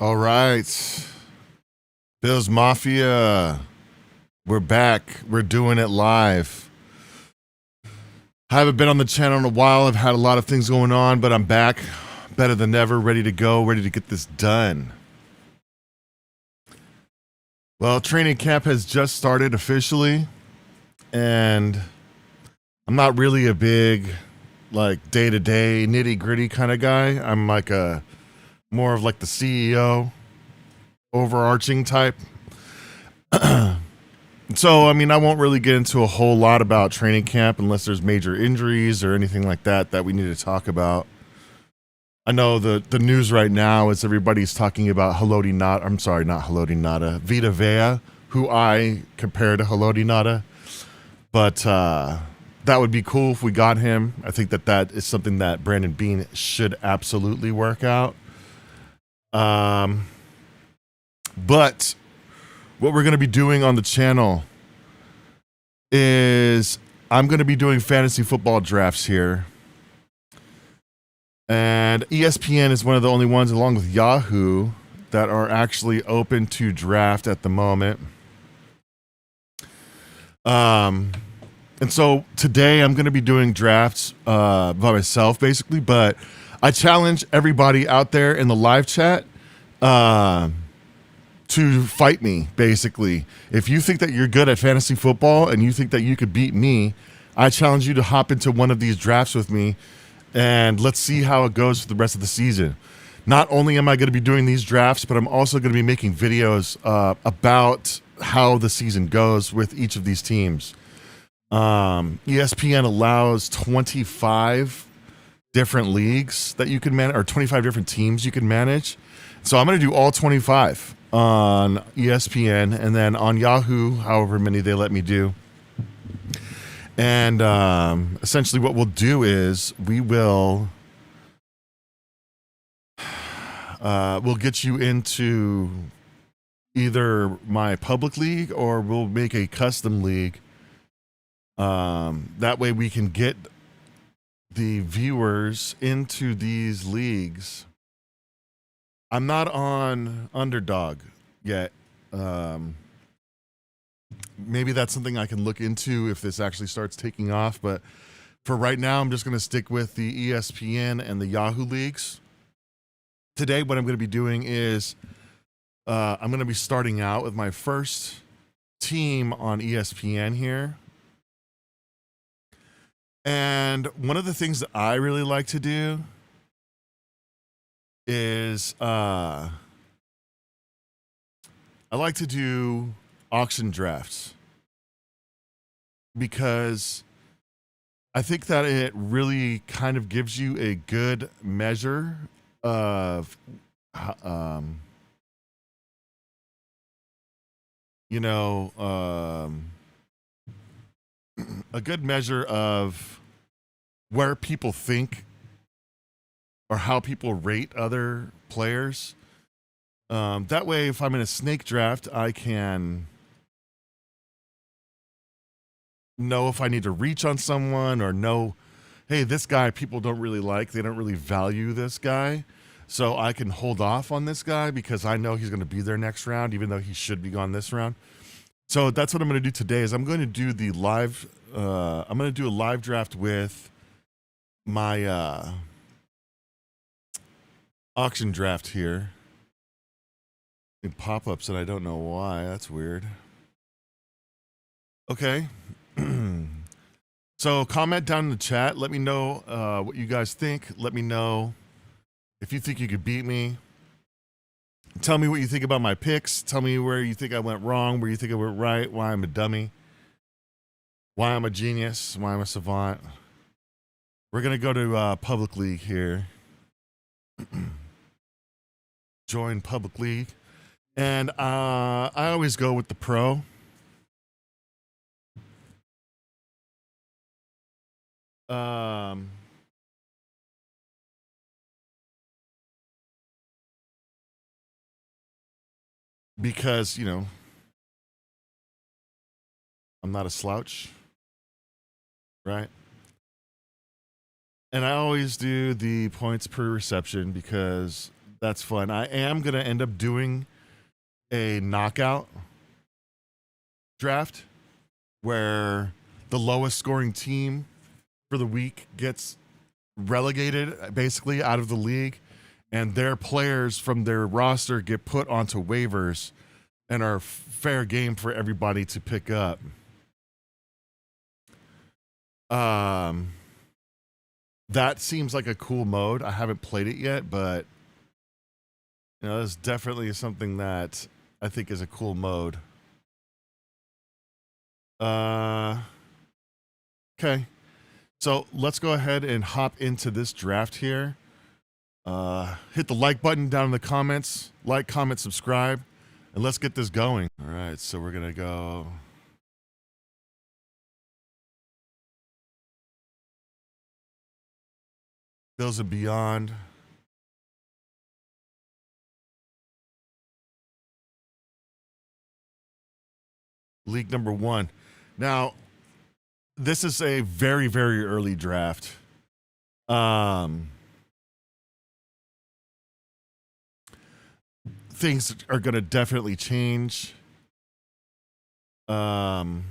All right. Bills Mafia. We're back. We're doing it live. I haven't been on the channel in a while. I've had a lot of things going on, but I'm back. Better than ever. Ready to go. Ready to get this done. Well, training camp has just started officially. And I'm not really a big, like, day-to-day, nitty-gritty kind of guy. I'm like a more of like the CEO, overarching type. So, I mean, I won't really get into a whole lot about training camp unless there's major injuries or anything like that we need to talk about. I know the news right now is everybody's talking about Vita Vea, who I compare to Haloti Ngata. But that would be cool if we got him. I think that is something that Brandon Beane should absolutely work out. But what we're going to be doing on the channel is I'm going to be doing fantasy football drafts here. And ESPN is one of the only ones, along with Yahoo, that are actually open to draft at the moment. And so today I'm going to be doing drafts by myself, basically. But I challenge everybody out there in the live chat to fight me, basically. If you think that you're good at fantasy football and you think that you could beat me, I challenge you to hop into one of these drafts with me, and let's see how it goes for the rest of the season. Not only am I going to be doing these drafts, but I'm also going to be making videos about how the season goes with each of these teams. ESPN allows 25 different leagues that you can manage, or 25 different teams you can manage. So I'm going to do all 25 on ESPN, and then on Yahoo, however many they let me do. And essentially what we'll do is we'll get you into either my public league or we'll make a custom league. That way we can get the viewers into these leagues. I'm not on Underdog yet. Maybe that's something I can look into if this actually starts taking off. But for right now, I'm just going to stick with the ESPN and the Yahoo leagues. Today, what I'm going to be doing is I'm going to be starting out with my first team on ESPN here. And one of the things that I really like to do is I like to do auction drafts because I think that it really kind of gives you a good measure of a good measure of where people think or how people rate other players. That way, if I'm in a snake draft, I can know if I need to reach on someone or know, hey, this guy people don't really like. They don't really value this guy. So I can hold off on this guy because I know he's going to be there next round, even though he should be gone this round. So that's what I'm going to do today is I'm going to do the live. I'm going to do a live draft with my auction draft here. It pop-ups and I don't know why. That's weird. Okay. So comment down in the chat. Let me know what you guys think. Let me know if you think you could beat me. Tell me what you think about my picks. Tell me where you think I went wrong, where you think I went right, why I'm a dummy, why I'm a genius, why I'm a savant. We're going to go to Public League here. Join Public League. And I always go with the pro. Because, I'm not a slouch, right? And I always do the points per reception because That's fun. I am going to end up doing a knockout draft where the lowest scoring team for the week gets relegated basically out of the league, and their players from their roster get put onto waivers and are fair game for everybody to pick up. That seems like a cool mode. I haven't played it yet, but it's definitely something that I think is a cool mode. Okay. So let's go ahead and hop into this draft here. Hit the like button down in the comments. Like, comment, subscribe, and let's get this going. All right, so we're going to go. Bills and Beyond. League number 1. Now, this is a very, very early draft. Things are going to definitely change. I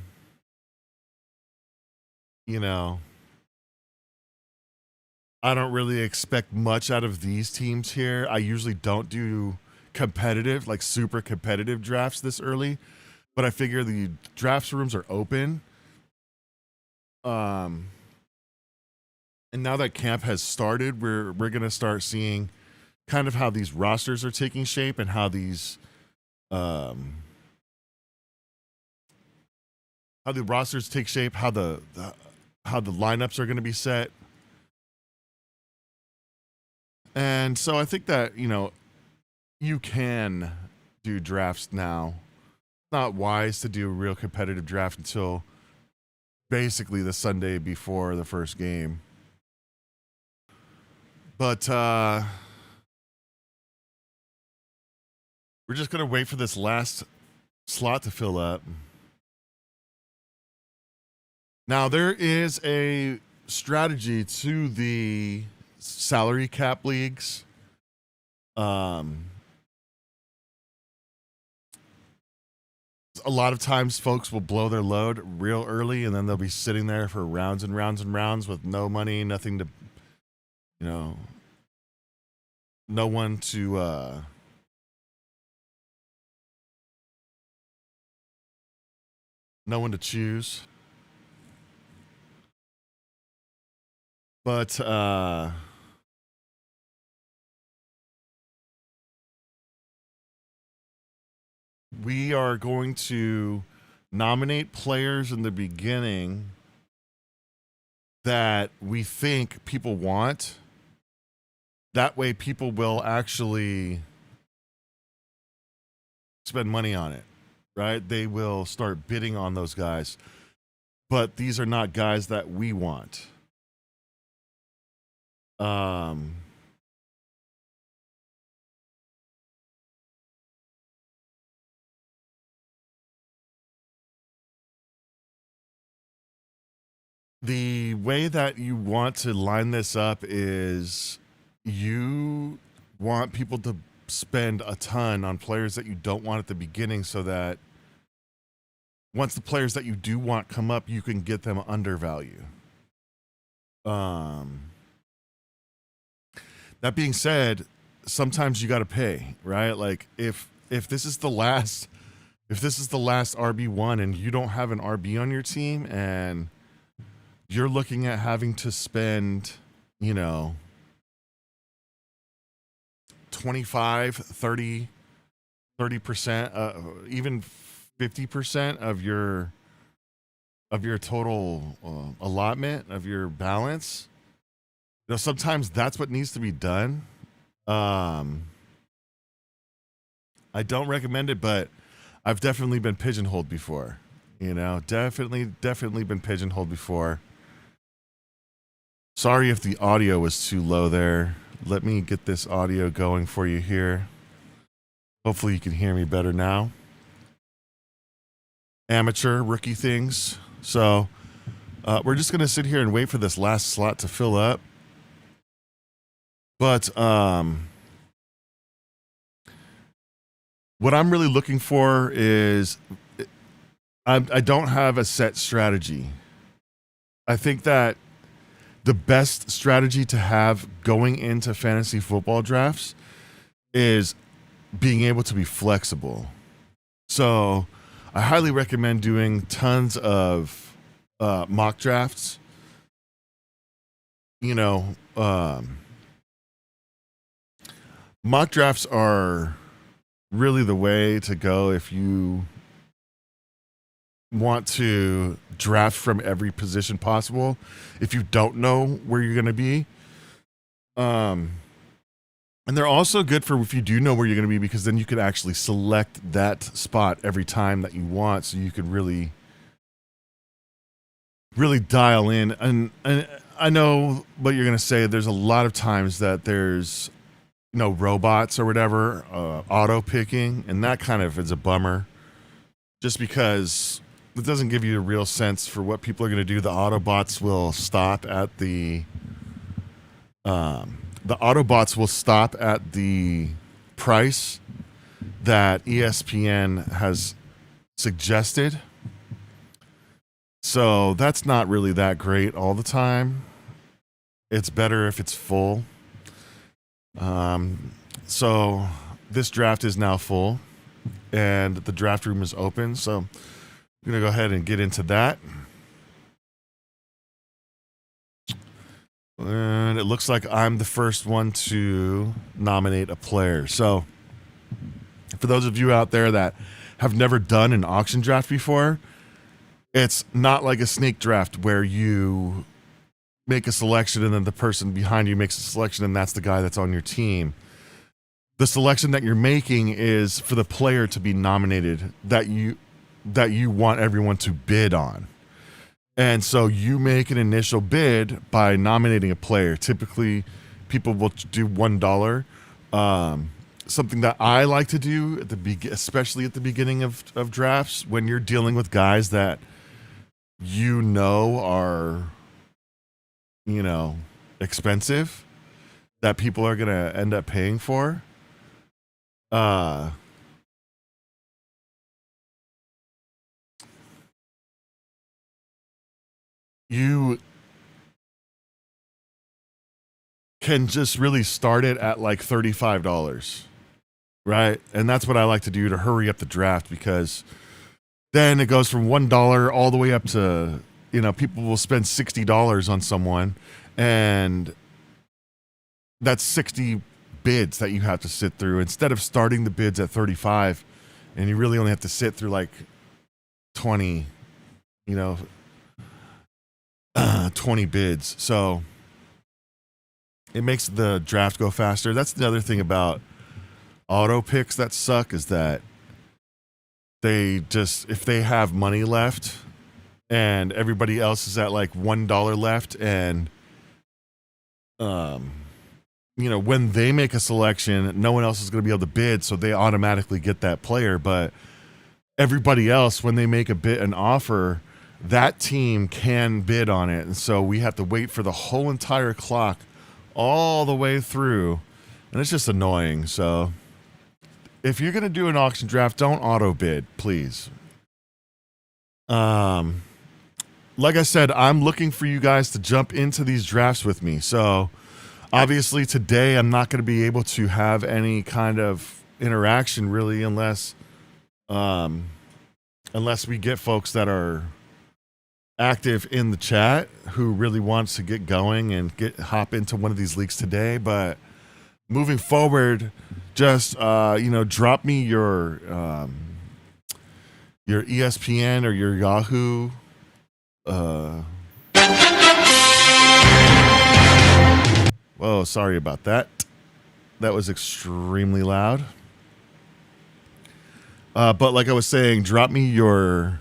don't really expect much out of these teams here. I usually don't do competitive, like super competitive drafts this early, but I figure the draft rooms are open. And now that camp has started, we're going to start seeing kind of how these rosters are taking shape and how these how the rosters take shape, how the lineups are going to be set. And so I think that, you can do drafts now. It's not wise to do a real competitive draft until basically the Sunday before the first game. But we're just going to wait for this last slot to fill up. Now, there is a strategy to the salary cap leagues. A lot of times folks will blow their load real early, and then they'll be sitting there for rounds and rounds and rounds with no money, nothing to, no one to choose. But we are going to nominate players in the beginning that we think people want. That way people will actually spend money on it, right? They will start bidding on those guys. But these are not guys that we want. The way that you want to line this up is you want people to spend a ton on players that you don't want at the beginning, so that once the players that you do want come up, you can get them under value. That being said, sometimes you got to pay, right? Like if this is the last RB1 and you don't have an RB on your team, and you're looking at having to spend, 25, 30%, even 50% of your total allotment of your balance. Sometimes that's what needs to be done. I don't recommend it, but I've definitely been pigeonholed before. Definitely been pigeonholed before. Sorry if the audio was too low there. Let me get this audio going for you here. Hopefully you can hear me better now. Amateur rookie things. So we're just going to sit here and wait for this last slot to fill up. But what I'm really looking for is I don't have a set strategy. I think that the best strategy to have going into fantasy football drafts is being able to be flexible. So I highly recommend doing tons of mock drafts. You know, mock drafts are really the way to go if you want to draft from every position possible if you don't know where you're going to be. And they're also good for if you do know where you're going to be, because then you could actually select that spot every time that you want, so you could really dial in. And I know what you're going to say. There's a lot of times that there's robots or whatever auto picking, and that kind of is a bummer, just because it doesn't give you a real sense for what people are going to do. The Autobots will stop at the price that ESPN has suggested. So that's not really that great all the time. It's better if it's full. So this draft is now full, and the draft room is open. So I'm going to go ahead and get into that. And it looks like I'm the first one to nominate a player. So for those of you out there that have never done an auction draft before, it's not like a snake draft where you make a selection and then the person behind you makes a selection and that's the guy that's on your team. The selection that you're making is for the player to be nominated that you want everyone to bid on. And so you make an initial bid by nominating a player. Typically, people will do $1. Something that I like to do especially at the beginning of drafts, when you're dealing with guys that are expensive, that people are gonna end up paying for. You can just really start it at like $35, right? And that's what I like to do to hurry up the draft, because then it goes from $1 all the way up to, people will spend $60 on someone, and that's 60 bids that you have to sit through instead of starting the bids at 35, and you really only have to sit through like 20 bids. So it makes the draft go faster. That's the other thing about auto picks that suck, is that if they have money left and everybody else is at like $1 left, and when they make a selection, no one else is going to be able to bid, so they automatically get that player. But everybody else, when they make an offer, that team can bid on it, and so we have to wait for the whole entire clock all the way through, and it's just annoying. So if you're going to do an auction draft, don't auto bid, please. Like I said, I'm looking for you guys to jump into these drafts with me. So obviously today I'm not going to be able to have any kind of interaction really, unless we get folks that are active in the chat who really wants to get going and hop into one of these leagues today. But moving forward, just drop me your ESPN or your Yahoo whoa, sorry about that. That was extremely loud. But like I was saying, drop me your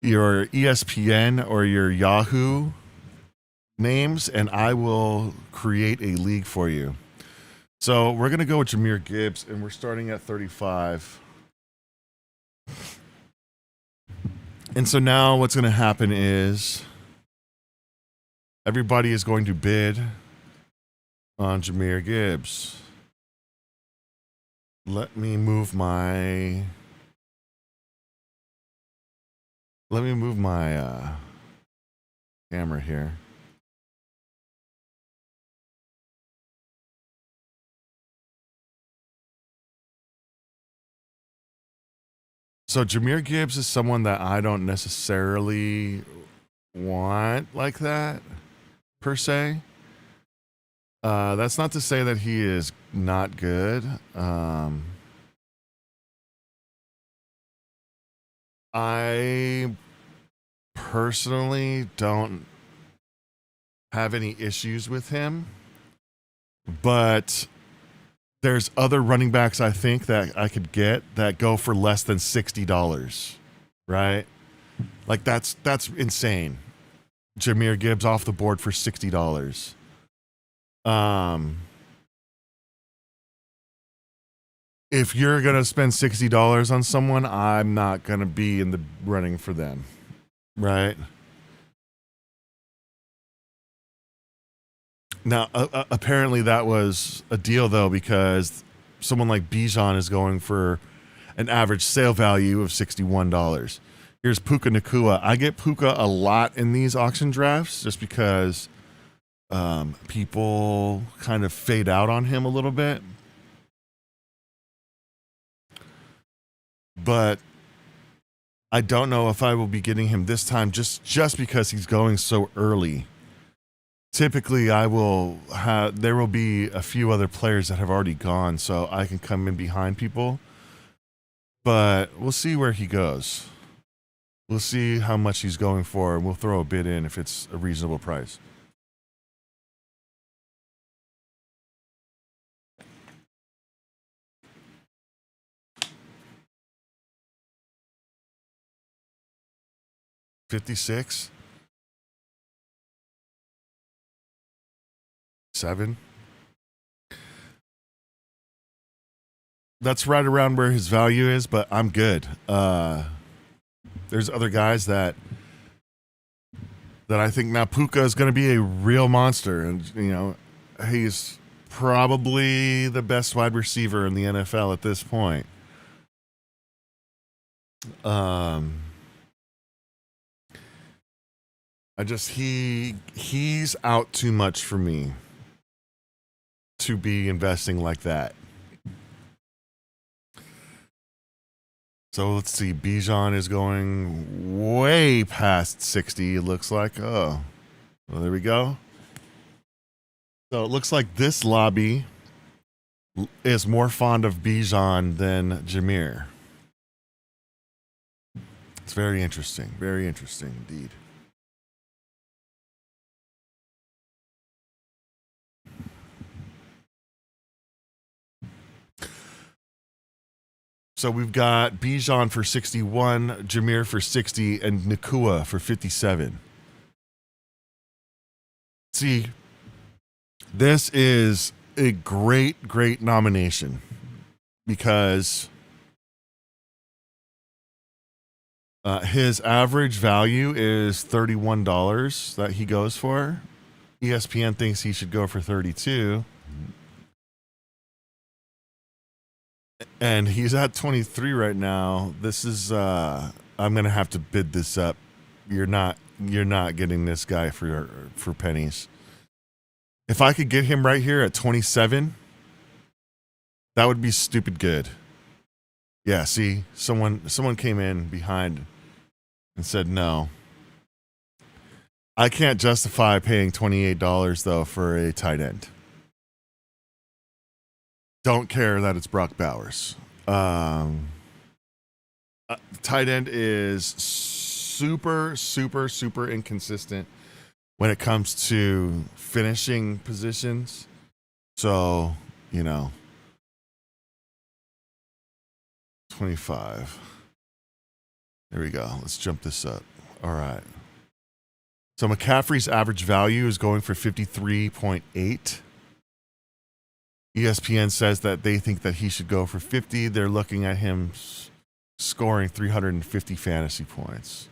ESPN or your Yahoo names, and I will create a league for you. So we're going to go with Jahmyr Gibbs, and we're starting at 35. And so now what's going to happen is everybody is going to bid on Jahmyr Gibbs. Let me move my camera here. So Jahmyr Gibbs is someone that I don't necessarily want like that per se. That's not to say that he is not good. I personally don't have any issues with him, but there's other running backs I think that I could get that go for less than $60, right? Like that's insane. Jahmyr Gibbs off the board for $60. If you're gonna spend $60 on someone, I'm not gonna be in the running for them, right? Now, apparently that was a deal though, because someone like Bijan is going for an average sale value of $61. Here's Puka Nacua. I get Puka a lot in these auction drafts just because people kind of fade out on him a little bit. But I don't know if I will be getting him this time just because he's going so early. Typically, there will be a few other players that have already gone, so I can come in behind people. But we'll see where he goes. We'll see how much he's going for, and we'll throw a bid in if it's a reasonable price. $56, $7. That's right around where his value is, but I'm good. There's other guys that I think now Puka is going to be a real monster, and he's probably the best wide receiver in the NFL at this point. He's out too much for me to be investing like that. So let's see. Bijan is going way past 60, it looks like. Oh, well, there we go. So it looks like this lobby is more fond of Bijan than Jahmyr. It's very interesting. Very interesting indeed. So we've got Bijan for 61, Jahmyr for 60, and Nacua for 57. See, this is a great nomination because his average value is $31 that he goes for. ESPN thinks he should go for 32. And he's at 23 right now. This is I'm gonna have to bid this up. You're not getting this guy for pennies. If I could get him right here at 27, that would be stupid good. Yeah, see, someone came in behind and said no. I can't justify paying $28 though for a tight end. Don't care that it's Brock Bowers. Tight end is super inconsistent when it comes to finishing positions. So, 25. There we go. Let's jump this up. All right. So McCaffrey's average value is going for 53.8. ESPN says that they think that he should go for 50. They're looking at him scoring 350 fantasy points.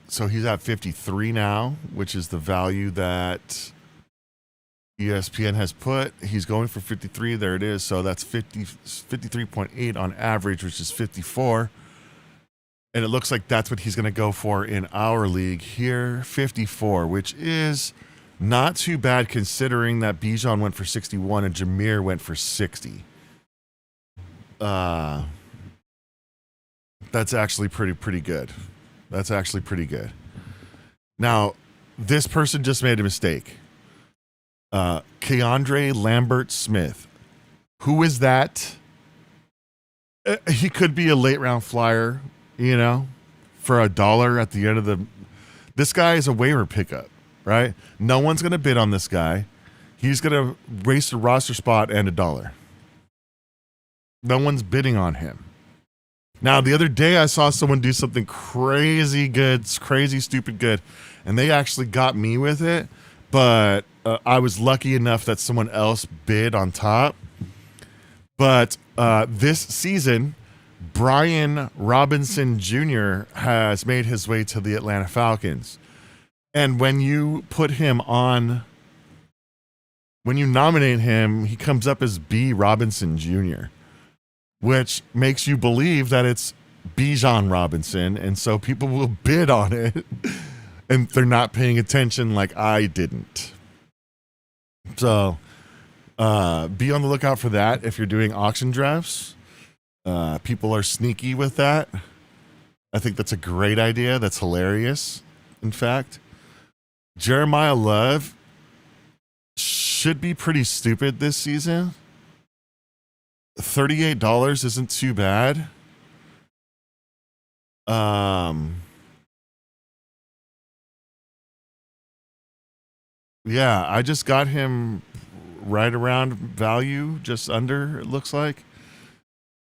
So he's at 53 now, which is the value that ESPN has put he's going for 53. There it is. So that's 53.8 on average, which is 54. And it looks like that's what he's going to go for in our league here, 54, which is not too bad considering that Bijan went for 61 and Jameer went for 60. That's actually pretty good. That's actually pretty good. Now, this person just made a mistake. Keandre Lambert Smith. Who is that? He could be a late round flyer, you know, for $1 at the end of the. This guy is a waiver pickup, right? No one's going to bid on this guy. He's going to waste a roster spot and $1. No one's bidding on him. Now, the other day I saw someone do something crazy good, crazy stupid good, and they actually got me with it, but I was lucky enough that someone else bid on top. But this season, Brian Robinson Jr. has made his way to the Atlanta Falcons. And when you put him on, when you nominate him, he comes up as B. Robinson Jr., which makes you believe that it's Bijan Robinson. And so people will bid on it and they're not paying attention like I didn't. So be on the lookout for that if you're doing auction drafts. People are sneaky with that. I think that's a great idea. That's hilarious, in fact. Jeremiah Love should be pretty stupid this season. $38 isn't too bad. Yeah, I just got him right around value, just under, it looks like.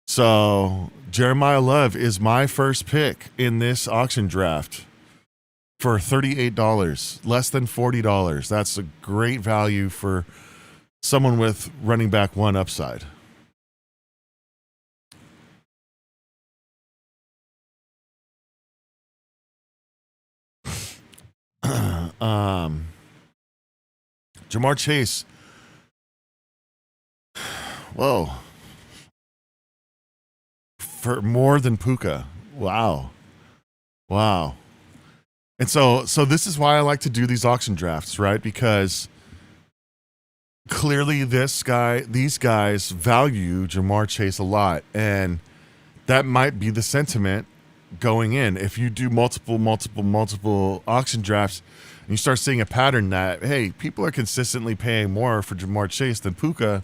So Jeremiah Love is my first pick in this auction draft for $38, less than $40. That's a great value for someone with running back one upside. Jamar Chase. Whoa. For more than Puka. Wow. And so this is why I like to do these auction drafts, right? Because clearly these guys value Jamar Chase a lot. And that might be the sentiment going in. If you do multiple auction drafts and you start seeing a pattern that, hey, people are consistently paying more for Jamar Chase than Puka,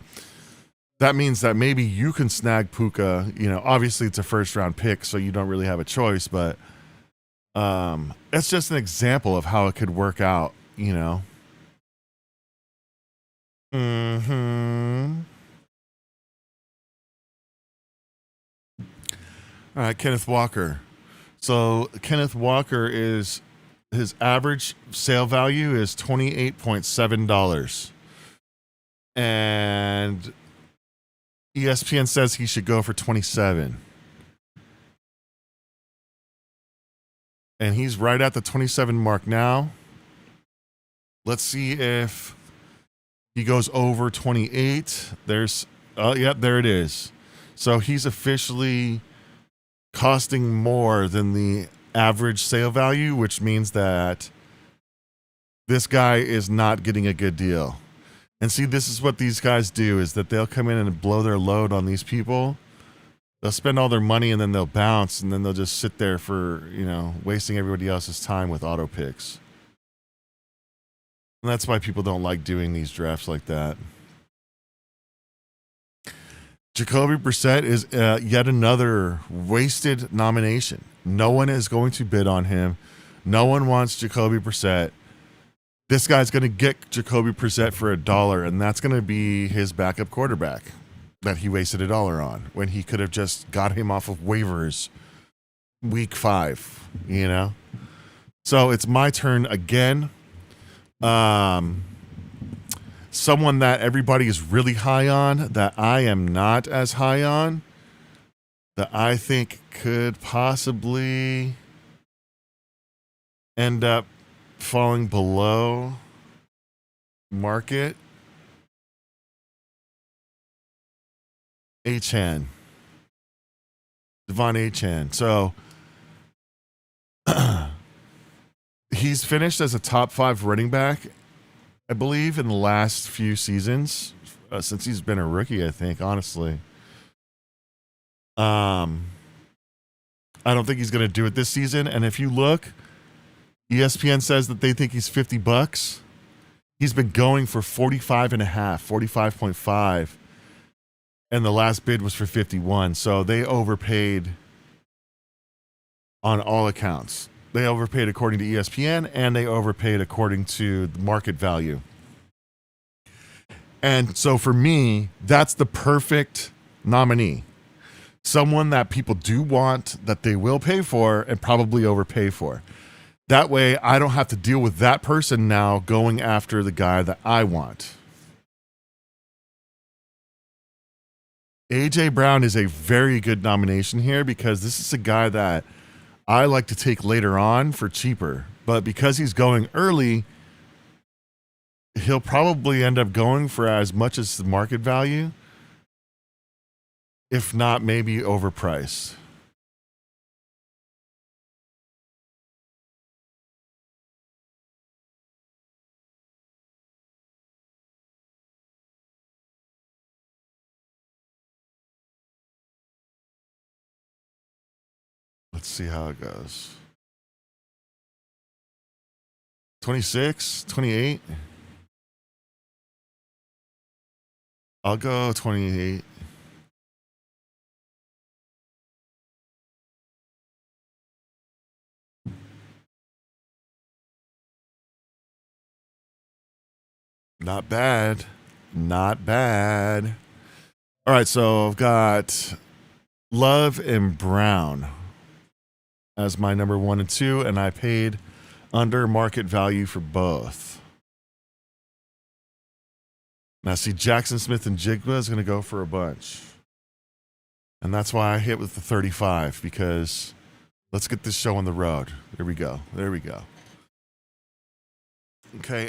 that means that maybe you can snag Puka. You know, obviously it's a first round pick, so you don't really have a choice, but it's just an example of how it could work out, you know. All right, Kenneth Walker. So Kenneth Walker is, his average sale value is $28.7. And ESPN says he should go for 27. And he's right at the 27 mark now. Let's see if he goes over 28. There it is. So he's officially costing more than the average sale value, which means that this guy is not getting a good deal. And see, this is what these guys do, is that they'll come in and blow their load on these people. They'll spend all their money and then they'll bounce, and then they'll just sit there for, you know, wasting everybody else's time with auto picks. And that's why people don't like doing these drafts like that. Jacoby Brissett is yet another wasted nomination. No one is going to bid on him. No one wants Jacoby Brissett. This guy's going to get Jacoby Brissett for $1, and that's going to be his backup quarterback that he wasted $1 on when he could have just got him off of waivers week 5, you know? So it's my turn again. Someone that everybody is really high on, that I am not as high on, that I think could possibly end up falling below market Achan. Devon Achan. So he's finished as a top 5 running back, I believe, in the last few seasons since he's been a rookie, I think, honestly. I don't think he's going to do it this season. And if you look, ESPN says that they think he's $50. He's been going for 45.5, 45.5. And the last bid was for 51. So they overpaid on all accounts. They overpaid according to ESPN, and they overpaid according to the market value. And so for me, that's the perfect nominee. Someone that people do want, that they will pay for and probably overpay for. That way, I don't have to deal with that person now going after the guy that I want. A.J. Brown is a very good nomination here because this is a guy that I like to take later on for cheaper. But because he's going early, he'll probably end up going for as much as the market value, if not maybe overpriced. Let's see how it goes. 26, 28. I'll go 28. Not bad. Not bad. All right, so I've got Love and Brown as my number 1 and 2, and I paid under market value for both. Now, see, Jackson Smith and Jigba is going to go for a bunch. And that's why I hit with the 35, because let's get this show on the road. There we go. There we go. Okay,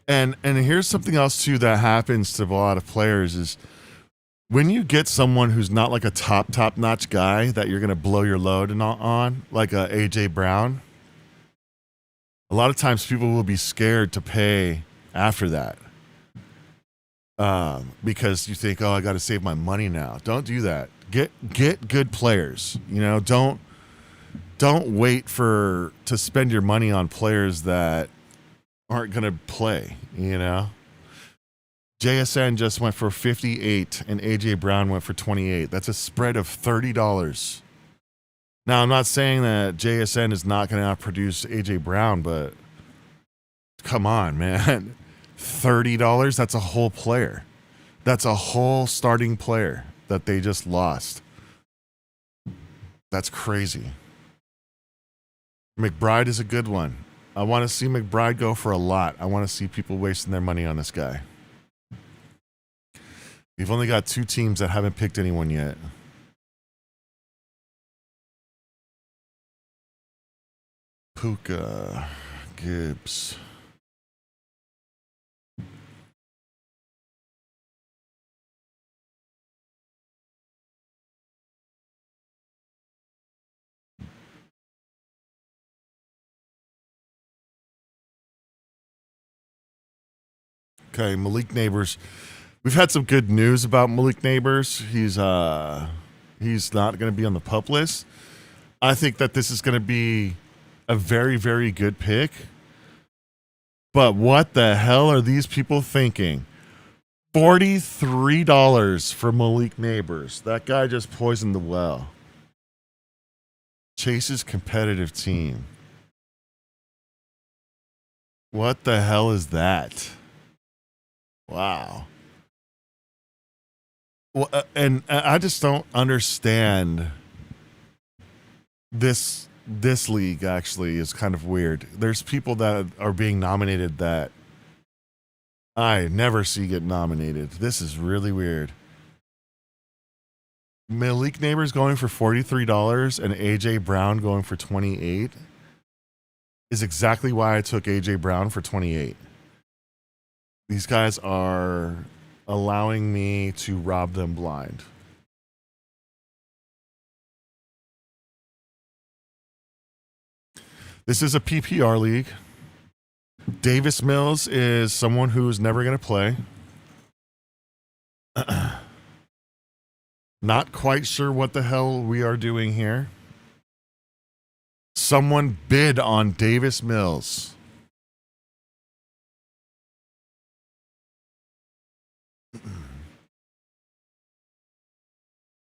and here's something else, too, that happens to a lot of players is when you get someone who's not like a top-notch guy that you're going to blow your load on, like a A.J. Brown, a lot of times people will be scared to pay after that because you think, oh, I got to save my money now. Don't do that. Get good players. You know, don't wait to spend your money on players that aren't going to play, you know? JSN just went for 58 and AJ Brown went for 28. That's a spread of $30. Now, I'm not saying that JSN is not going to outproduce AJ Brown, but come on, man. $30, that's a whole player. That's a whole starting player that they just lost. That's crazy. McBride is a good one. I want to see McBride go for a lot. I want to see people wasting their money on this guy. We've only got 2 teams that haven't picked anyone yet. Puka, Gibbs. Okay, Malik Neighbors. We've had some good news about Malik Neighbors. He's not going to be on the pup list. I think that this is going to be a very, very good pick. But what the hell are these people thinking? $43 for Malik Neighbors. That guy just poisoned the well. Chase's competitive team. What the hell is that? Wow. Well, and I just don't understand this league. Actually, is kind of weird. There's people that are being nominated that I never see get nominated. This is really weird. Malik Neighbors going for $43 and AJ Brown going for 28 is exactly why I took AJ Brown for 28. These guys are allowing me to rob them blind. This is a PPR league. Davis Mills is someone who's never going to play. Not quite sure what the hell we are doing here. Someone bid on Davis Mills.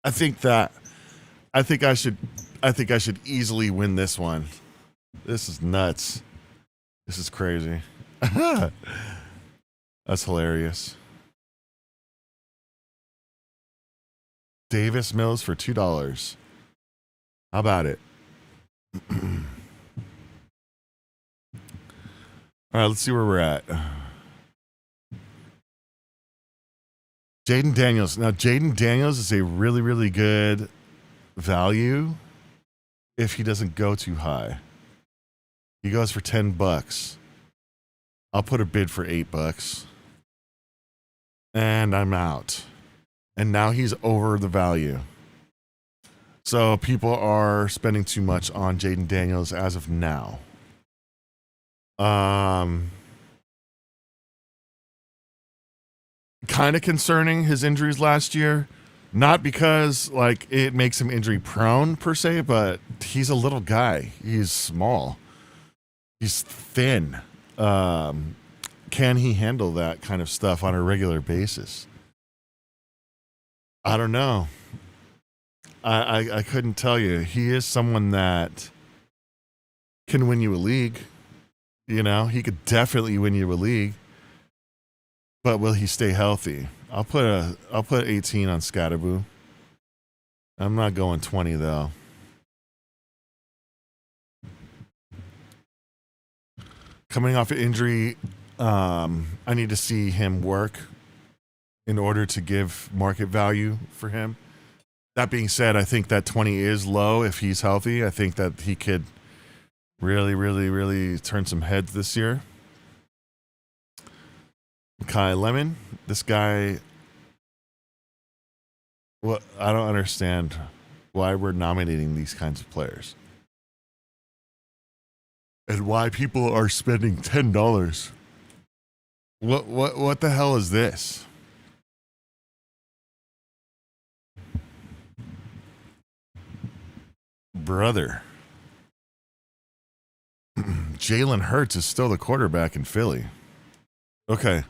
I think I should easily win this one. This is nuts. This is crazy. That's hilarious. Davis Mills for $2. How about it? All right, let's see where we're at. Jaden Daniels. Now, Jaden Daniels is a really, really good value if he doesn't go too high. He goes for $10. I'll put a bid for $8. And I'm out. And now he's over the value. So people are spending too much on Jaden Daniels as of now. Kind of concerning, his injuries last year. Not because like it makes him injury prone per se, but he's a little guy. He's small. He's thin. Can he handle that kind of stuff on a regular basis? I don't know. I couldn't tell you. He is someone that can win you a league. You know, he could definitely win you a league. But will he stay healthy? I'll put 18 on Scatterboo. I'm not going 20 though. Coming off an injury, I need to see him work in order to give market value for him. That being said, I think that 20 is low if he's healthy. I think that he could really, really, really turn some heads this year. Kai Lemon, this guy, well, I don't understand why we're nominating these kinds of players. And why people are spending $10. What the hell is this? Brother. Jalen Hurts is still the quarterback in Philly. Okay.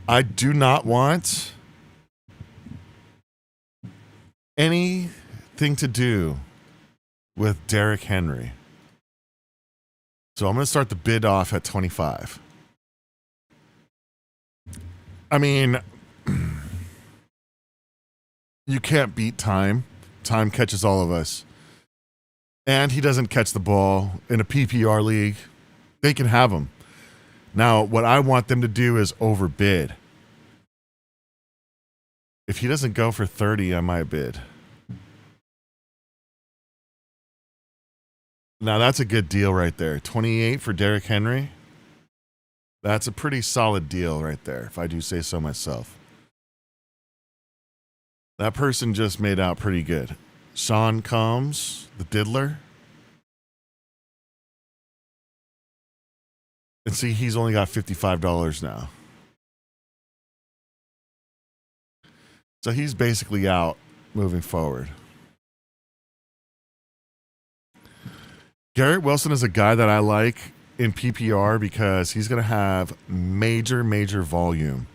I do not want anything to do with Derrick Henry. So I'm going to start the bid off at 25. I mean, you can't beat time. Time catches all of us. And he doesn't catch the ball in a PPR league. They can have him. Now, what I want them to do is overbid. If he doesn't go for 30, I might bid. Now, that's a good deal right there. 28 for Derrick Henry. That's a pretty solid deal right there, if I do say so myself. That person just made out pretty good. Sean Combs, the diddler. And see, he's only got $55 now. So he's basically out moving forward. Garrett Wilson is a guy that I like in PPR because he's going to have major volume.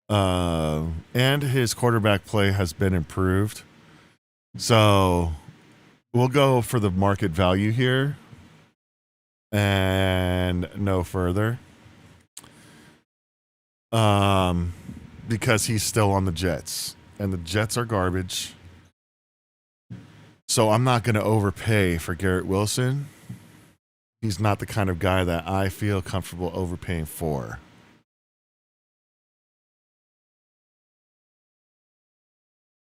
And his quarterback play has been improved. So we'll go for the market value here and no further. Because he's still on the Jets and the Jets are garbage. So I'm not going to overpay for Garrett Wilson. He's not the kind of guy that I feel comfortable overpaying for.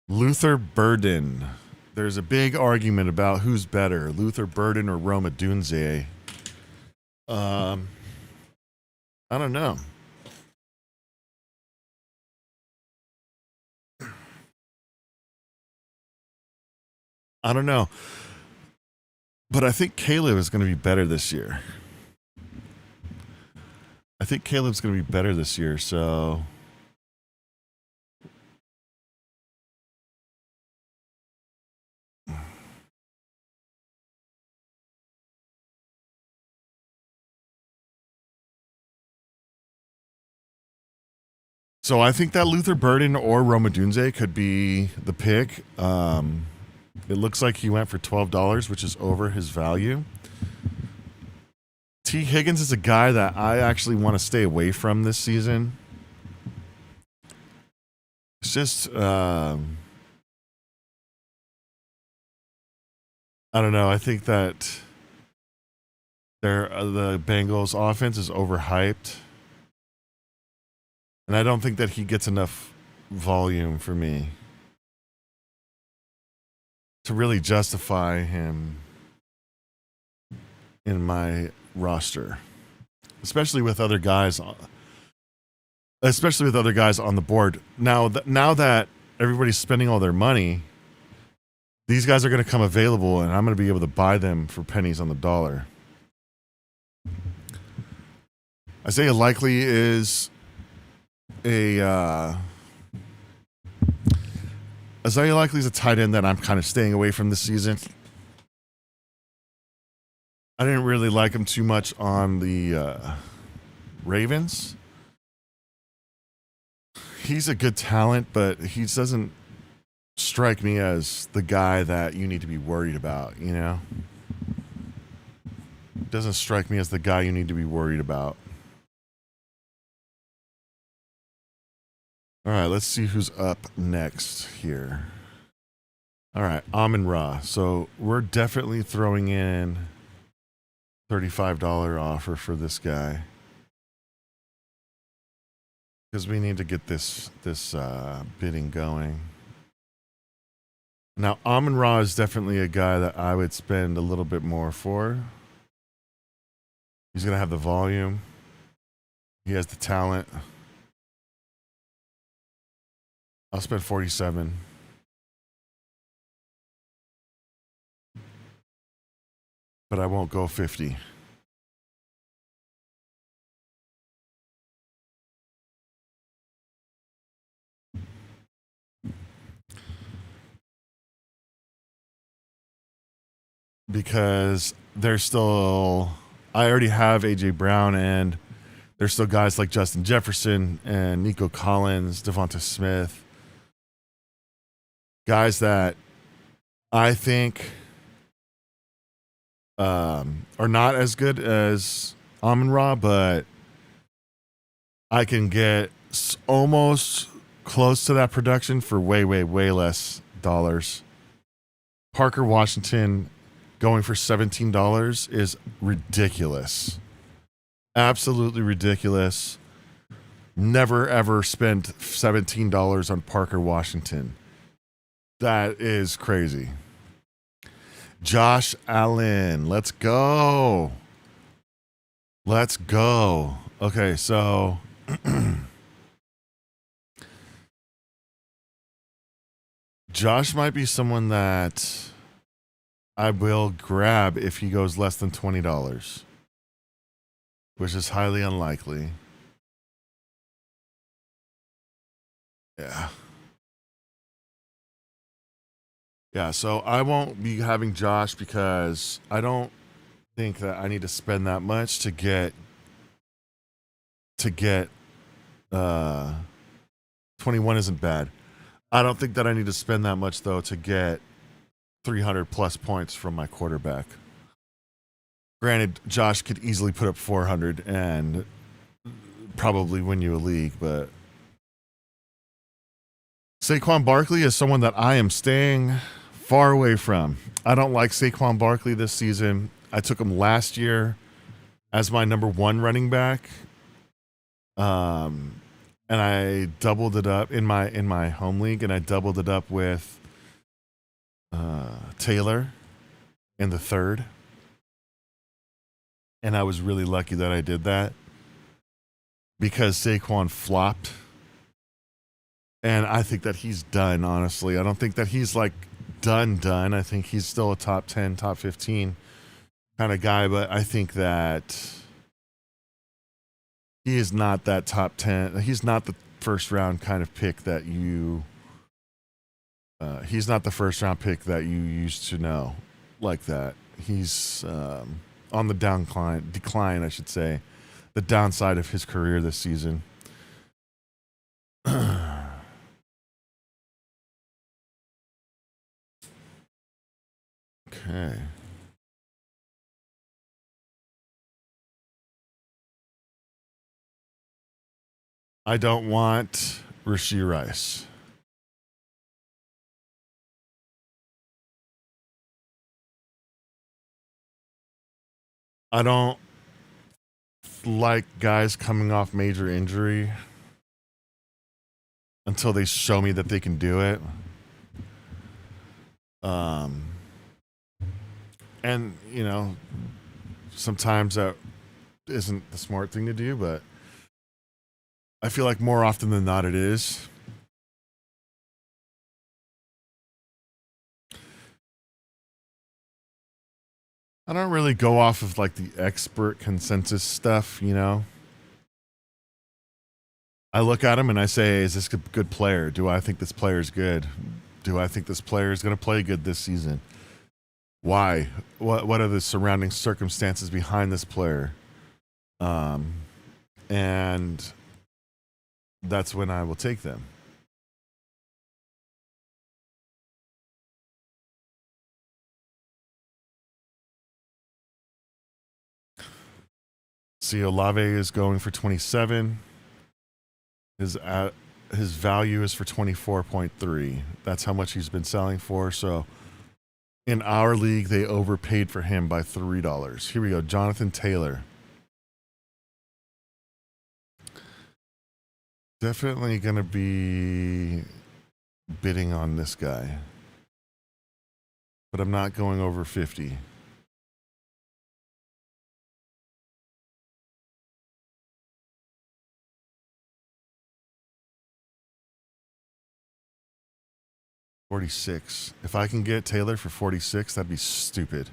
Luther Burden. There's a big argument about who's better, Luther Burden or Roma Dunze. I don't know. But I think Caleb is going to be better this year. So I think that Luther Burden or Romadunze could be the pick. It looks like he went for $12, which is over his value. T. Higgins is a guy that I actually want to stay away from this season. It's just, I don't know. I think that the Bengals offense is overhyped. And I don't think that he gets enough volume for me to really justify him in my roster, especially with other guys on the board. Now that everybody's spending all their money, these guys are going to come available, and I'm going to be able to buy them for pennies on the dollar. Isaiah Likely is Isaiah Likely's a tight end that I'm kind of staying away from this season. I didn't really like him too much on the Ravens. He's a good talent, but he doesn't strike me as the guy that you need to be worried about, you know? Doesn't strike me as the guy you need to be worried about. All right, let's see who's up next here. All right, Amon-Ra. So we're definitely throwing in $35 offer for this guy because we need to get this bidding going. Now, Amon-Ra is definitely a guy that I would spend a little bit more for. He's going to have the volume. He has the talent. I'll spend 47. But I won't go 50. Because there's still, I already have AJ Brown, and there's still guys like Justin Jefferson and Nico Collins, Devonta Smith. Guys that I think are not as good as Amon-Ra, but I can get almost close to that production for way, way, way less dollars. Parker Washington going for $17 is ridiculous. Absolutely ridiculous. Never, ever spent $17 on Parker Washington. That is crazy. Josh Allen. Let's go. Let's go. Okay, so Josh might be someone that I will grab if he goes less than $20, which is highly unlikely. Yeah. Yeah, so I won't be having Josh because I don't think that I need to spend that much to get 21 isn't bad. I don't think that I need to spend that much though to get 300 plus points from my quarterback. Granted, Josh could easily put up 400 and probably win you a league, but Saquon Barkley is someone that I am staying far away from. I don't like Saquon Barkley this season. I took him last year as my number one running back. And I doubled it up in my home league, and I doubled it up with Taylor in the third. And I was really lucky that I did that because Saquon flopped. And I think that he's done, honestly. I don't think that he's like done. I think he's still a top 10, top 15 kind of guy, but I think that he is not that top 10. He's not the first round kind of pick that you. He's not the first round pick that you used to know like that. He's on the decline, I should say, the downside of his career this season. Okay. I don't want Rashee Rice. I don't like guys coming off major injury until they show me that they can do it. And, you know, sometimes that isn't the smart thing to do, but I feel like more often than not it is. I don't really go off of like the expert consensus stuff, you know. I look at him and I say, is this a good player? Do I think this player is good? Do I think this player is going to play good this season? Why? What are the surrounding circumstances behind this player? And that's when I will take them. See, Olave is going for 27. His value is for 24.3. That's how much he's been selling for. So in our league, they overpaid for him by $3. Here we go. Jonathan Taylor. Definitely going to be bidding on this guy. But I'm not going over 50. $46. If I can get Taylor for 46, that'd be stupid.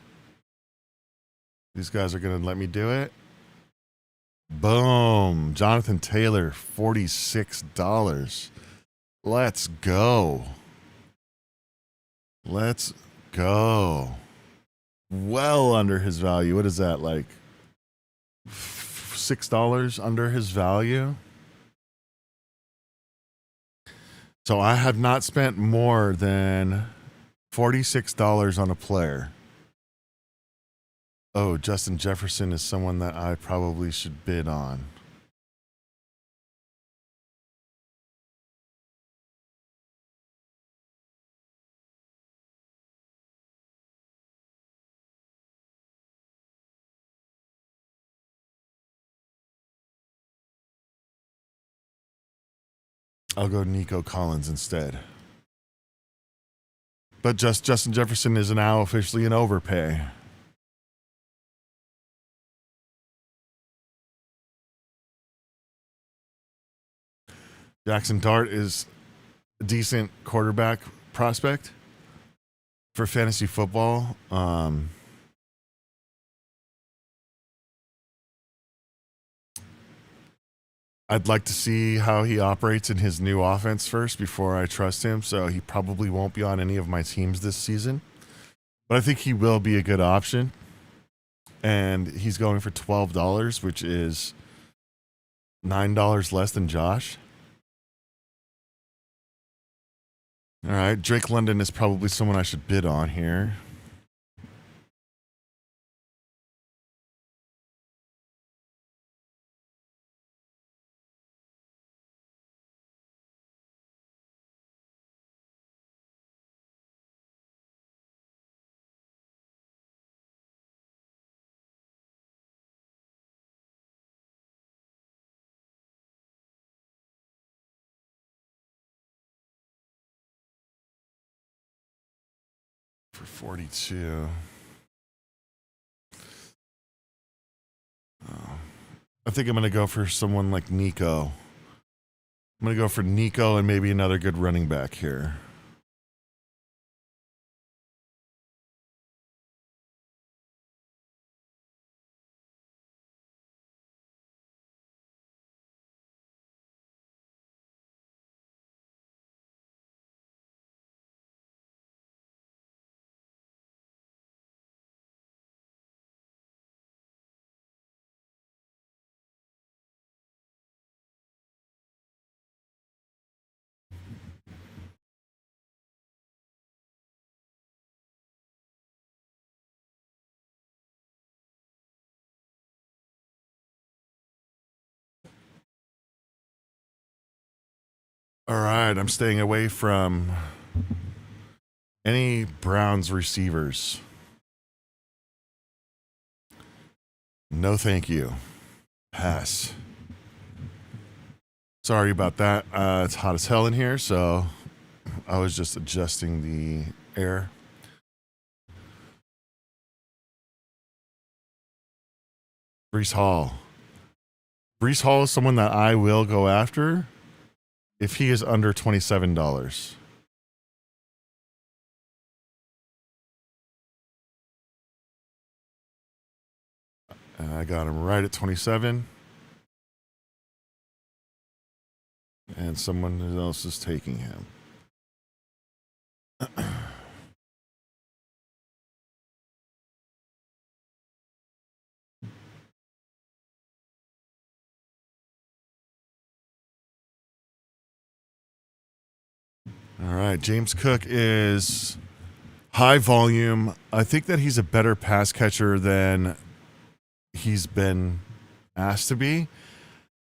These guys are going to let me do it. Boom. Jonathan Taylor, $46. Let's go. Let's go. Well under his value. What is that, like $6 under his value? So I have not spent more than $46 on a player. Oh, Justin Jefferson is someone that I probably should bid on. I'll go Nico Collins instead. But Justin Jefferson is now officially an overpay. Jackson Dart is a decent quarterback prospect for fantasy football. I'd like to see how he operates in his new offense first before I trust him. So he probably won't be on any of my teams this season. But I think he will be a good option. And he's going for $12, which is $9 less than Josh. All right, Drake London is probably someone I should bid on here. For 42. I think I'm going to go for someone like Nico. I'm going to go for Nico and maybe another good running back here. All right, I'm staying away from any Browns receivers. No, thank you. Pass. Sorry about that. It's hot as hell in here, so I was just adjusting the air. Brees Hall. Brees Hall is someone that I will go after if he is under $27. I got him right at 27. And someone else is taking him. All right, James Cook is high volume. I think that he's a better pass catcher than he's been asked to be.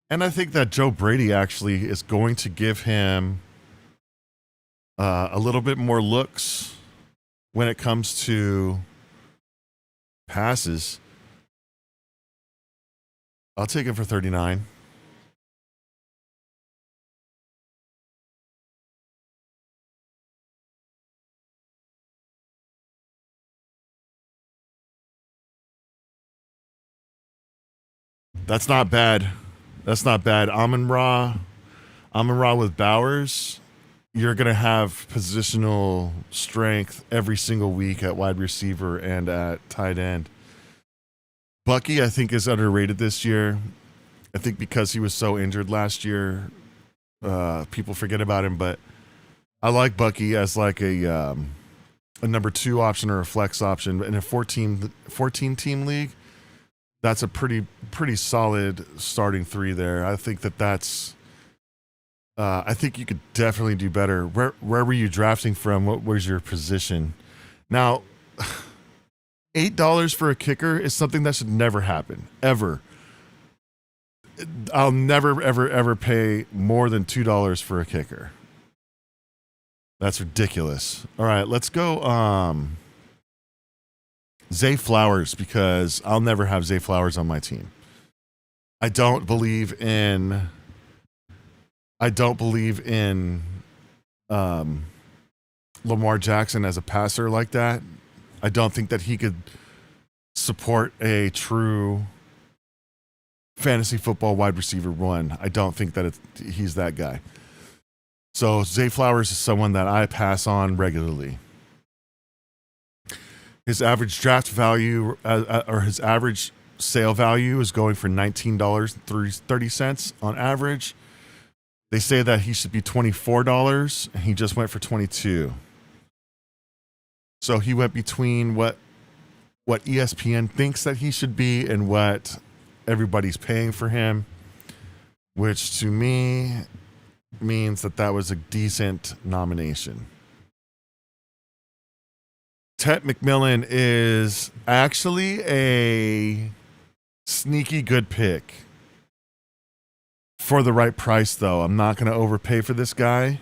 And I think that Joe Brady actually is going to give him a little bit more looks when it comes to passes. I'll take him for 39. That's not bad. That's not bad. Amon-Ra with Bowers. You're going to have positional strength every single week at wide receiver and at tight end. Bucky, I think, is underrated this year. I think because he was so injured last year, people forget about him. But I like Bucky as like a number 2 option or a flex option in a 14 team league. That's a pretty solid starting 3 there. I think that's. I think you could definitely do better. Where were you drafting from? What was your position? Now, $8 for a kicker is something that should never happen, ever. I'll never, ever pay more than $2 for a kicker. That's ridiculous. All right, let's go Zay Flowers, because I'll never have Zay Flowers on my team. I don't believe in Lamar Jackson as a passer like that. I don't think that he could support a true fantasy football wide receiver 1. I don't think that he's that guy. So Zay Flowers is someone that I pass on regularly. His average draft value or his average sale value is going for $19.30 on average. They say that he should be $24, and he just went for $22. So he went between what ESPN thinks that he should be and what everybody's paying for him, which to me means that was a decent nomination. Ted McMillan is actually a sneaky good pick. For the right price, though. I'm not going to overpay for this guy.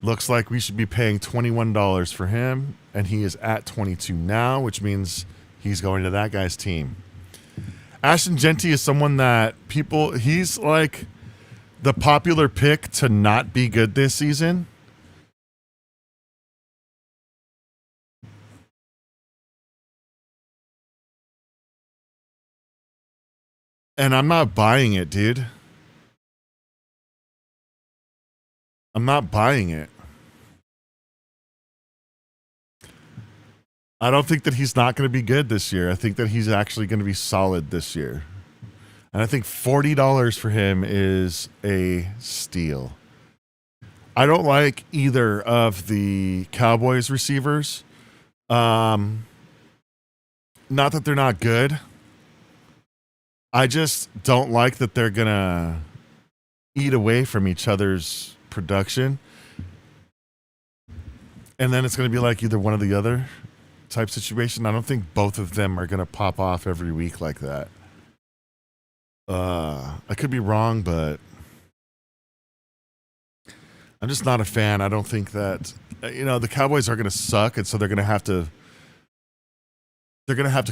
Looks like we should be paying $21 for him, and he is at 22 now, which means he's going to that guy's team. Ashton Genty is someone that he's like the popular pick to not be good this season. And I'm not buying it, dude. I'm not buying it. I don't think that he's not going to be good this year. I think that he's actually going to be solid this year. And I think $40 for him is a steal. I don't like either of the Cowboys receivers. Not that they're not good. I just don't like that they're going to eat away from each other's production. And then it's going to be like either one or the other type situation. I don't think both of them are going to pop off every week like that. I could be wrong, but I'm just not a fan. I don't think that the Cowboys are going to suck, and so they're going to have to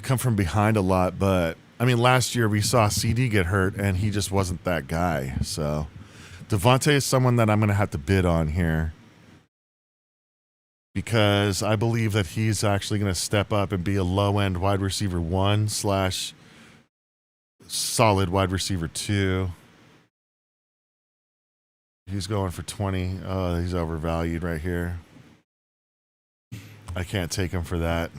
come from behind a lot. But I mean, last year we saw CD get hurt, and he just wasn't that guy. So Devontae is someone that I'm going to have to bid on here because I believe that he's actually going to step up and be a low end wide receiver 1 / solid wide receiver 2. He's going for 20. Oh, he's overvalued right here. I can't take him for that.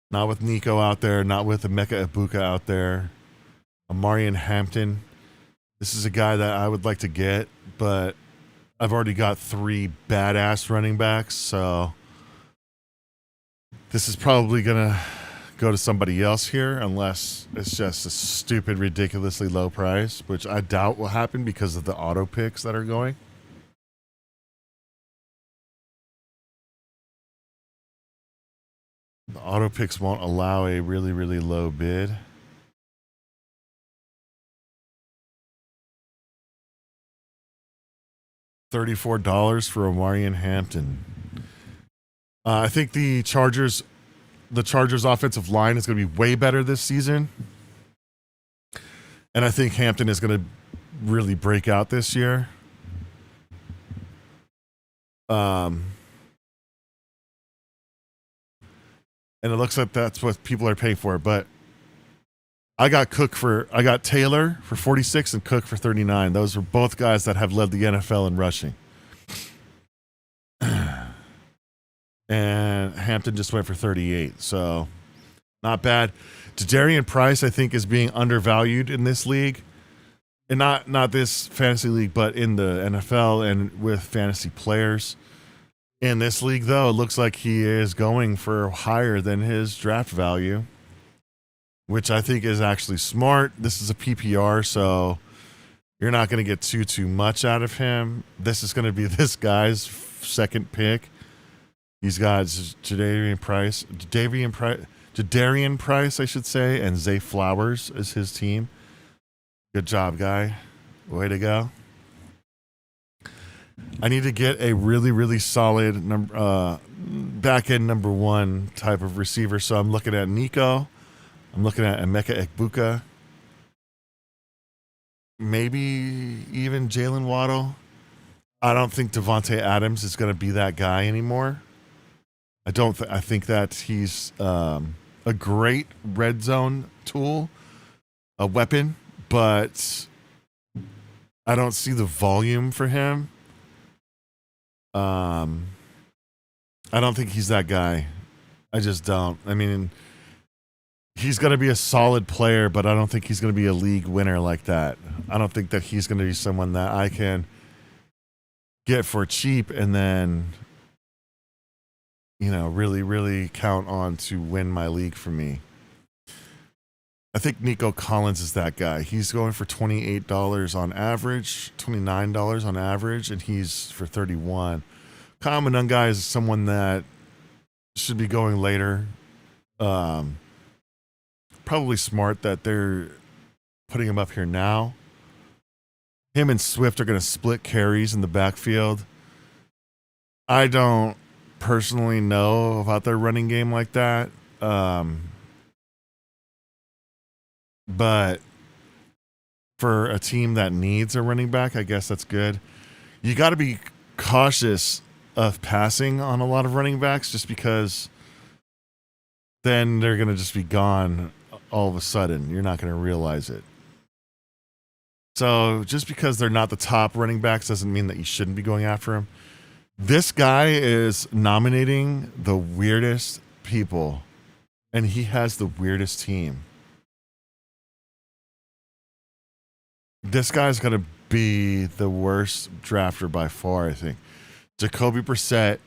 Not with Nico out there. Not with Emeka Egbuka out there. Amarian Hampton. This is a guy that I would like to get, but I've already got 3 badass running backs, so this is probably going to go to somebody else here unless it's just a stupid, ridiculously low price, which I doubt will happen because of the auto picks that are going. The auto picks won't allow a really, really low bid. $34 for Amarian Hampton. I think the Chargers offensive line is going to be way better this season. And I think Hampton is going to really break out this year. And it looks like that's what people are paying for. But I got Taylor for 46 and Cook for 39. Those are both guys that have led the NFL in rushing. And Hampton just went for 38. So not bad. Jadarian Price, I think, is being undervalued in this league. And not this fantasy league, but in the NFL and with fantasy players. In this league, though, it looks like he is going for higher than his draft value, which I think is actually smart. This is a PPR, so you're not going to get too much out of him. This is going to be this guy's second pick. He's got Jadarian Price, I should say, and Zay Flowers is his team. Good job, guy. Way to go. I need to get a really, really solid back end number 1 type of receiver. So I'm looking at Nico. I'm looking at Emeka Egbuka. Maybe even Jalen Waddle. I don't think Devontae Adams is going to be that guy anymore. I think that he's a great red zone tool, a weapon, but I don't see the volume for him. I don't think he's that guy. I just don't. I mean, he's going to be a solid player, but I don't think he's going to be a league winner like that. I don't think that he's going to be someone that I can get for cheap and then, really, really count on to win my league for me. I think Nico Collins is that guy. He's going for $28 on average, $29 on average, and he's for 31. Common guy is someone that should be going later. Probably smart that they're putting him up here now. Him and Swift are going to split carries in the backfield. I don't personally know about their running game like that. But for a team that needs a running back, I guess that's good. You got to be cautious of passing on a lot of running backs just because then they're going to just be gone all of a sudden. You're not going to realize it. So just because they're not the top running backs doesn't mean that you shouldn't be going after them. This guy is nominating the weirdest people, and he has the weirdest team. This guy's going to be the worst drafter by far, I think. Jacoby Brissett,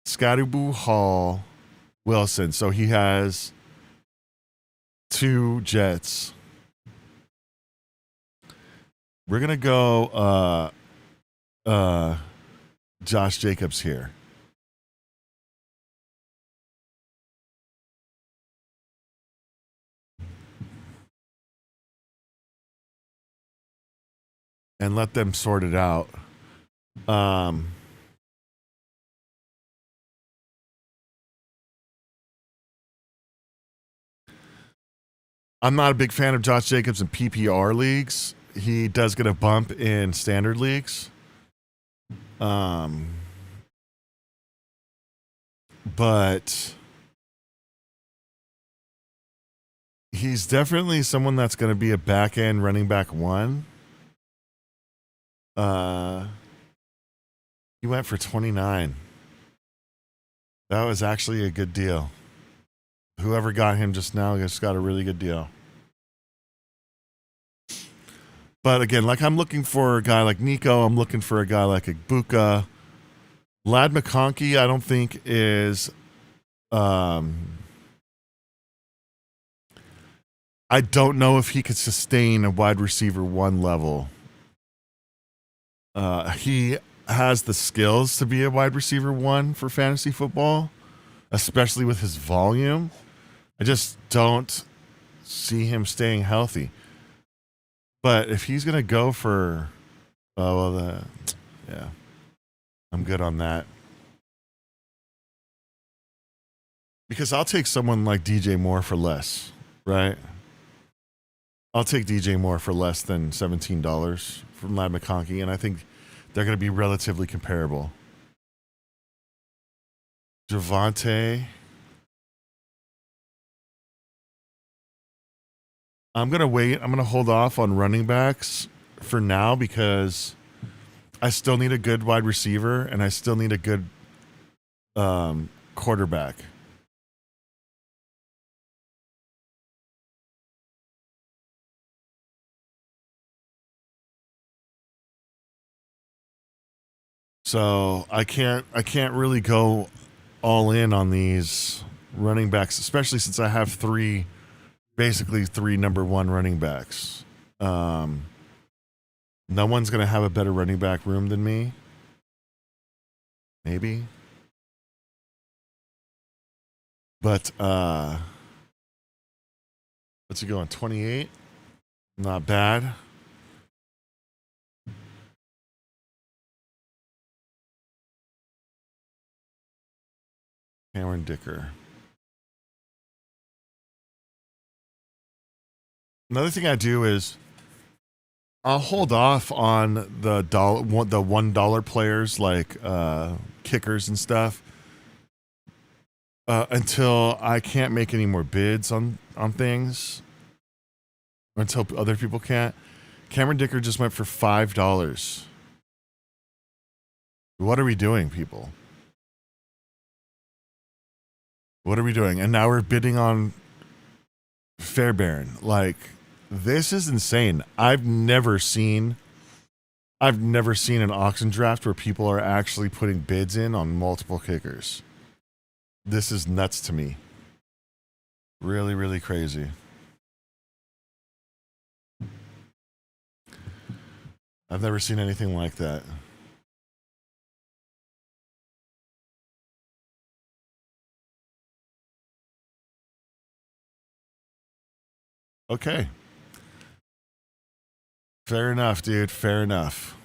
Scotty Hall, Wilson. So he has 2 Jets. We're going to go Josh Jacobs here. and let them sort it out. I'm not a big fan of Josh Jacobs in PPR leagues. He does get a bump in standard leagues. But he's definitely someone that's going to be a back end running back one. He went for 29. That was actually a good deal. Whoever got him just now just got a really good deal. But again, like I'm looking for a guy like Nico. I'm looking for a guy like Ibuka. Lad McConkey, I don't think is. I don't know if he could sustain a wide receiver one level. He has the skills to be a wide receiver one for fantasy football, especially with his volume. I just don't see him staying healthy. But if he's going to go for, yeah, I'm good on that. Because I'll take someone like DJ Moore for less, right? I'll take DJ Moore for less than $17 from Lad McConkey, and I think they're going to be relatively comparable. Javonte. I'm going to wait. I'm going to hold off on running backs for now because I still need a good wide receiver and I still need a good quarterback. So I can't really go all in on these running backs, especially since I have basically three number one running backs. No one's going to have a better running back room than me. Maybe. But what's he going? 28? Not bad. Cameron Dicker. Another thing I do is I'll hold off on the $1 players like kickers and stuff until I can't make any more bids on things. Until other people can't. Cameron Dicker just went for $5. What are we doing, people? What are we doing? And now we're bidding on Fairbairn. Like, this is insane. I've never seen an auction draft where people are actually putting bids in on multiple kickers. This is nuts to me. Really, really crazy. I've never seen anything like that. Okay. Fair enough, dude. Fair enough.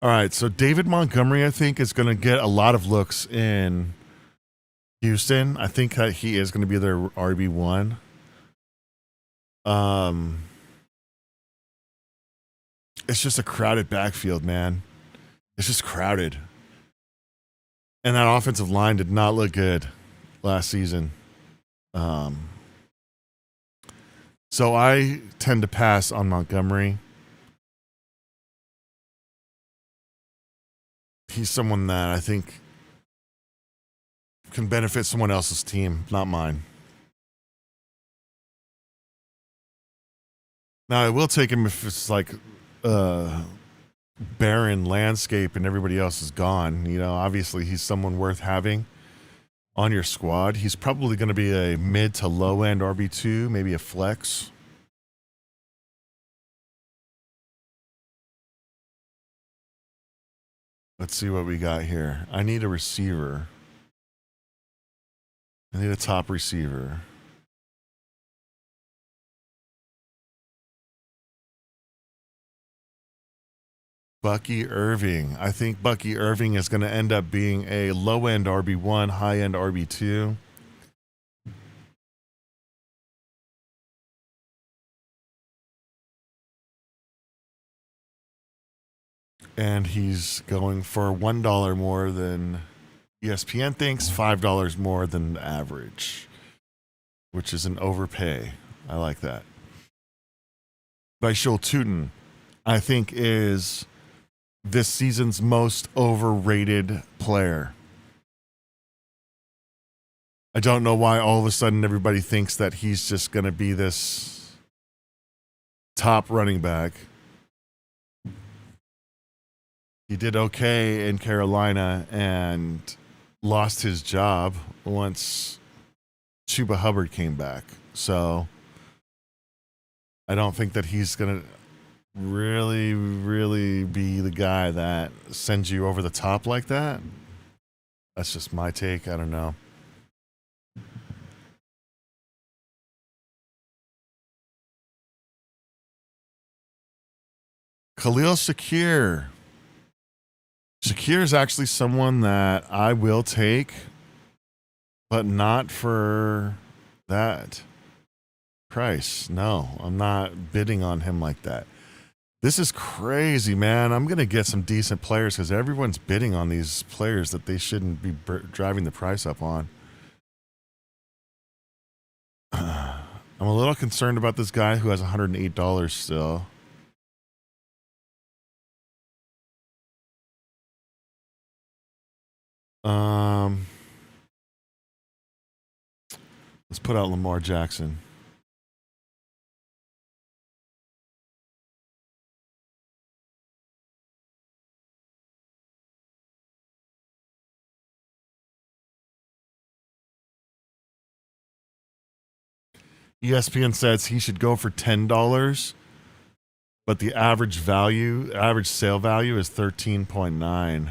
All right, so David Montgomery, I think, is going to get a lot of looks in Houston. I think that he is going to be their RB1. It's just a crowded backfield, man. It's just crowded. And that offensive line did not look good last season. So I tend to pass on Montgomery. He's someone that I think can benefit someone else's team, not mine. Now, I will take him if it's like barren landscape and everybody else is gone. You know, obviously he's someone worth having on your squad. He's probably going to be a mid to low end RB2, maybe a flex. Let's see what we got here. I need a receiver. I need a top receiver. Bucky Irving. I think Bucky Irving is going to end up being a low-end RB1, high-end RB2. And he's going for $1 more than ESPN thinks, $5 more than the average, which is an overpay. I like that. Vishal Tootin, I think, is this season's most overrated player. I don't know why all of a sudden everybody thinks that he's just going to be this top running back. He did okay in Carolina and lost his job once Chuba Hubbard came back. So I don't think that he's going to really be the guy that sends you over the top like that. That's just my take. I don't know. Khalil Shakir. Shakir is actually someone that I will take, but not for that price. No, I'm not bidding on him like that. This is crazy, man. I'm going to get some decent players because everyone's bidding on these players that they shouldn't be driving the price up on. I'm a little concerned about this guy who has $108 still. Let's put out Lamar Jackson. ESPN says he should go for $10, but the average sale value is 13.9.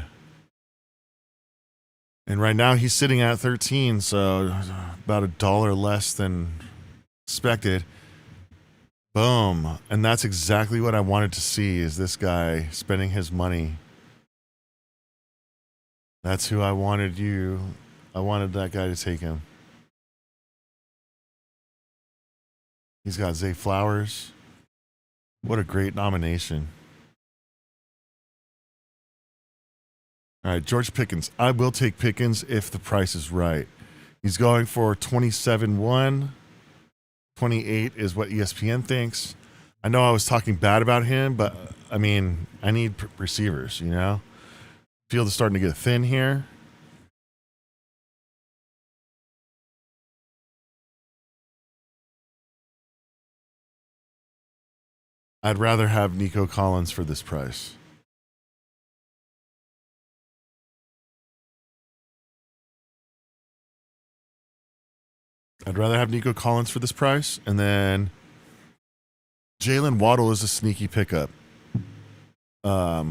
And right now he's sitting at 13, so about $1 less than expected. Boom. And that's exactly what I wanted to see, is this guy spending his money. That's who I wanted I wanted that guy to take him. He's got Zay Flowers. What a great nomination. All right, George Pickens. I will take Pickens if the price is right. He's going for 27-1. 28 is what ESPN thinks. I know I was talking bad about him, but I mean, I need receivers, you know? Field is starting to get thin here. I'd rather have Nico Collins for this price. I'd rather have Nico Collins for this price. And then Jalen Waddle is a sneaky pickup. I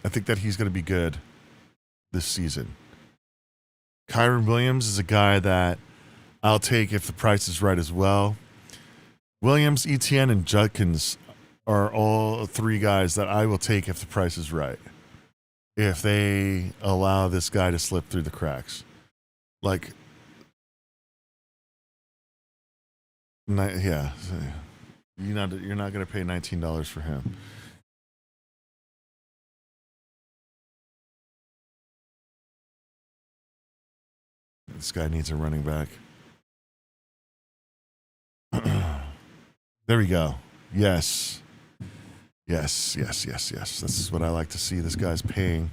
think that he's going to be good this season. Kyron Williams is a guy that I'll take if the price is right as well. Williams, Etienne, and Judkins are all three guys that I will take if the price is right. If they allow this guy to slip through the cracks. Like, yeah. You're not going to pay $19 for him. This guy needs a running back. There we go. Yes. This is what I like to see. This guy's paying.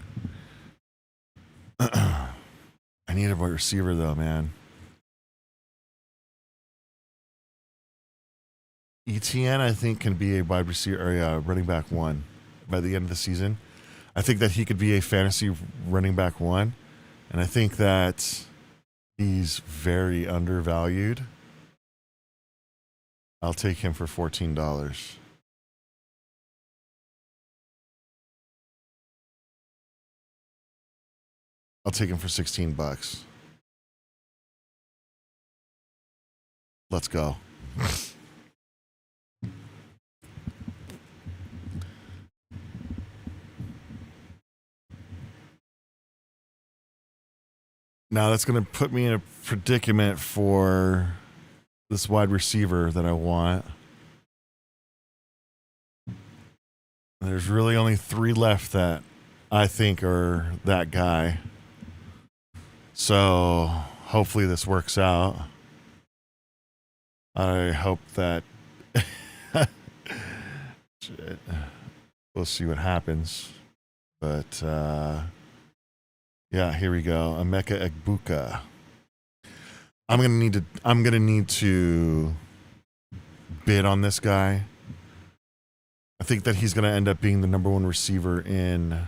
I need a wide receiver, though, man. ETN, I think, can be a wide receiver or a running back one by the end of the season. I think that he could be a fantasy running back one. And I think that he's very undervalued. I'll take him for $14. I'll take him for $16. Let's go. Now that's going to put me in a predicament for this wide receiver that I want. There's really only 3 left that I think are that guy. So hopefully this works out. I hope that shit. We'll see what happens. But yeah, here we go. Emeka Egbuka. I'm gonna need to bid on this guy. I think that he's gonna end up being the number 1 receiver in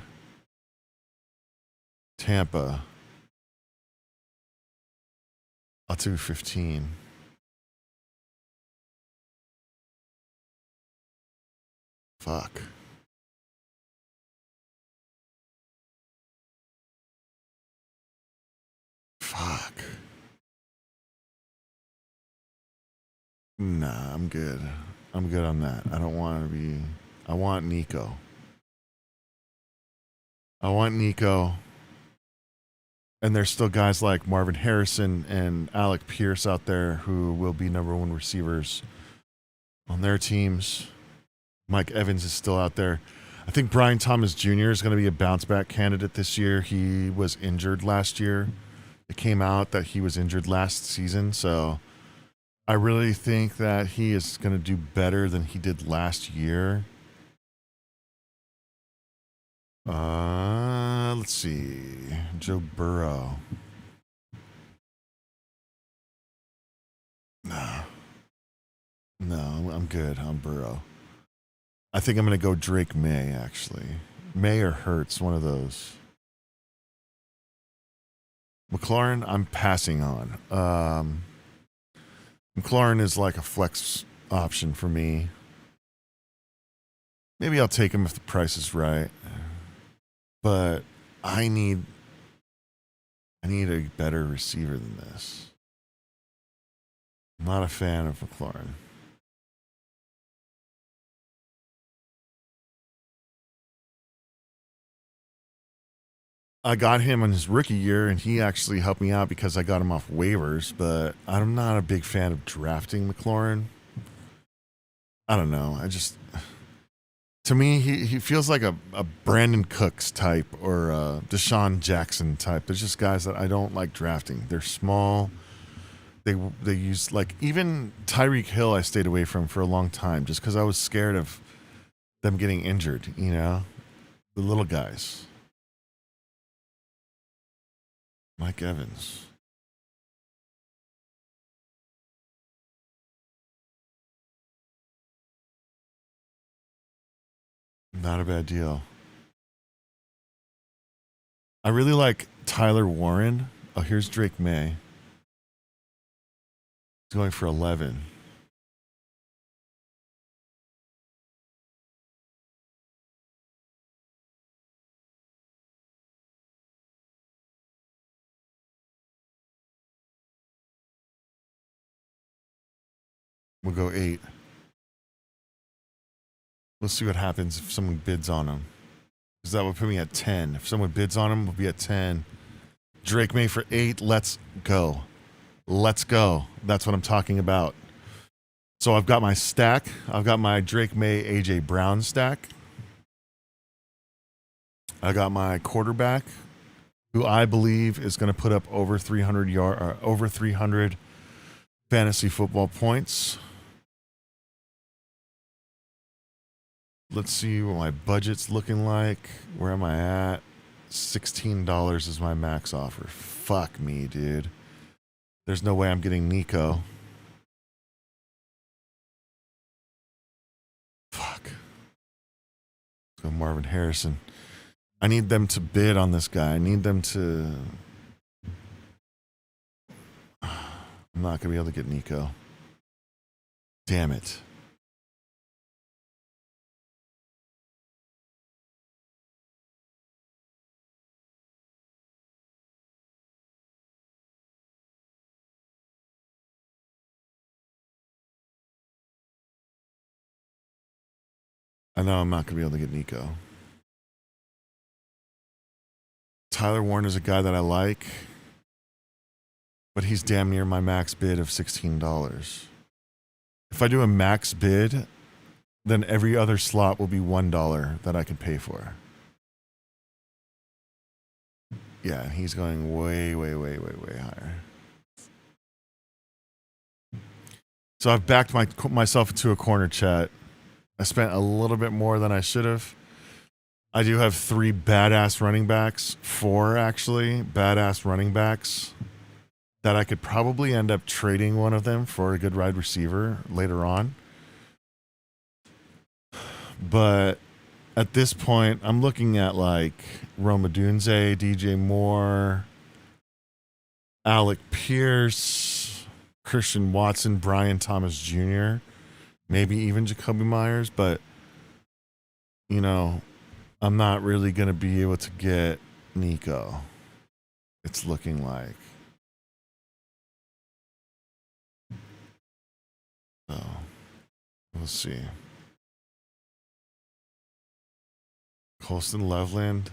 Tampa. I'll do 15. Fuck. Fuck. Nah, I'm good. I'm good on that. I don't want to be. I want Nico. And there's still guys like Marvin Harrison and Alec Pierce out there who will be number 1 receivers on their teams. Mike Evans is still out there. I think Brian Thomas Jr. is going to be a bounce back candidate this year. He was injured last year. It came out that he was injured last season, so I really think that he is going to do better than he did last year. Let's see. Joe Burrow. No, I'm good on Burrow. I think I'm going to go Drake May, actually. May or Hurts, one of those. McLaurin, I'm passing on. McLaurin is like a flex option for me. Maybe I'll take him if the price is right. But I need a better receiver than this. I'm not a fan of McLaurin. I got him in his rookie year, and he actually helped me out because I got him off waivers, but I'm not a big fan of drafting McLaurin. I don't know. To me, he feels like a Brandon Cooks type or a Deshaun Jackson type. There's just guys that I don't like drafting. They're small. They use, like, even Tyreek Hill I stayed away from for a long time just because I was scared of them getting injured, the little guys. Mike Evans. Not a bad deal. I really like Tyler Warren. Oh, here's Drake May. He's going for 11. We'll go 8. We'll see what happens if someone bids on him. Because that would put me at 10. If someone bids on him, we'll be at 10. Drake May for 8. Let's go. Let's go. That's what I'm talking about. So I've got my stack. I've got my Drake May, AJ Brown stack. I got my quarterback, who I believe is going to put up over 300 fantasy football points. Let's see what my budget's looking like. Where am I at? $16 is my max offer. Fuck me, dude. There's no way I'm getting Nico. Fuck. Let's go Marvin Harrison. I need them to bid on this guy. I need them to... I'm not going to be able to get Nico. Damn it. I know I'm not going to be able to get Nico. Tyler Warren is a guy that I like. but he's damn near my max bid of $16. If I do a max bid, then every other slot will be $1 that I could pay for. Yeah, he's going way higher. So I've backed myself into a corner, chat. I spent a little bit more than I should have. I do have 3 badass running backs, 4 actually, badass running backs that I could probably end up trading one of them for a good wide receiver later on. But at this point, I'm looking at like Rome Odunze, DJ Moore, Alec Pierce, Christian Watson, Brian Thomas Jr., maybe even Jacoby Myers. But, you know, I'm not really going to be able to get Nico. It's looking like. So, we'll see. Colston Loveland.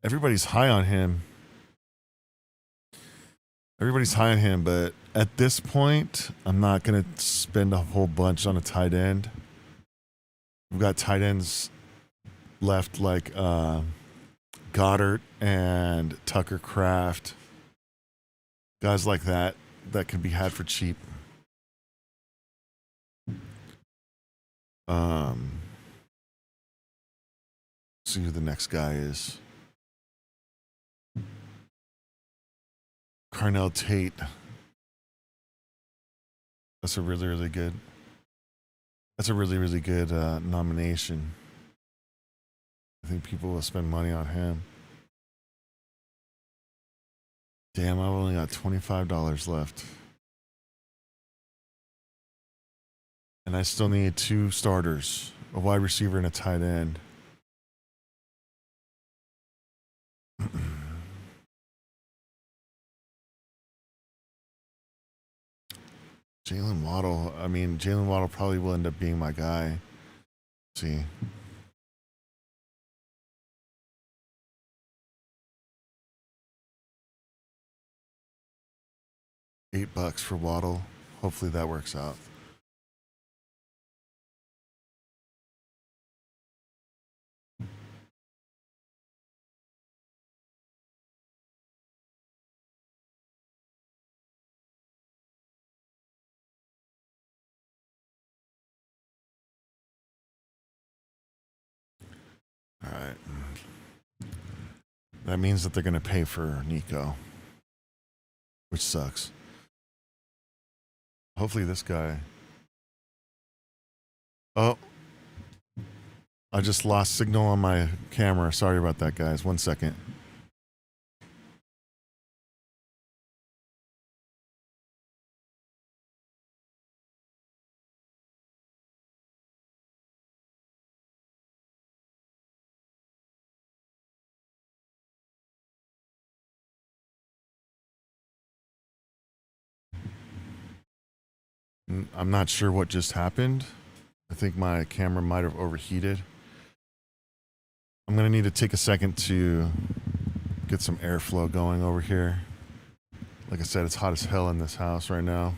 Everybody's high on him. But at this point, I'm not going to spend a whole bunch on a tight end. We've got tight ends left like Goddard and Tucker Kraft. Guys like that can be had for cheap. See who the next guy is. Carnell Tate. That's a really good. That's a really good nomination. I think people will spend money on him. Damn, I've only got $25 left. And I still need 2 starters, a wide receiver and a tight end. Jalen Waddle probably will end up being my guy. Let's see. $8 for Waddle. Hopefully that works out. All right. That means that they're going to pay for Nico, which sucks. Hopefully this guy. Oh, I just lost signal on my camera. Sorry about that, guys. 1 second. I'm not sure what just happened. I think my camera might have overheated. I'm going to need to take a second to get some airflow going over here. Like I said, it's hot as hell in this house right now.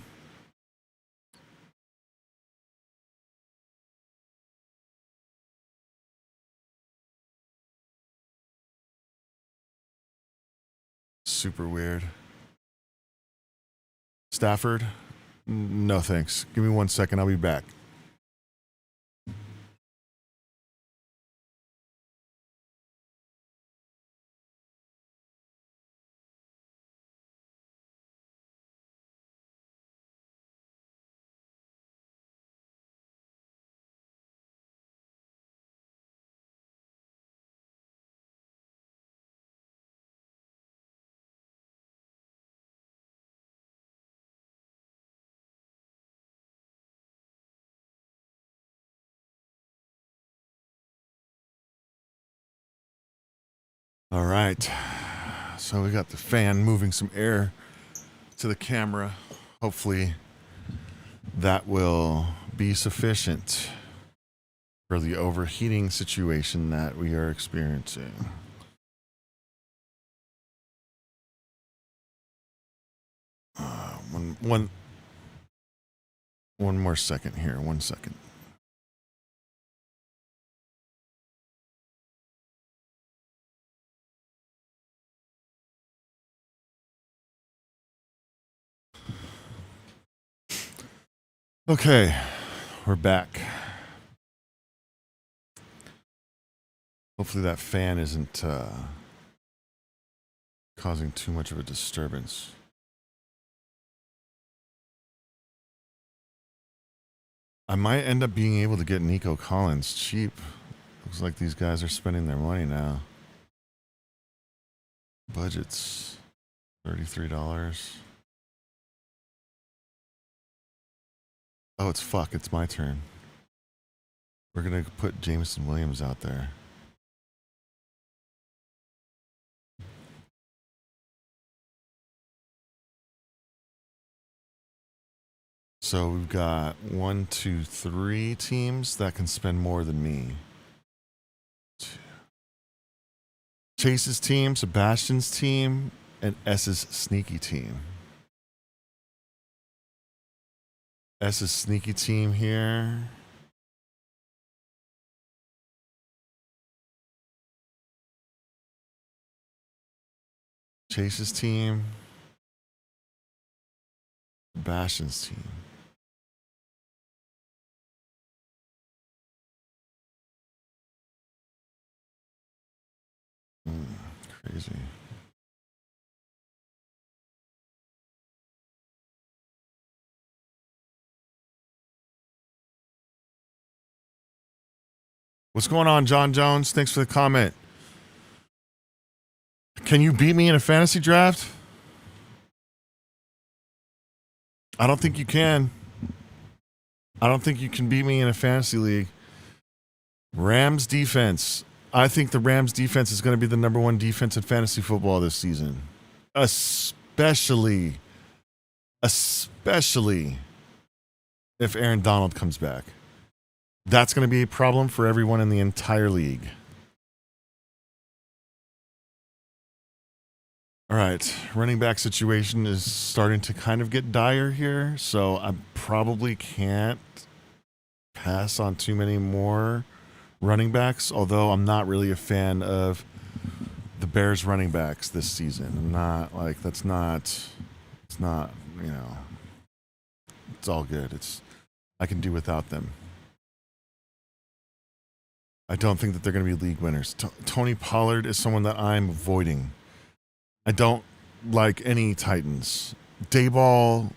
Super weird. Stafford? No thanks. Give me 1 second. I'll be back. All right. So we got the fan moving some air to the camera. Hopefully that will be sufficient for the overheating situation that we are experiencing. One more second here. 1 second. Okay, we're back. Hopefully that fan isn't causing too much of a disturbance. I might end up being able to get Nico Collins cheap. Looks like these guys are spending their money now. Budget's $33. Oh, it's my turn. We're going to put Jameson Williams out there. So we've got 1, 2, 3 teams that can spend more than me. Chase's team, Sebastian's team, and S's sneaky team. S's sneaky team here. Chase's team. Sebastian's team. Crazy. What's going on, John Jones? Thanks for the comment. Can you beat me in a fantasy draft? I don't think you can. I don't think you can beat me in a fantasy league. Rams defense. I think the Rams defense is going to be the #1 defense in fantasy football this season. Especially if Aaron Donald comes back. That's going to be a problem for everyone in the entire league. All right, running back situation is starting to kind of get dire here, so I probably can't pass on too many more running backs, although I'm not really a fan of the Bears running backs this season. I'm not like, it's not, you know, it's all good. I can do without them. I don't think that they're going to be league winners. Tony Pollard is someone that I'm avoiding. I don't like any Titans. Dayball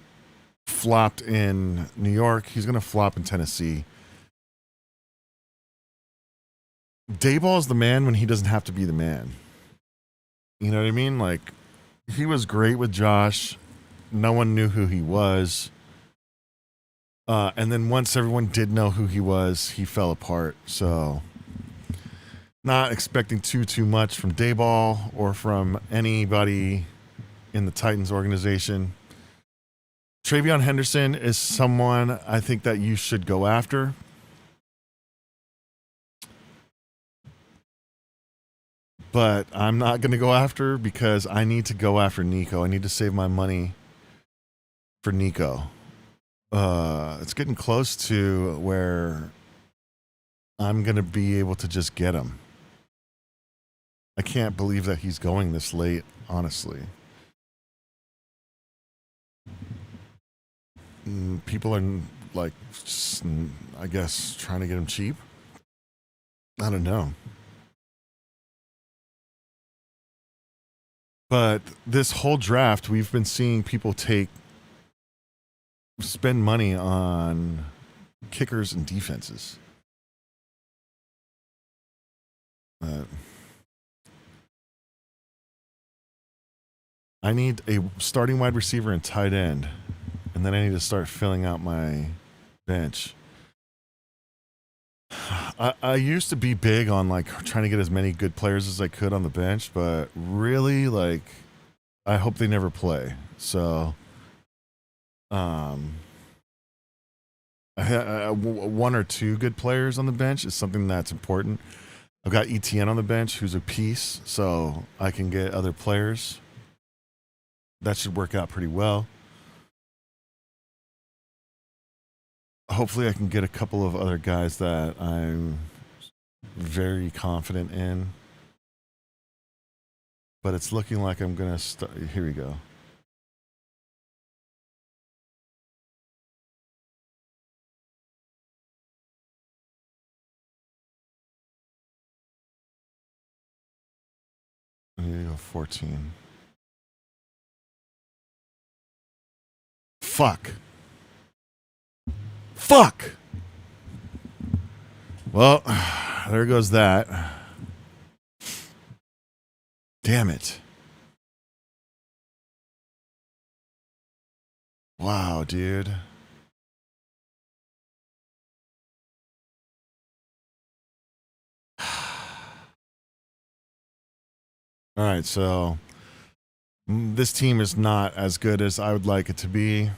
flopped in New York. He's going to flop in Tennessee. Dayball is the man when he doesn't have to be the man. You know what I mean? Like, he was great with Josh. No one knew who he was. And then once everyone did know who he was, he fell apart. So, not expecting too much from Dayball or from anybody in the Titans organization. Travion Henderson is someone I think that you should go after. But I'm not going to go after because I need to go after Nico. I need to save my money for Nico. It's getting close to where I'm going to be able to just get him. I can't believe that he's going this late, honestly. People are, like, just, I guess, trying to get him cheap. I don't know. But this whole draft, we've been seeing people spend money on kickers and defenses. I need a starting wide receiver and tight end, and then I need to start filling out my bench. I used to be big on like trying to get as many good players as I could on the bench, but really, like, I hope they never play. So, one or two good players on the bench is something that's important. I've got ETN on the bench, who's a piece, so I can get other players. That should work out pretty well. hopefully I can get a couple of other guys that I'm very confident in. But it's looking like I'm going to start. Here we go. I need to go 14. Fuck. Well, there goes that. Damn it. Wow, dude. All right, so this team is not as good as I would like it to be.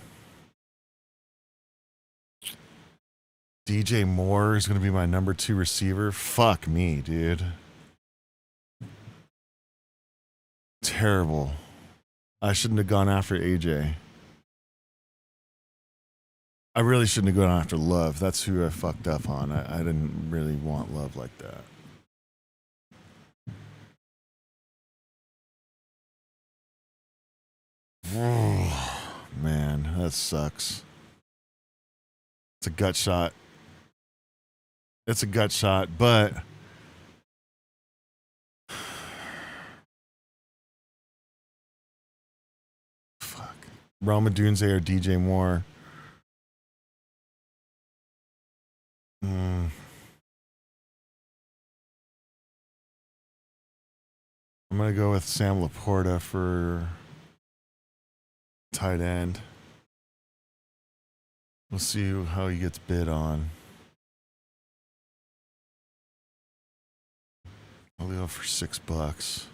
DJ Moore is going to be my number 2 receiver. Fuck me, dude. Terrible. I shouldn't have gone after AJ. I really shouldn't have gone after Love. That's who I fucked up on. I didn't really want Love like that. Man, that sucks. It's a gut shot. It's a gut shot, but fuck. Roma Dunze or DJ Moore. I'm going to go with Sam Laporta for tight end. We'll see how he gets bid on. I'll go for $6.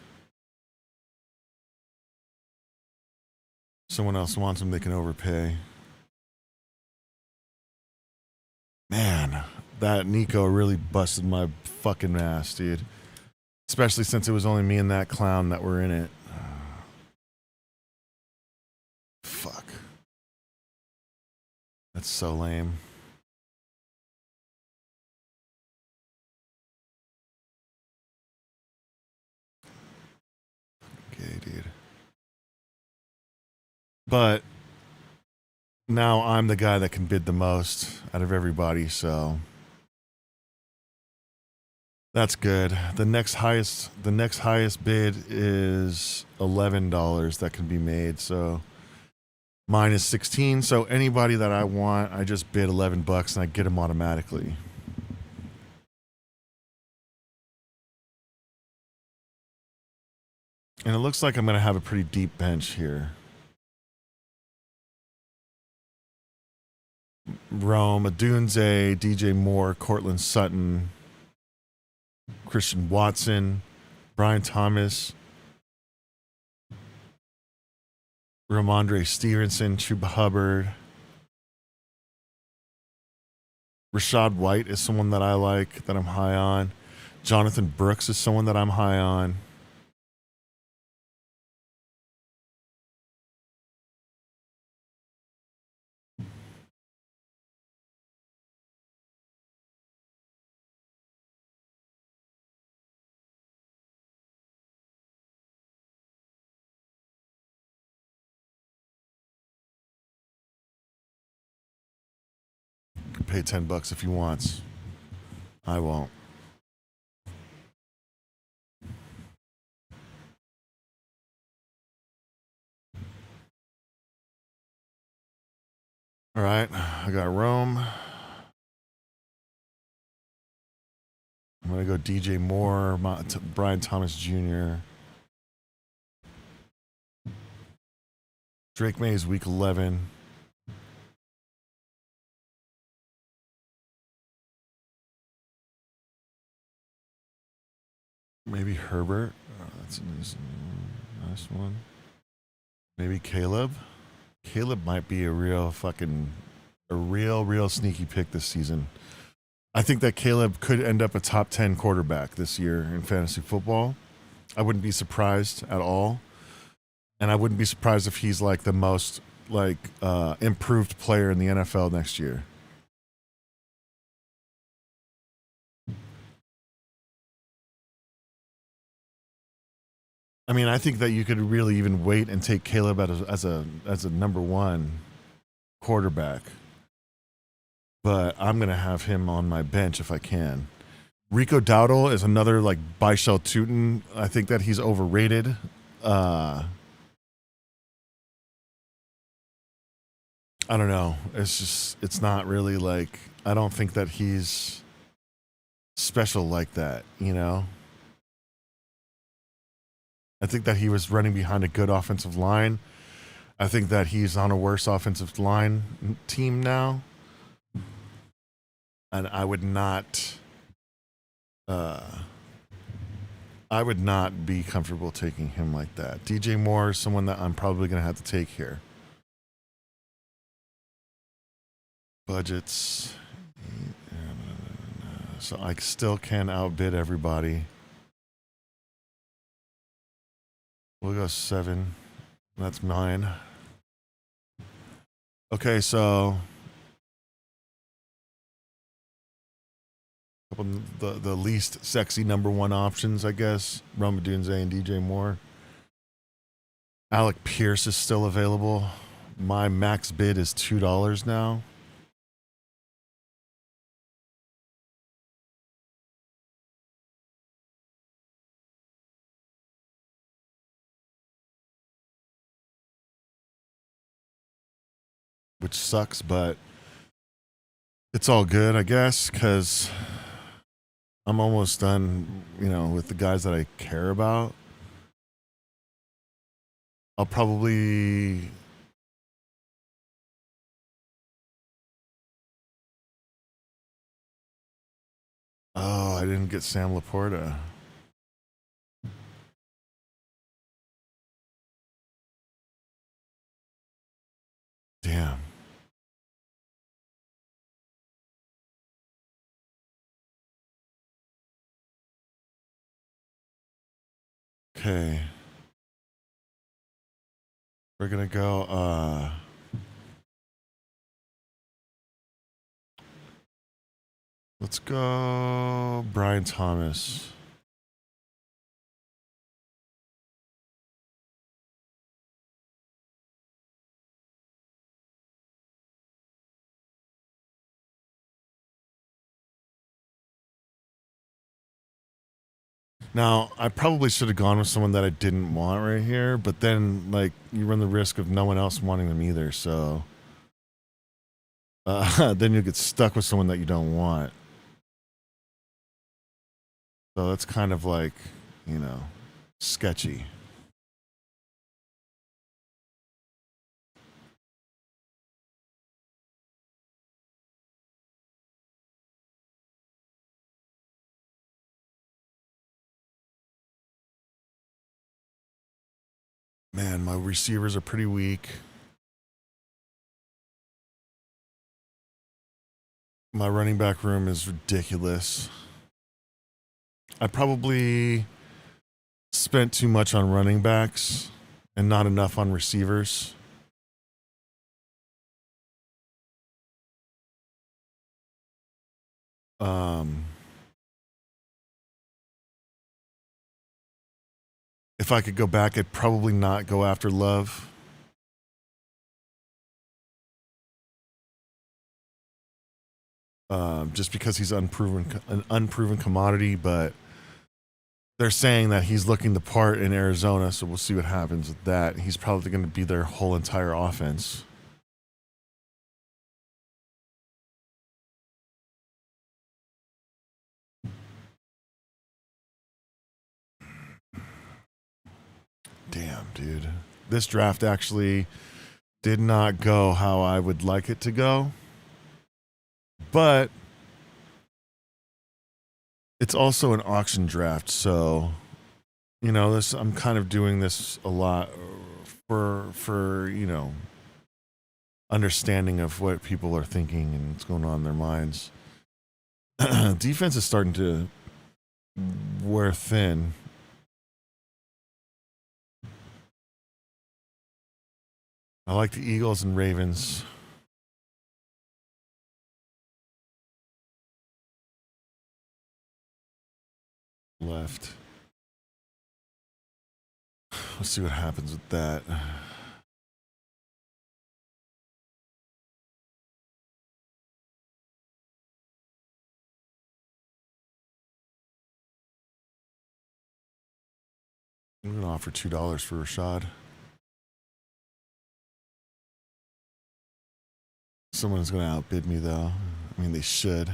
Someone else wants him, they can overpay. Man, that Nico really busted my fucking ass, dude. Especially since it was only me and that clown that were in it. Fuck. That's so lame. Okay, dude. But now I'm the guy that can bid the most out of everybody, so that's good. The next highest bid is $11 that can be made. So mine is 16. So anybody that I want, I just bid $11 and I get them automatically. And it looks like I'm going to have a pretty deep bench here. Rome, Adunze, DJ Moore, Cortland Sutton, Christian Watson, Brian Thomas, Ramondre Stevenson, Chuba Hubbard. Rashad White is someone that I like, that I'm high on. Jonathan Brooks is someone that I'm high on. Pay $10 if he wants. I won't. All right, I got Rome. I'm going to go DJ Moore, Brian Thomas Jr. Drake May is week 11. Maybe Herbert. Oh, that's a nice one. Maybe Caleb. Caleb might be a real sneaky pick this season. I think that Caleb could end up a top 10 quarterback this year in fantasy football. I wouldn't be surprised at all. And I wouldn't be surprised if he's like the most improved player in the NFL next year. I mean, I think that you could really even wait and take Caleb as a number one quarterback, but I'm gonna have him on my bench if I can. Rico Dowdle is another like Byshell Tootin. I think that he's overrated. I don't know. It's not really like, I don't think that he's special like that, you know? I think that he was running behind a good offensive line. I think that he's on a worse offensive line team now. And I would not be comfortable taking him like that. DJ Moore is someone that I'm probably going to have to take here. Budgets. So I still can outbid everybody. We'll go 7. That's mine. Okay, so the least sexy number one options, I guess. Rome Odunze and DJ Moore. Alec Pierce is still available. My max bid is $2 now. Which sucks, but it's all good, I guess, because I'm almost done, with the guys that I care about. I'll probably... Oh, I didn't get Sam Laporta. Damn. Okay. We're going to go... Let's go Brian Thomas. Now, I probably should have gone with someone that I didn't want right here, but then, you run the risk of no one else wanting them either, so... then you'll get stuck with someone that you don't want. So that's kind of sketchy. Man, my receivers are pretty weak. My running back room is ridiculous. I probably spent too much on running backs and not enough on receivers. If I could go back, I'd probably not go after Love. Just because he's an unproven commodity, but they're saying that he's looking the part in Arizona, so we'll see what happens with that. He's probably going to be their whole entire offense. Damn, dude. This draft actually did not go how I would like it to go. But it's also an auction draft, so I'm kind of doing this a lot for understanding of what people are thinking and what's going on in their minds. Defense is starting to wear thin. I like the Eagles and Ravens. Left. Let's see what happens with that. I'm going to offer $2 for Rashad. Someone's going to outbid me, though. I mean, they should.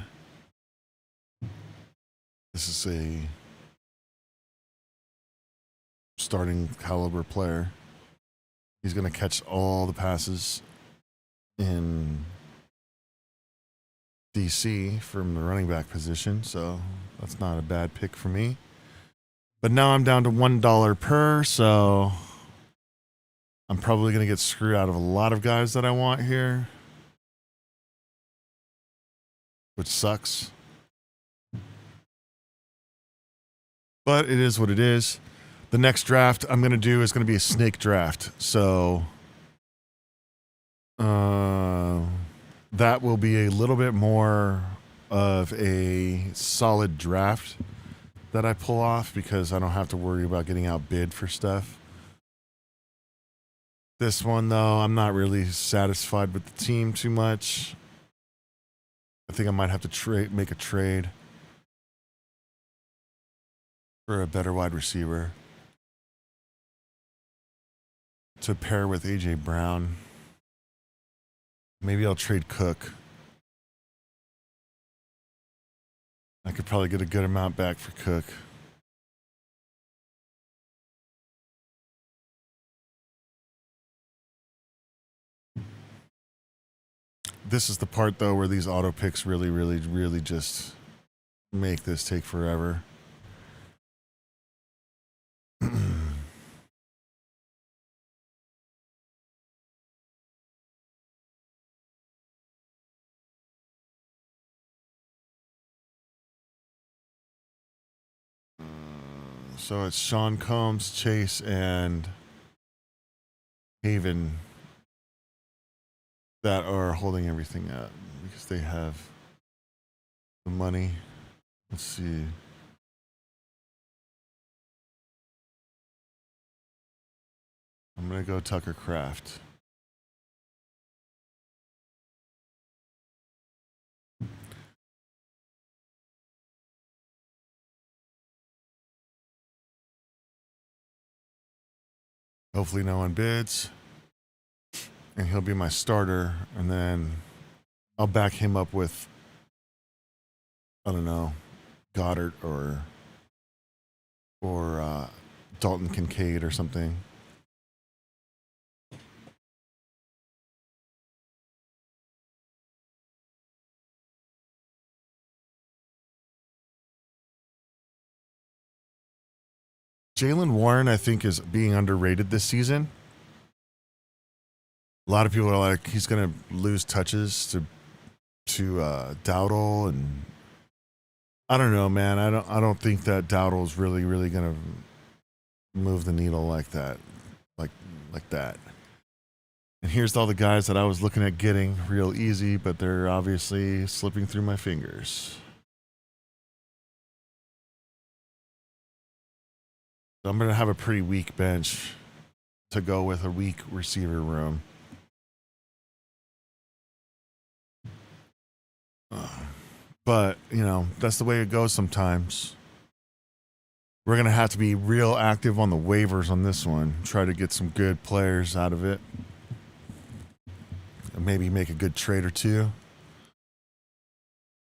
This is a starting caliber player. He's going to catch all the passes in DC from the running back position, so that's not a bad pick for me. But now I'm down to $1 per, so I'm probably going to get screwed out of a lot of guys that I want here, which sucks. But it is what it is. The next draft I'm going to do is going to be a snake draft, so that will be a little bit more of a solid draft that I pull off because I don't have to worry about getting outbid for stuff. This one, though, I'm not really satisfied with the team too much. I think I might have to make a trade for a better wide receiver to pair with A.J. Brown. Maybe I'll trade Cook. I could probably get a good amount back for Cook. This is the part, though, where these auto picks really just make this take forever. So it's Sean Combs, Chase, and Haven that are holding everything up because they have the money. Let's see. I'm going to go Tucker Kraft. Hopefully no one bids. And he'll be my starter. And then I'll back him up with, I don't know, Goddard or Dalton Kincaid or something. Jaylen Warren, I think, is being underrated this season. A lot of people are like, he's going to lose touches to Dowdle, and I don't know, man. I don't think that Dowdle's really going to move the needle like that, like that. And here's all the guys that I was looking at getting real easy, but they're obviously slipping through my fingers. So I'm going to have a pretty weak bench to go with a weak receiver room. But, you know, that's the way it goes sometimes. We're going to have to be real active on the waivers on this one. Try to get some good players out of it. And maybe make a good trade or two.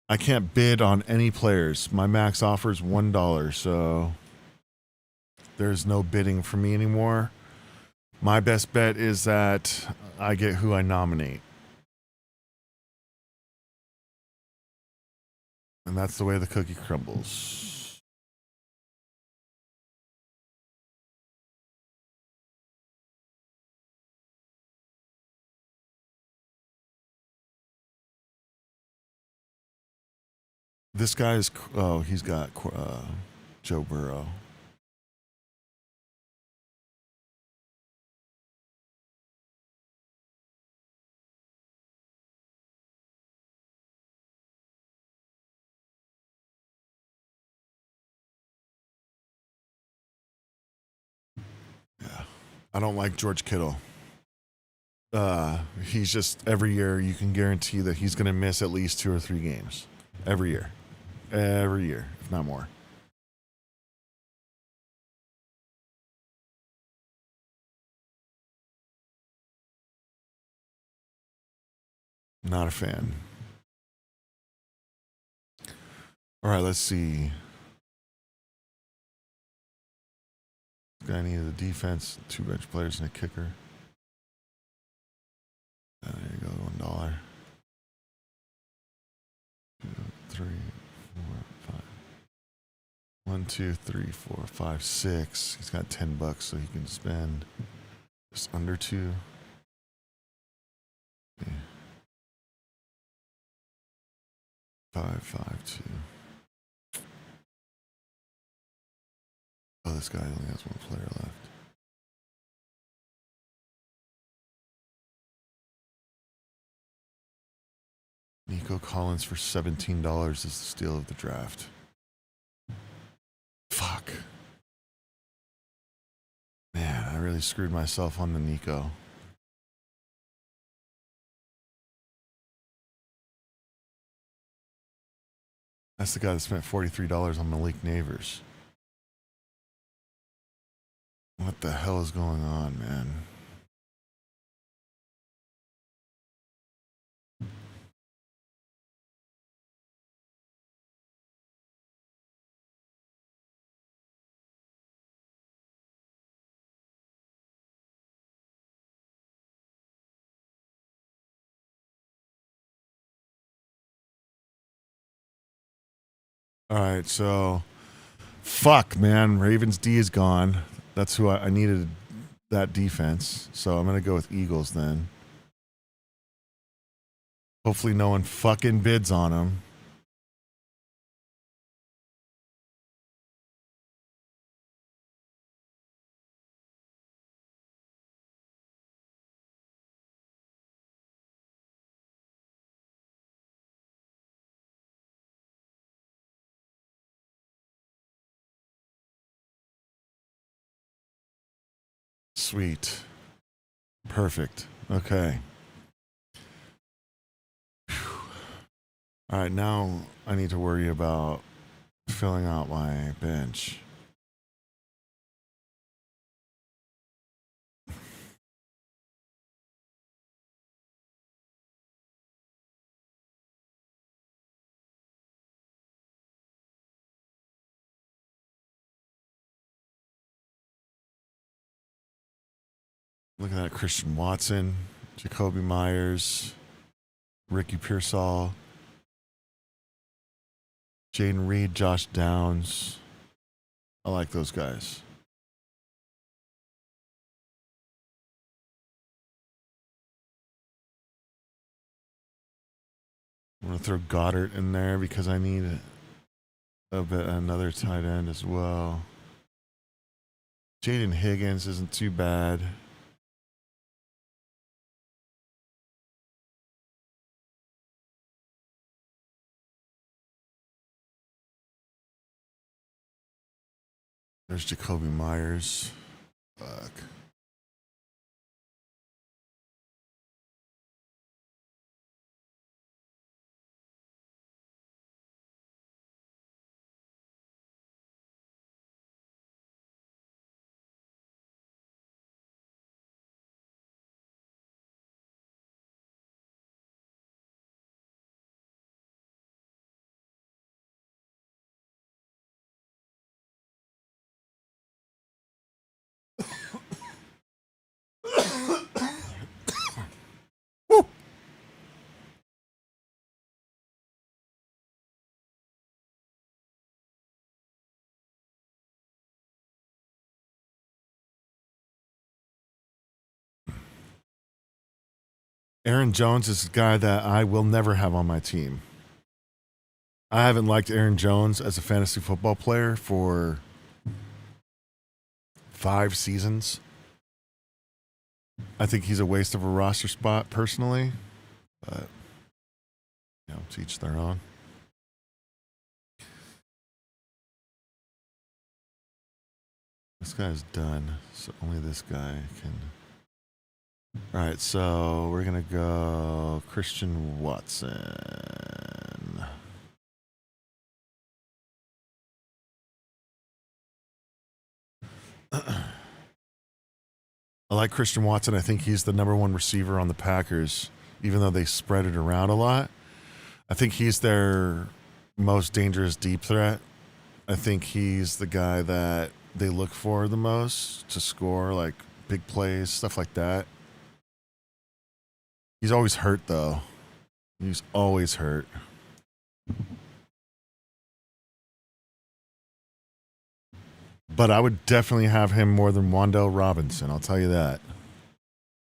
I can't bid on any players. My max offer is $1, so there's no bidding for me anymore. My best bet is that I get who I nominate. And that's the way the cookie crumbles. This guy is, oh, he's got Joe Burrow. Yeah. I don't like George Kittle. He's just, every year you can guarantee that he's going to miss at least 2 or 3 games. Every year, if not more. Not a fan. All right, let's see. This guy needed a defense, 2 bench players, and a kicker. There you go, $1. 2, 3, 4, 5. 1, 2, 3, 4, 5, 6. He's got $10, so he can spend just under 2. Okay. 5, 5, 2. Oh, this guy only has 1 player left. Nico Collins for $17 is the steal of the draft. Fuck. Man, I really screwed myself on the Nico. That's the guy that spent $43 on Malik Neighbors. What the hell is going on, man? All right, so fuck, man. Ravens D is gone. That's who I needed, that defense. So I'm going to go with Eagles then. Hopefully no one fucking bids on him. Sweet. Perfect. Okay. Whew. All right, now I need to worry about filling out my bench. Look at that. Christian Watson, Jacoby Myers, Ricky Pearsall, Jaden Reed, Josh Downs. I like those guys. I'm going to throw Goddard in there because I need another tight end as well. Jaden Higgins isn't too bad. There's Jacoby Myers. Fuck. Woo! Aaron Jones is a guy that I will never have on my team. I haven't liked Aaron Jones as a fantasy football player for 5 seasons. I think he's a waste of a roster spot personally, but to each their own. This guy's done, so only this guy can. All right, so we're gonna go Christian Watson. I like Christian Watson. I think he's the number one receiver on the Packers, even though they spread it around a lot. I think he's their most dangerous deep threat. I think he's the guy that they look for the most to score, like big plays, stuff like that. He's always hurt, though. He's always hurt. But I would definitely have him more than Wan'Dale Robinson. I'll tell you that.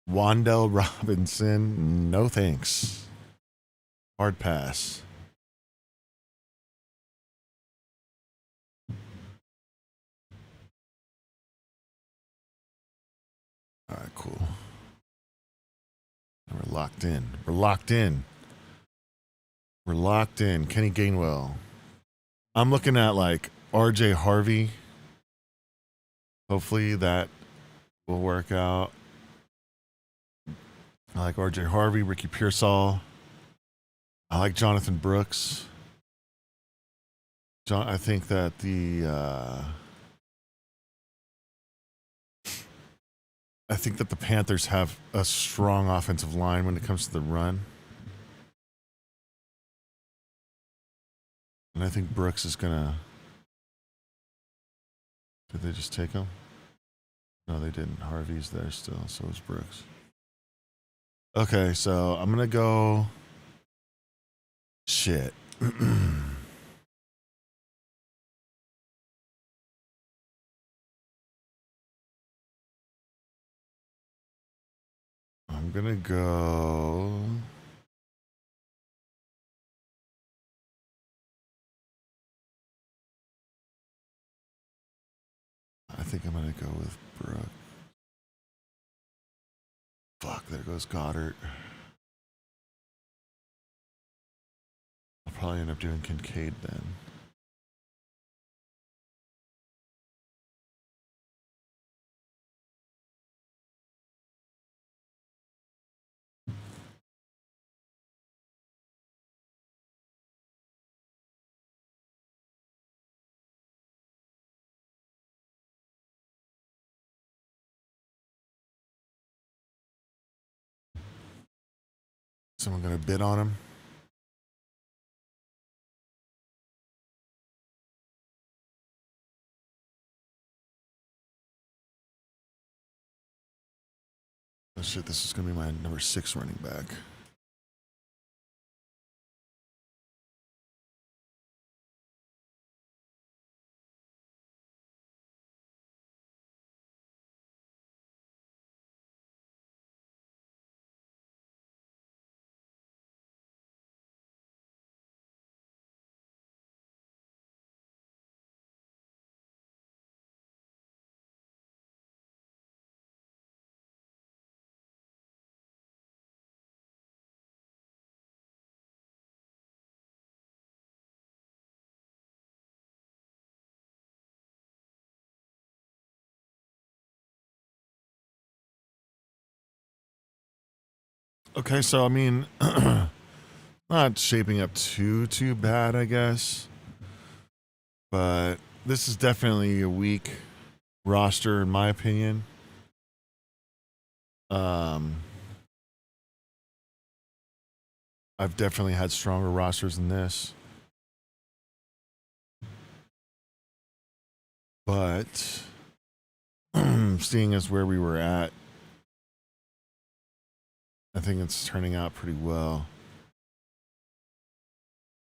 Wan'Dale Robinson, no thanks. Hard pass. All right, cool. We're locked in. We're locked in. We're locked in. Kenny Gainwell. I'm looking at like RJ Harvey. Hopefully that will work out. I like RJ Harvey, Ricky Pearsall. I like Jonathan Brooks. I think that the Panthers have a strong offensive line when it comes to the run. And I think Brooks is gonna. Did they just take him? No, they didn't. Harvey's there still, so is Brooks. Okay, so I'm gonna go. Shit. I'm gonna go. I think I'm gonna go with Brooke. Fuck, there goes Goddard. I'll probably end up doing Kincaid then. Someone gonna bid on him? Oh shit, this is gonna be my number 6 running back. Okay, so I mean, not shaping up too bad, I guess. But this is definitely a weak roster, in my opinion. I've definitely had stronger rosters than this. But seeing as where we were at, I think it's turning out pretty well.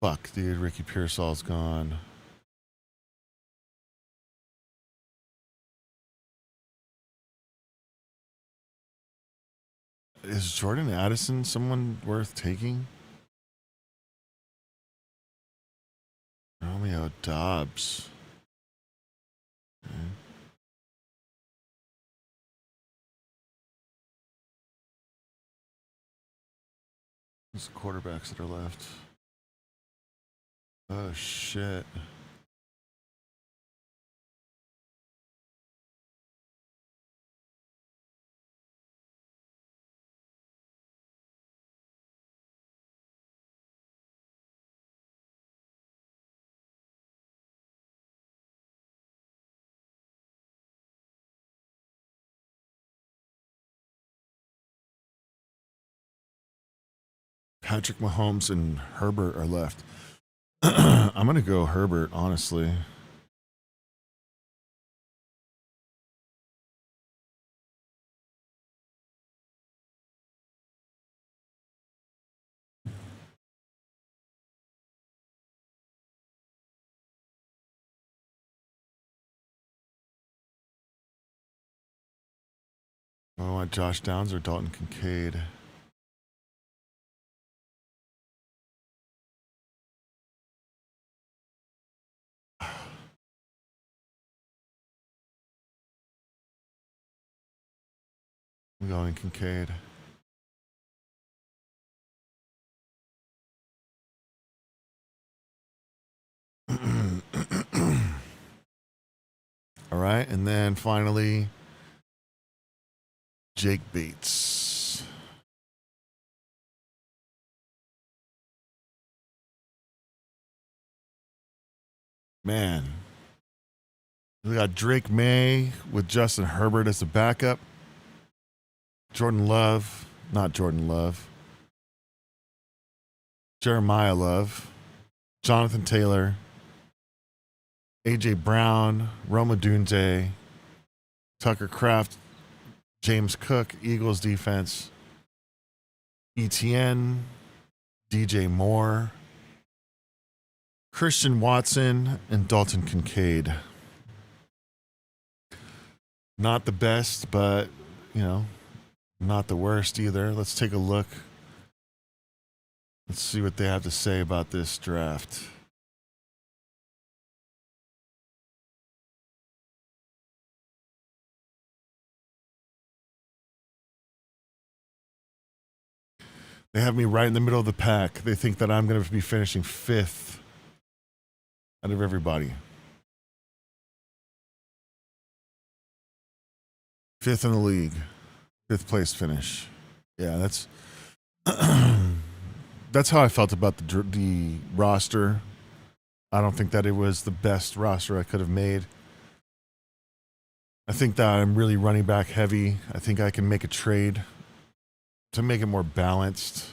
Fuck, dude, Ricky Pearsall's gone. Is Jordan Addison someone worth taking? Romeo Dobbs. Okay. Who's the quarterbacks that are left? Oh shit. Patrick Mahomes and Herbert are left. I'm going to go Herbert, honestly. I want Josh Downs or Dalton Kincaid. I'm going Kincaid. All right, and then finally, Jake Bates. Man, we got Drake May with Justin Herbert as the backup. Jordan Love, not Jordan Love. Jeremiah Love, Jonathan Taylor, AJ Brown, Roma Dunze, Tucker Kraft, James Cook, Eagles defense, ETN, DJ Moore, Christian Watson, and Dalton Kincaid. Not the best, but, not the worst either. Let's take a look. Let's see what they have to say about this draft. They have me right in the middle of the pack. They think that I'm going to be finishing 5th out of everybody. 5th in the league. 5th place finish. Yeah, that's that's how I felt about the roster. I don't think that it was the best roster I could have made. I think that I'm really running back heavy. I think I can make a trade to make it more balanced.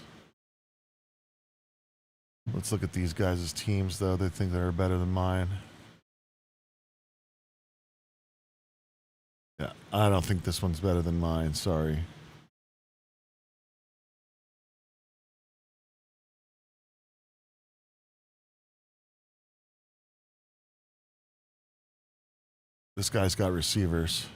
Let's look at these guys' teams, though. They think they're better than mine. Yeah, I don't think this one's better than mine. Sorry. This guy's got receivers.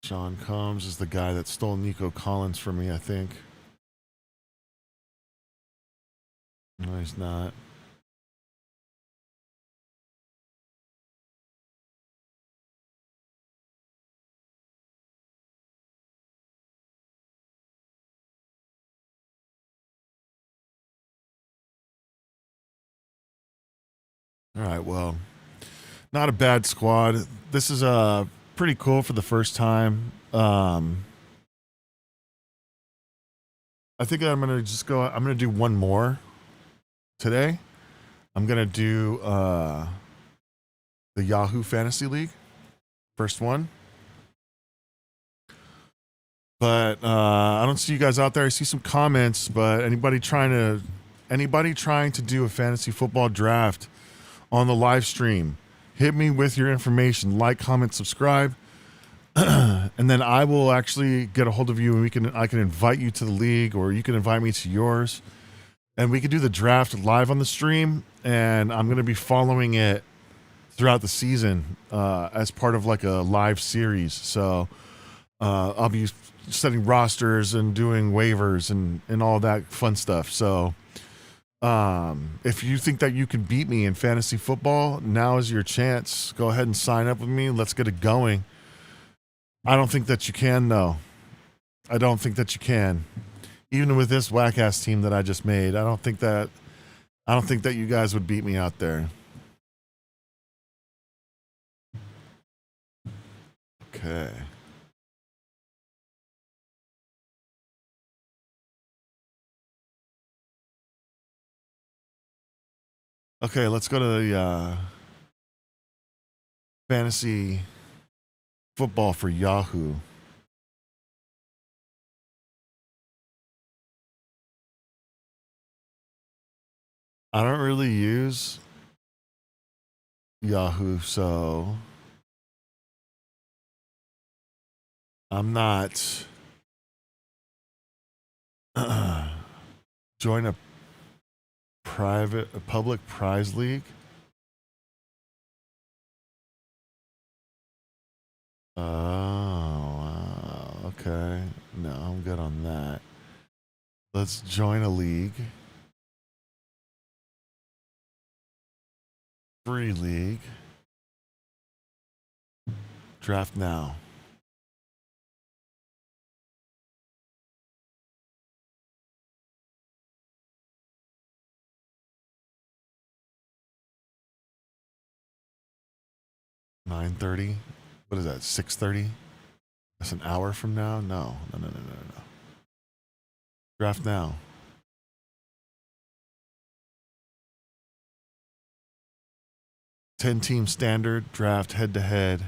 Sean Combs is the guy that stole Nico Collins from me, I think. No, he's not. All right, well, not a bad squad. This is pretty cool for the first time. I think I'm going to just go. I'm going to do one more today. I'm going to do the Yahoo Fantasy League. First one. But I don't see you guys out there. I see some comments, but anybody trying to do a fantasy football draft on the live stream, hit me with your information, like, comment, subscribe, and then I will actually get a hold of you, and I can invite you to the league, or you can invite me to yours, and we can do the draft live on the stream. And I'm going to be following it throughout the season as part of like a live series. So I'll be setting rosters and doing waivers and all that fun stuff. So if you think that you can beat me in fantasy football, now is your chance. Go ahead and sign up with me. Let's get it going. I don't think that you can, though. I don't think that you can. Even with this whack-ass team that I just made, I don't think that you guys would beat me out there. Okay. Okay, let's go to the fantasy Football for Yahoo. I don't really use Yahoo, so I'm not join a public prize league. Oh, okay. No, I'm good on that. Let's join a league. Free league. Draft now. $9:30. What is that? 6:30? That's an hour from now? No. Draft now. $10-team standard draft head to head.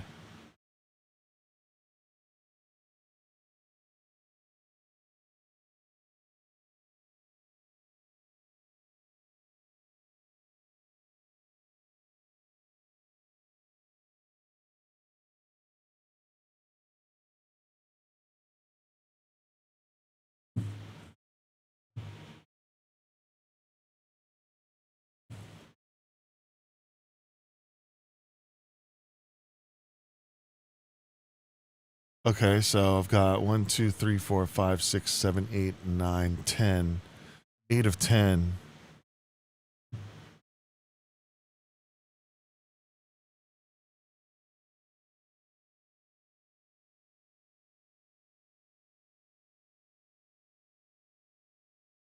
Okay, so I've got 1, 2, 3, 4, 5, 6, 7, 8, 9, 10. 8 of 10.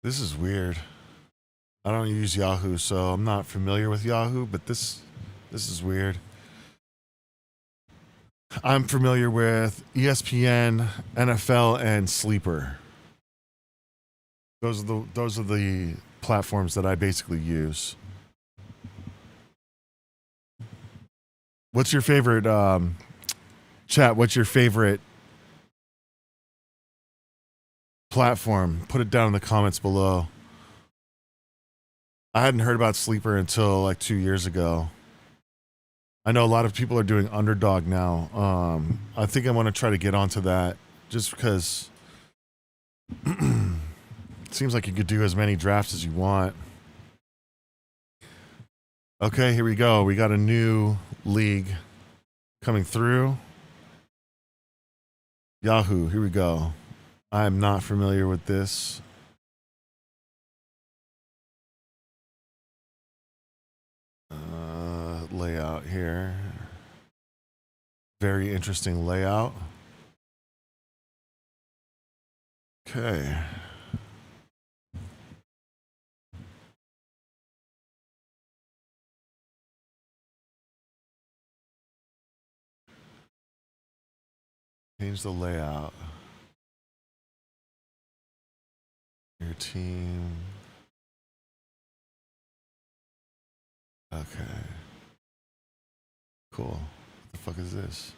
This is weird. I don't use Yahoo, so I'm not familiar with Yahoo, but this is weird. I'm familiar with ESPN, NFL, and Sleeper. Those are the platforms that I basically use. What's your favorite chat? What's your favorite platform? Put it down in the comments below. I hadn't heard about Sleeper until like 2 years ago. I know a lot of people are doing Underdog now. I think I want to try to get onto that just because it seems like you could do as many drafts as you want. Okay, here we go. We got a new league coming through. Yahoo, here we go. I'm not familiar with this. Layout here. Very interesting layout. Okay. Change the layout. Your team. Okay. Cool. What the fuck is this?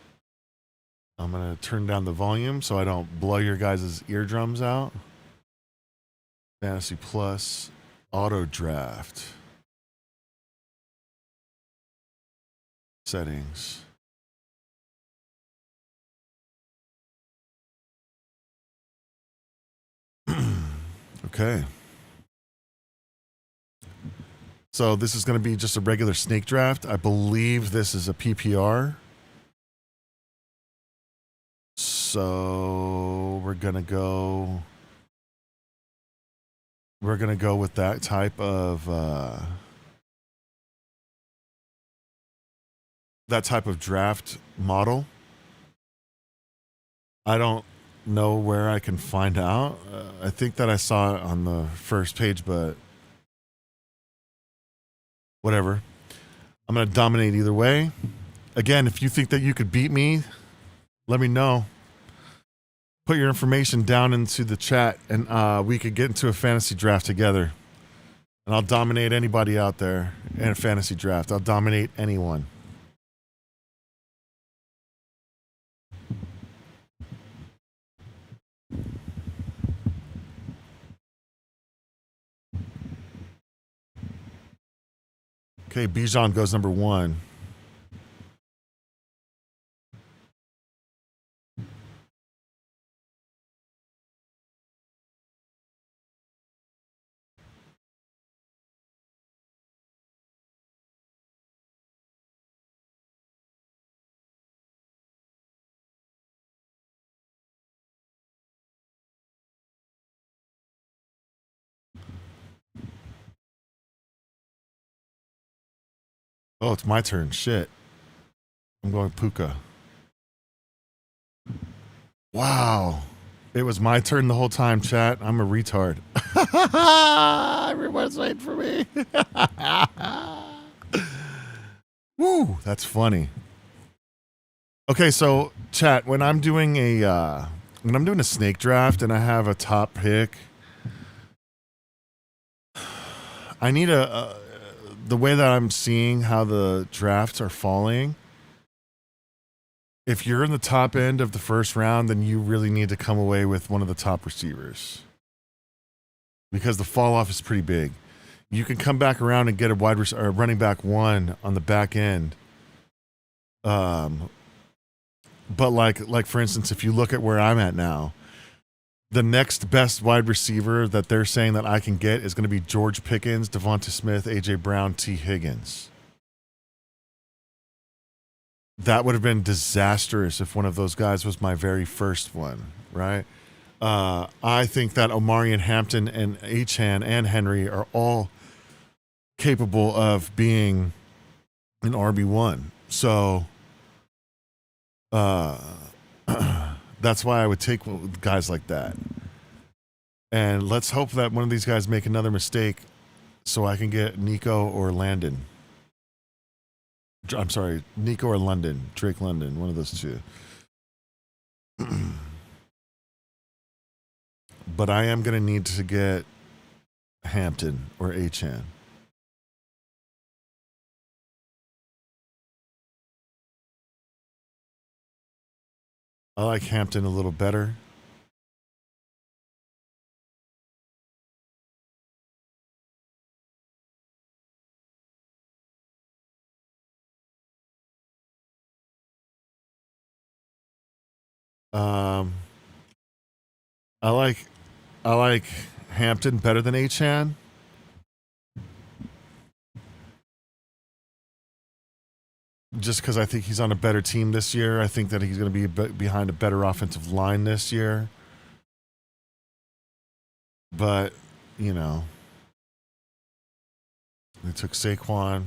I'm going to turn down the volume so I don't blow your guys' eardrums out. Fantasy Plus Auto Draft. Settings. Okay. So this is going to be just a regular snake draft. I believe this is a PPR. So we're going to go with that type of draft model. I don't know where I can find out. I think that I saw it on the first page, but whatever. I'm going to dominate either way. Again, if you think that you could beat me, let me know. Put your information down into the chat, and we could get into a fantasy draft together. And I'll dominate anybody out there in a fantasy draft. I'll dominate anyone. Okay, Bijan goes number 1. Oh, it's my turn. Shit. I'm going Puka. Wow. It was my turn the whole time, chat. I'm a retard. Everyone's waiting for me. Woo, that's funny. Okay, so chat, when I'm doing a snake draft and I have a top pick, I need the way that I'm seeing how the drafts are falling. If you're in the top end of the first round, then you really need to come away with one of the top receivers because the fall off is pretty big. You can come back around and get a running back 1 on the back end. But like for instance, if you look at where I'm at now, the next best wide receiver that they're saying that I can get is going to be George Pickens, Devonta Smith, AJ Brown, T. Higgins. That would have been disastrous if one of those guys was my very first one, right? I think that Omari and Hampton and Achane and Henry are all capable of being an RB1. So that's why I would take guys like that. And let's hope that one of these guys make another mistake so I can get Nico or Landon. I'm sorry, Nico or London. Drake London, one of those two. But I am going to need to get Hampton or Achane. I like Hampton a little better. I like Hampton better than Achane. Just because I think he's on a better team this year. I think that he's going to be behind a better offensive line this year. But, you know, they took Saquon.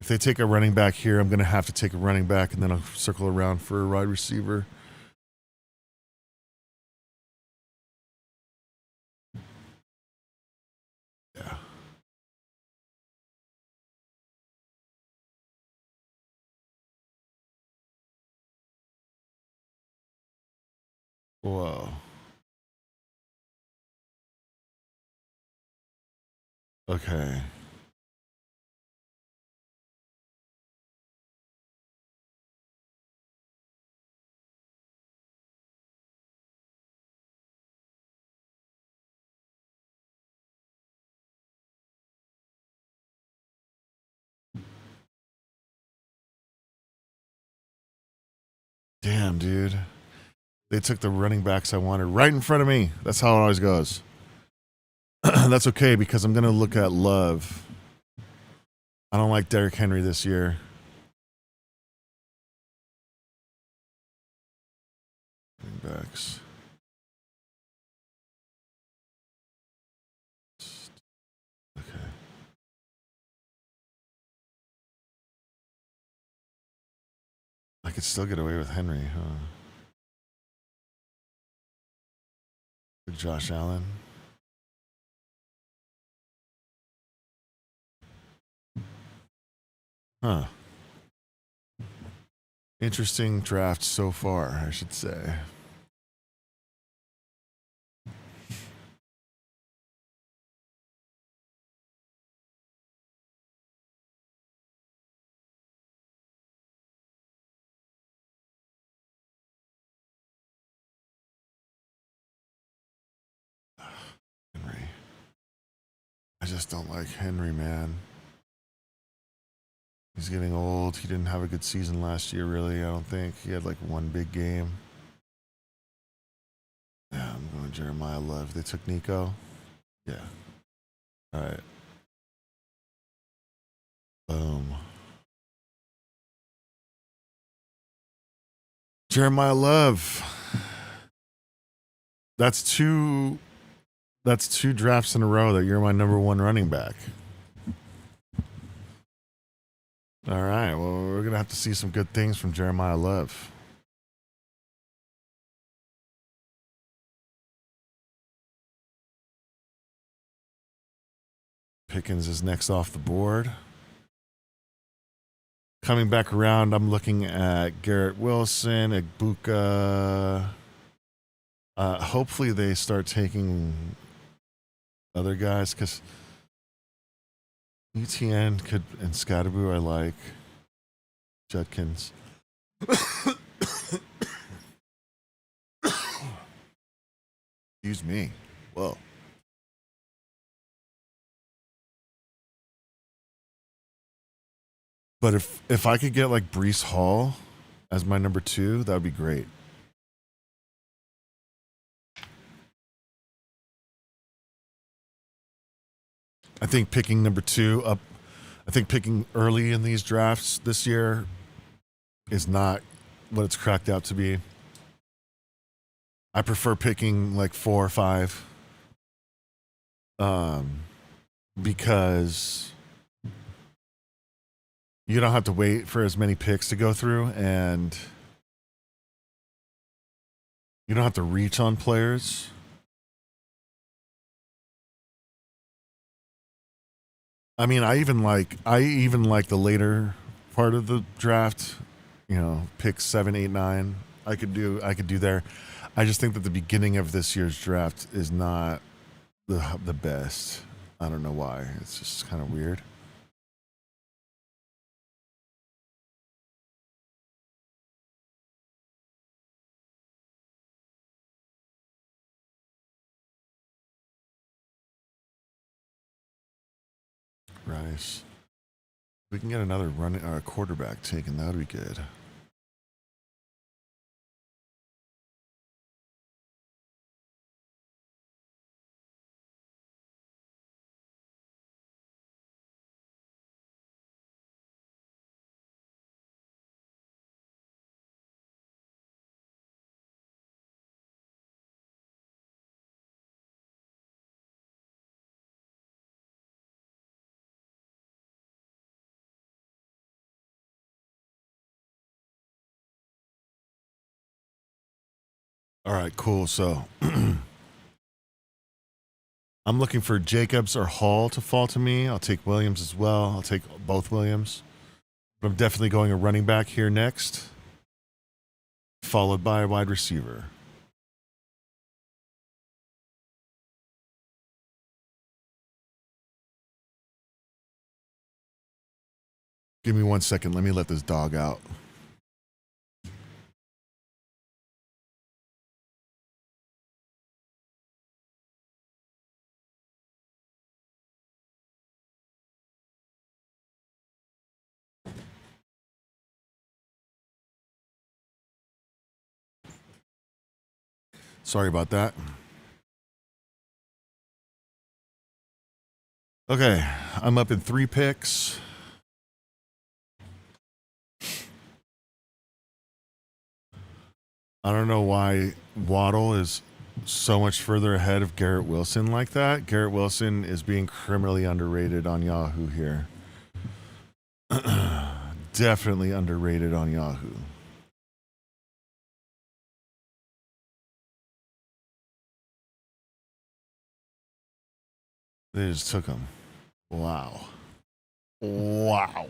If they take a running back here, I'm going to have to take a running back and then I'll circle around for a wide receiver. Yeah. Whoa. Okay. Damn, dude. They took the running backs I wanted right in front of me. That's how it always goes. That's okay because I'm going to look at Love. I don't like Derrick Henry this year. Running backs. Okay. I could still get away with Henry, huh? Josh Allen. Huh. Interesting draft so far, I should say. Henry. I just don't like Henry, man. He's getting old. He didn't have a good season last year, really. I don't think. He had like one big game. Yeah, I'm going Jeremiah Love. They took Nico. Yeah. All right. Boom. Jeremiah Love. That's two drafts in a row that you're my number one running back. All right. Well, we're going to have to see some good things from Jeremiah Love. Pickens is next off the board. Coming back around, I'm looking at Garrett Wilson, Egbuka. Hopefully they start taking other guys because ETN could and Scottaboo I like. Judkins. Excuse me. Whoa. But if I could get like Breece Hall as my number 2, that would be great. I think picking number 2 up, I think picking early in these drafts this year is not what it's cracked out to be. I prefer picking like 4 or 5. Because you don't have to wait for as many picks to go through, and you don't have to reach on players. I mean, I even like the later part of the draft, picks 7, 8, 9. I could do there. I just think that the beginning of this year's draft is not the best. I don't know why. It's just kind of weird. Rice. We can get another quarterback taken. That would be good. All right, cool. So I'm looking for Jacobs or Hall to fall to me. I'll take Williams as well. I'll take both Williams. But I'm definitely going a running back here next, followed by a wide receiver. Give me 1 second. Let me let this dog out. Sorry about that. Okay, I'm up in 3 picks. I don't know why Waddle is so much further ahead of Garrett Wilson like that. Garrett Wilson is being criminally underrated on Yahoo here. Definitely underrated on Yahoo. They just took him. Wow. Wow.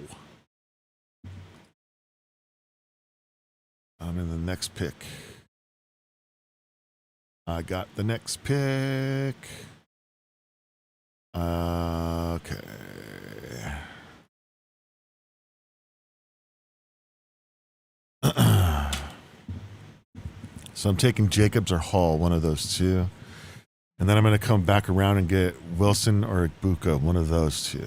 I'm in the next pick. I got the next pick. Okay. So I'm taking Jacobs or Hall, one of those two. And then I'm going to come back around and get Wilson or Ibuka, one of those two.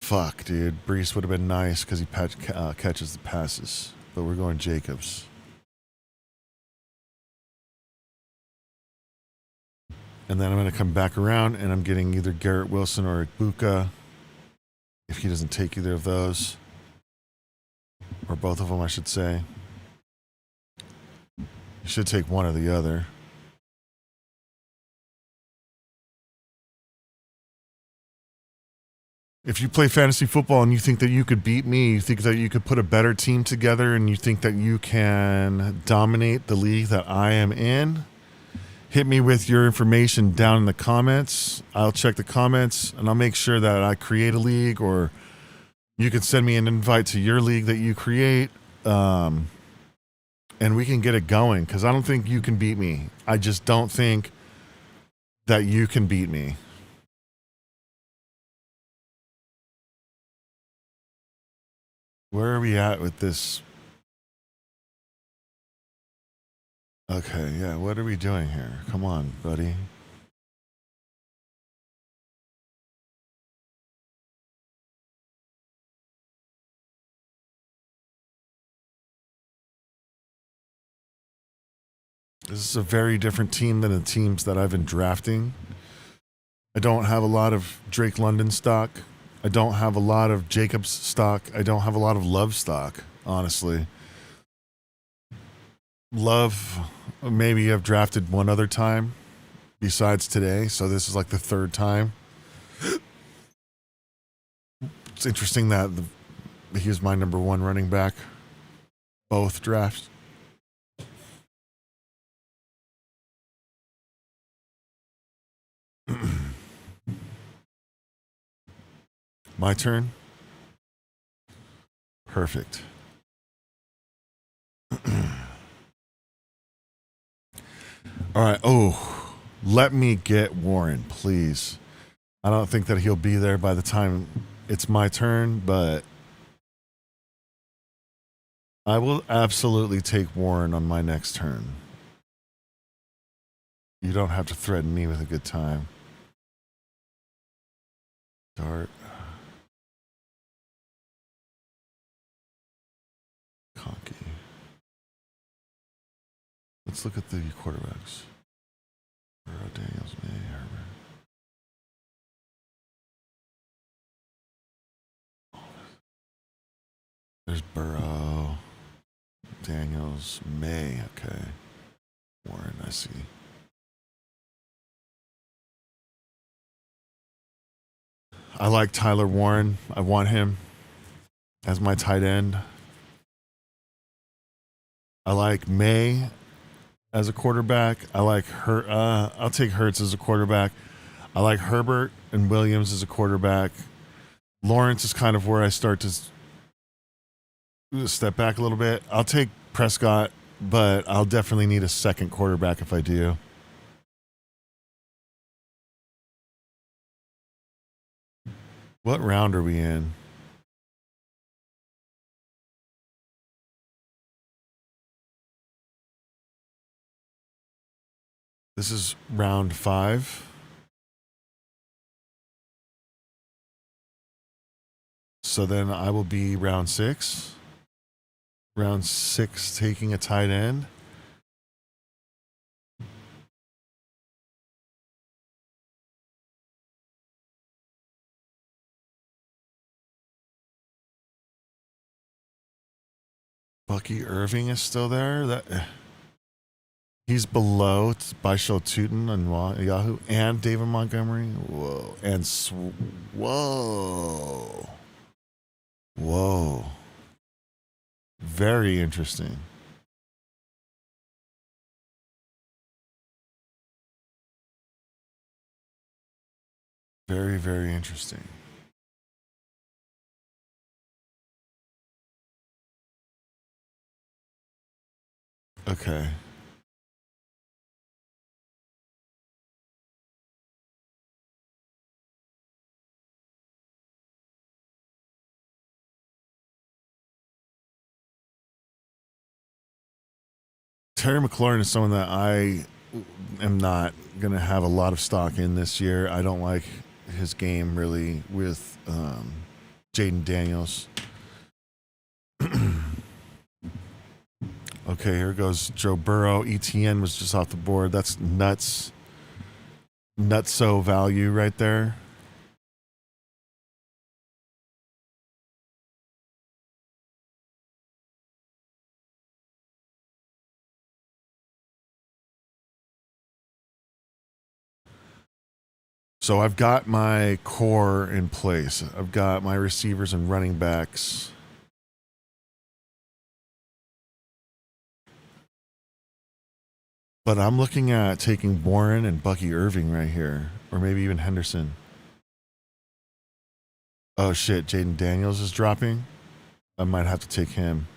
Fuck, dude. Brees would have been nice because he catches the passes. But we're going Jacobs. And then I'm going to come back around and I'm getting either Garrett Wilson or Ibuka. If he doesn't take either of those. Or both of them, I should say. He should take one or the other. If you play fantasy football and you think that you could beat me, you think that you could put a better team together, and you think that you can dominate the league that I am in, hit me with your information down in the comments. I'll check the comments, and I'll make sure that I create a league, or you can send me an invite to your league that you create, and we can get it going, because I don't think you can beat me. I just don't think that you can beat me. Where are we at with this? Okay, yeah, what are we doing here? Come on, buddy. This is a very different team than the teams that I've been drafting. I don't have a lot of Drake London stock. I don't have a lot of Jacobs stock. I don't have a lot of Love stock, honestly. Love, maybe I've drafted one other time besides today, so this is like the third time. It's interesting that he was my number one running back, both drafts. My turn? Perfect. All right. Oh, let me get Warren, please. I don't think that he'll be there by the time it's my turn, but I will absolutely take Warren on my next turn. You don't have to threaten me with a good time. Dart. Conky. Let's look at the quarterbacks. Burrow, Daniels, May, Herbert. There's Burrow, Daniels, May. Okay. Warren, I see. I like Tyler Warren. I want him as my tight end. I like May as a quarterback. I like I'll take Hurts as a quarterback. I like Herbert and Williams as a quarterback. Lawrence is kind of where I start to step back a little bit. I'll take Prescott, but I'll definitely need a second quarterback if I do. What round are we in? This is round 5. So then I will be round 6. Round 6 taking a tight end. Bucky Irving is still there. He's below Byshel Tootin on Yahoo and David Montgomery. Whoa. And whoa. Very interesting. Very, very interesting. Okay. Terry McLaurin is someone that I am not going to have a lot of stock in this year. I don't like his game really with Jaden Daniels. Okay, here goes Joe Burrow. ETN was just off the board. That's nuts. Nutso value right there. So I've got my core in place. I've got my receivers and running backs. But I'm looking at taking Warren and Bucky Irving right here. Or maybe even Henderson. Oh shit, Jaden Daniels is dropping. I might have to take him.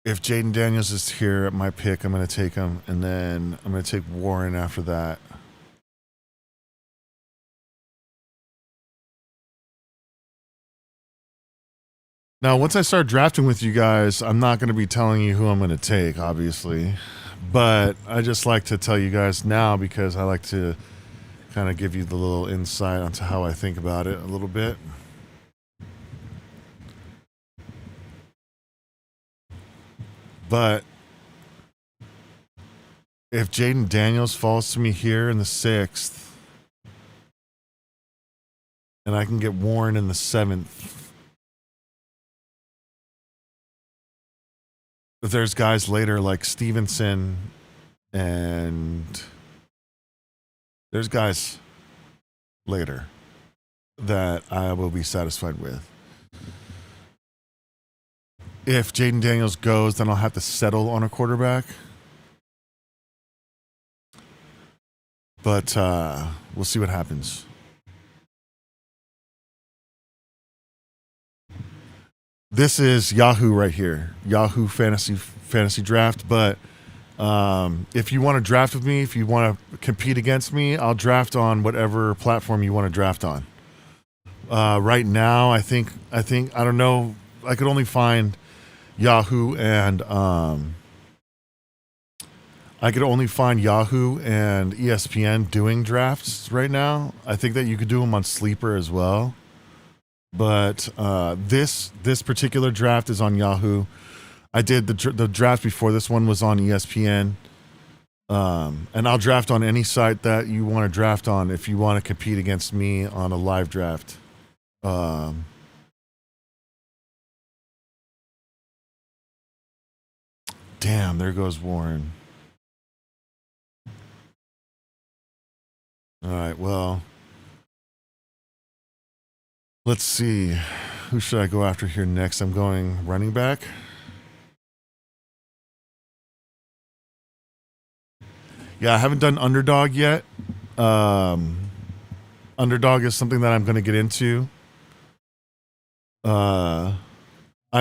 If Jaden Daniels is here at my pick, I'm going to take him. And then I'm going to take Warren after that. Now, once I start drafting with you guys, I'm not going to be telling you who I'm going to take, obviously. But I just like to tell you guys now because I like to kind of give you the little insight onto how I think about it a little bit. But if Jaden Daniels falls to me here in the 6th, and I can get Warren in the 7th, if there's guys later like Stevenson and there's guys later that I will be satisfied with. If Jaden Daniels goes, then I'll have to settle on a quarterback. But we'll see what happens. This is Yahoo right here. Yahoo Fantasy Draft. But if you want to draft with me, if you want to compete against me, I'll draft on whatever platform you want to draft on. Right now, I think I don't know. I could only find Yahoo and ESPN doing drafts right now. I think that you could do them on Sleeper as well. But this particular draft is on Yahoo. I did the draft before this one was on ESPN. And I'll draft on any site that you want to draft on if you want to compete against me on a live draft. Damn, there goes Warren. All right, well, let's see. Who should I go after here next? I'm going running back. Yeah, I haven't done Underdog yet. Underdog is something that I'm going to get into. I'm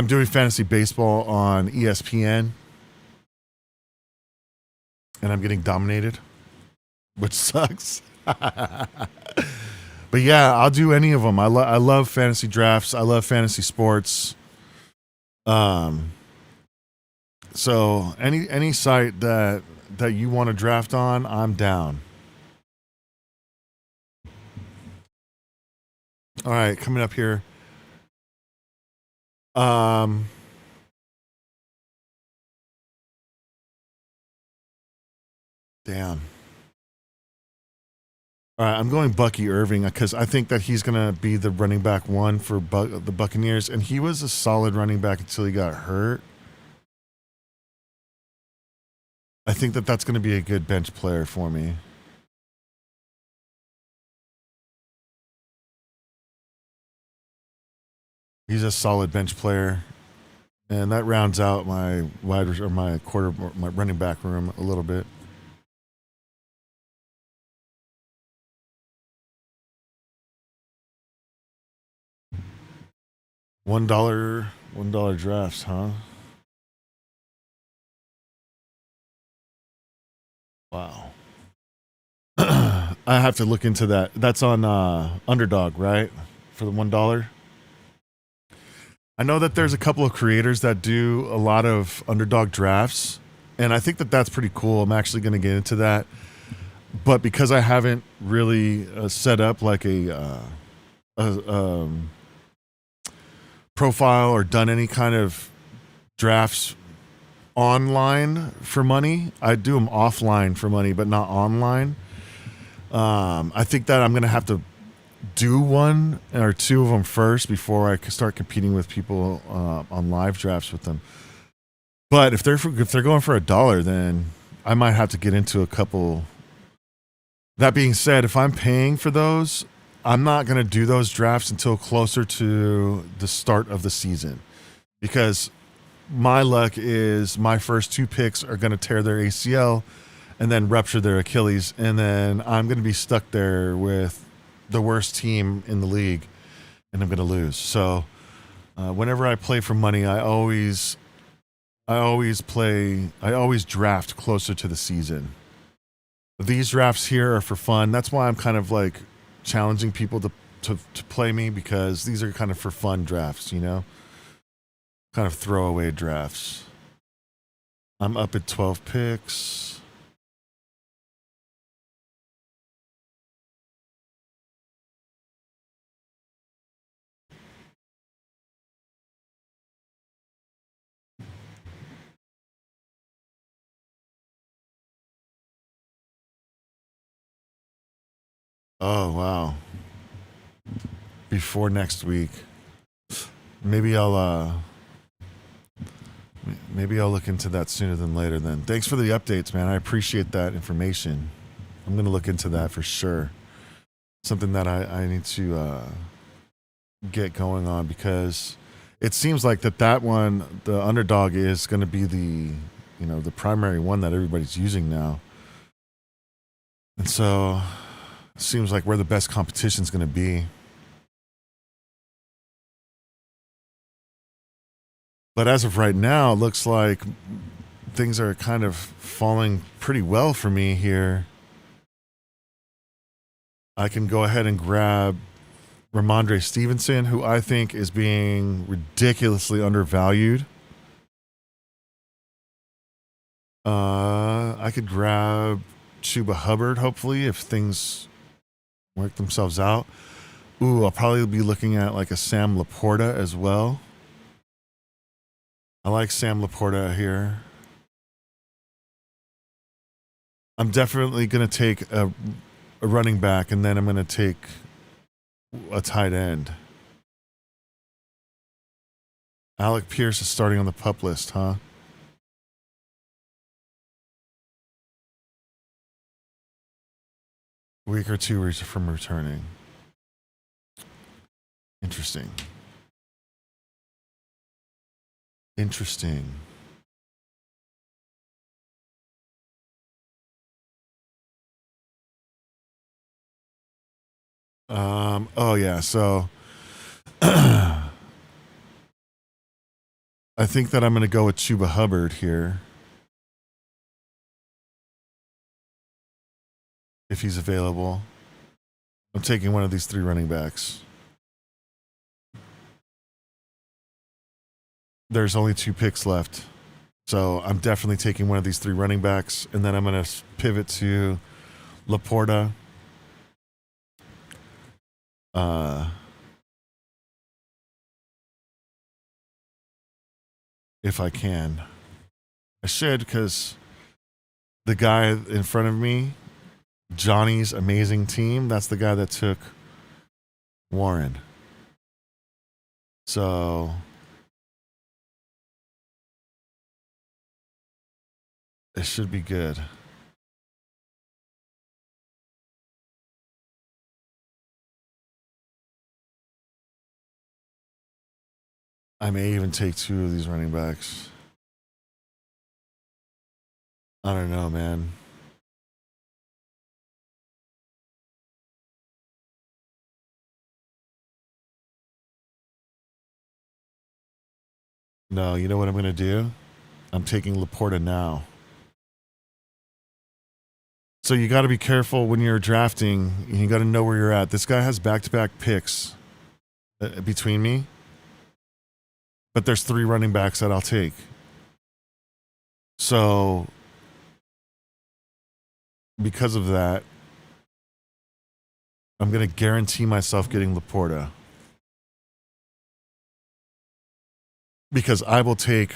doing fantasy baseball on ESPN. And I'm getting dominated, which sucks. But yeah, I'll do any of them. I love fantasy drafts. I love fantasy sports. So any site that you want to draft on, I'm down. All right, coming up here. Damn. All right, I'm going Bucky Irving because I think that he's going to be the running back one for the Buccaneers, and he was a solid running back until he got hurt. I think that that's going to be a good bench player for me. He's a solid bench player, and that rounds out my my running back room a little bit. $1 drafts, huh? Wow. I have to look into that. That's on Underdog, right? For the $1. I know that there's a couple of creators that do a lot of underdog drafts, and I think that that's pretty cool. I'm actually going to get into that. But because I haven't really set up like a profile or done any kind of drafts online for money, I do them offline for money, but not online. I think that I'm going to have to do one or two of them first before I start competing with people on live drafts with them. But if they're going for $1, then I might have to get into a couple. That being said, if I'm paying for those, I'm not going to do those drafts until closer to the start of the season, because my luck is my first 2 picks are going to tear their ACL and then rupture their Achilles, and then I'm going to be stuck there with the worst team in the league, and I'm going to lose. So whenever I play for money, I always draft closer to the season. These drafts here are for fun. That's why I'm kind of like challenging people to play me, because these are kind of for fun drafts, you know, kind of throwaway drafts. I'm up at 12 picks. Oh, wow. Before next week. Maybe I'll look into that sooner than later then. Thanks for the updates, man. I appreciate that information. I'm going to look into that for sure. Something that I need to get going on, because it seems like that one, the underdog, is going to be the primary one that everybody's using now. And so it seems like where the best competition is going to be. But as of right now, it looks like things are kind of falling pretty well for me here. I can go ahead and grab Ramondre Stevenson, who I think is being ridiculously undervalued. I could grab Chuba Hubbard, hopefully, if things work themselves out. Ooh, I'll probably be looking at like a Sam Laporta as well. I like Sam Laporta here. I'm definitely going to take a running back, and then I'm going to take a tight end. Alec Pierce is starting on the pup list, huh? Week or 2 from returning. Interesting. Oh yeah, so I think that I'm going to go with Chuba Hubbard here, if he's available. I'm taking one of these 3 running backs. There's only 2 picks left, so I'm definitely taking one of these 3 running backs, and then I'm going to pivot to Laporta. If I can. I should, because the guy in front of me, Johnny's amazing team, that's the guy that took Warren. So it should be good. I may even take 2 of these running backs. I don't know, man. No, you know what I'm going to do? I'm taking Laporta now. So you got to be careful when you're drafting. You got to know where you're at. This guy has back-to-back picks between me. but there's 3 running backs that I'll take. So because of that, I'm going to guarantee myself getting Laporta. Because I will take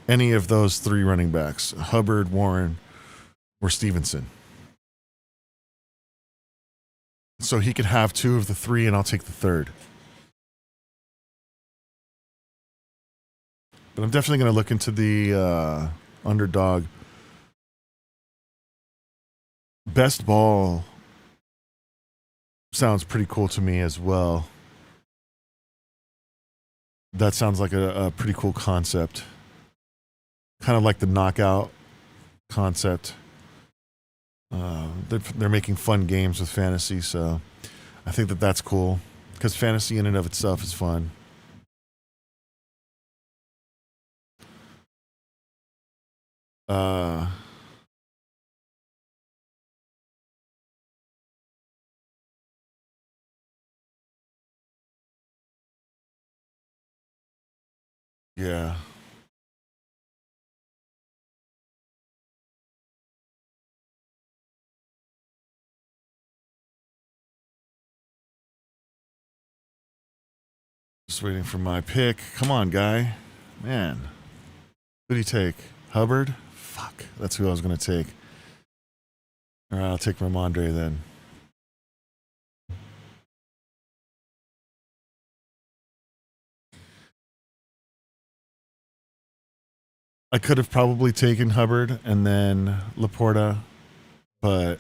any of those 3 running backs, Hubbard, Warren, or Stevenson. So he could have 2 of the 3, and I'll take the 3rd. But I'm definitely going to look into the Underdog. Best ball sounds pretty cool to me as well. That sounds like a pretty cool concept. Kind of like the knockout concept. They're making fun games with fantasy, so I think that's cool. Because fantasy in and of itself is fun. Yeah. Just waiting for my pick. Come on, guy. Man. Who do you take? Hubbard? Fuck. That's who I was going to take. All right, I'll take Ramondre then. I could have probably taken Hubbard and then Laporta, but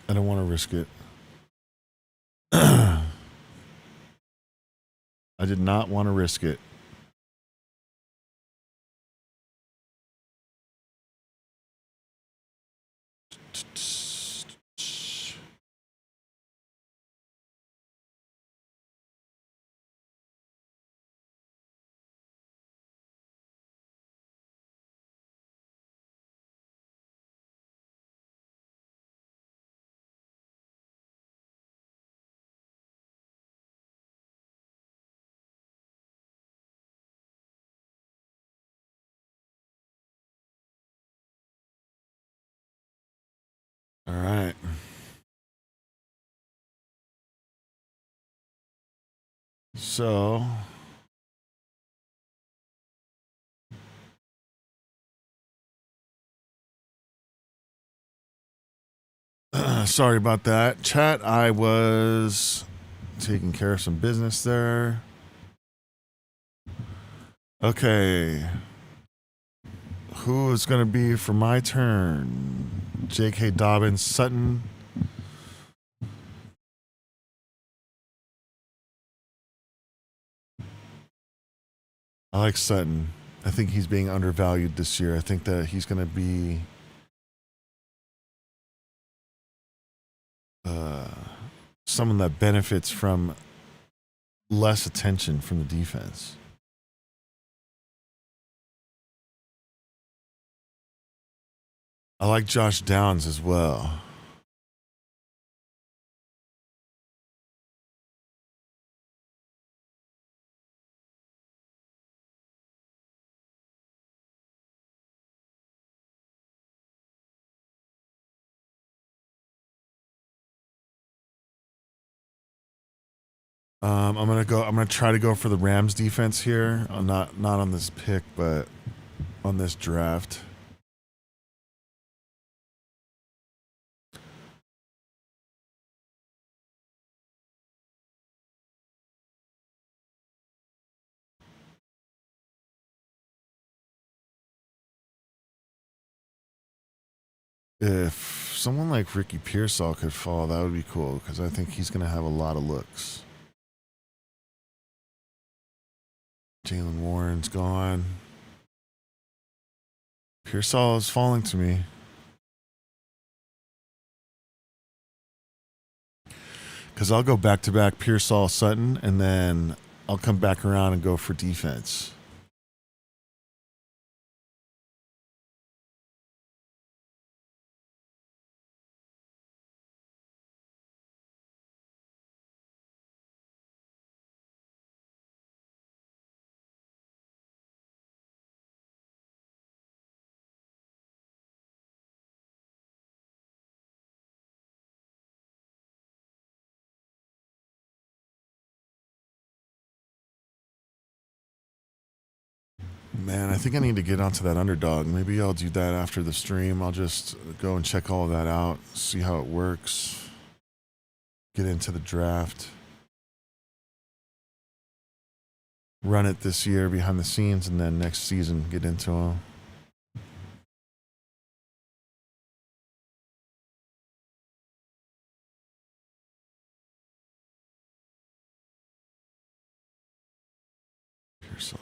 I don't want to risk it. I did not want to risk it. All right. So sorry about that. Chat, I was taking care of some business there. Okay. Who is going to be for my turn? J.K. Dobbins, Sutton. I like Sutton. I think he's being undervalued this year. I think that he's going to be someone that benefits from less attention from the defense. I like Josh Downs as well. I'm gonna try to go for the Rams defense here. Not on this pick, but on this draft. If someone like Ricky Pearsall could fall, that would be cool because I think he's gonna have a lot of looks. Jalen Warren's gone. Pearsall is falling to me. Because I'll go back to back Pearsall Sutton, and then I'll come back around and go for defense. Man, I think I need to get onto that Underdog. Maybe I'll do that after the stream. I'll just go and check all of that out, see how it works, get into the draft, run it this year behind the scenes, and then next season get into them. Pearsall.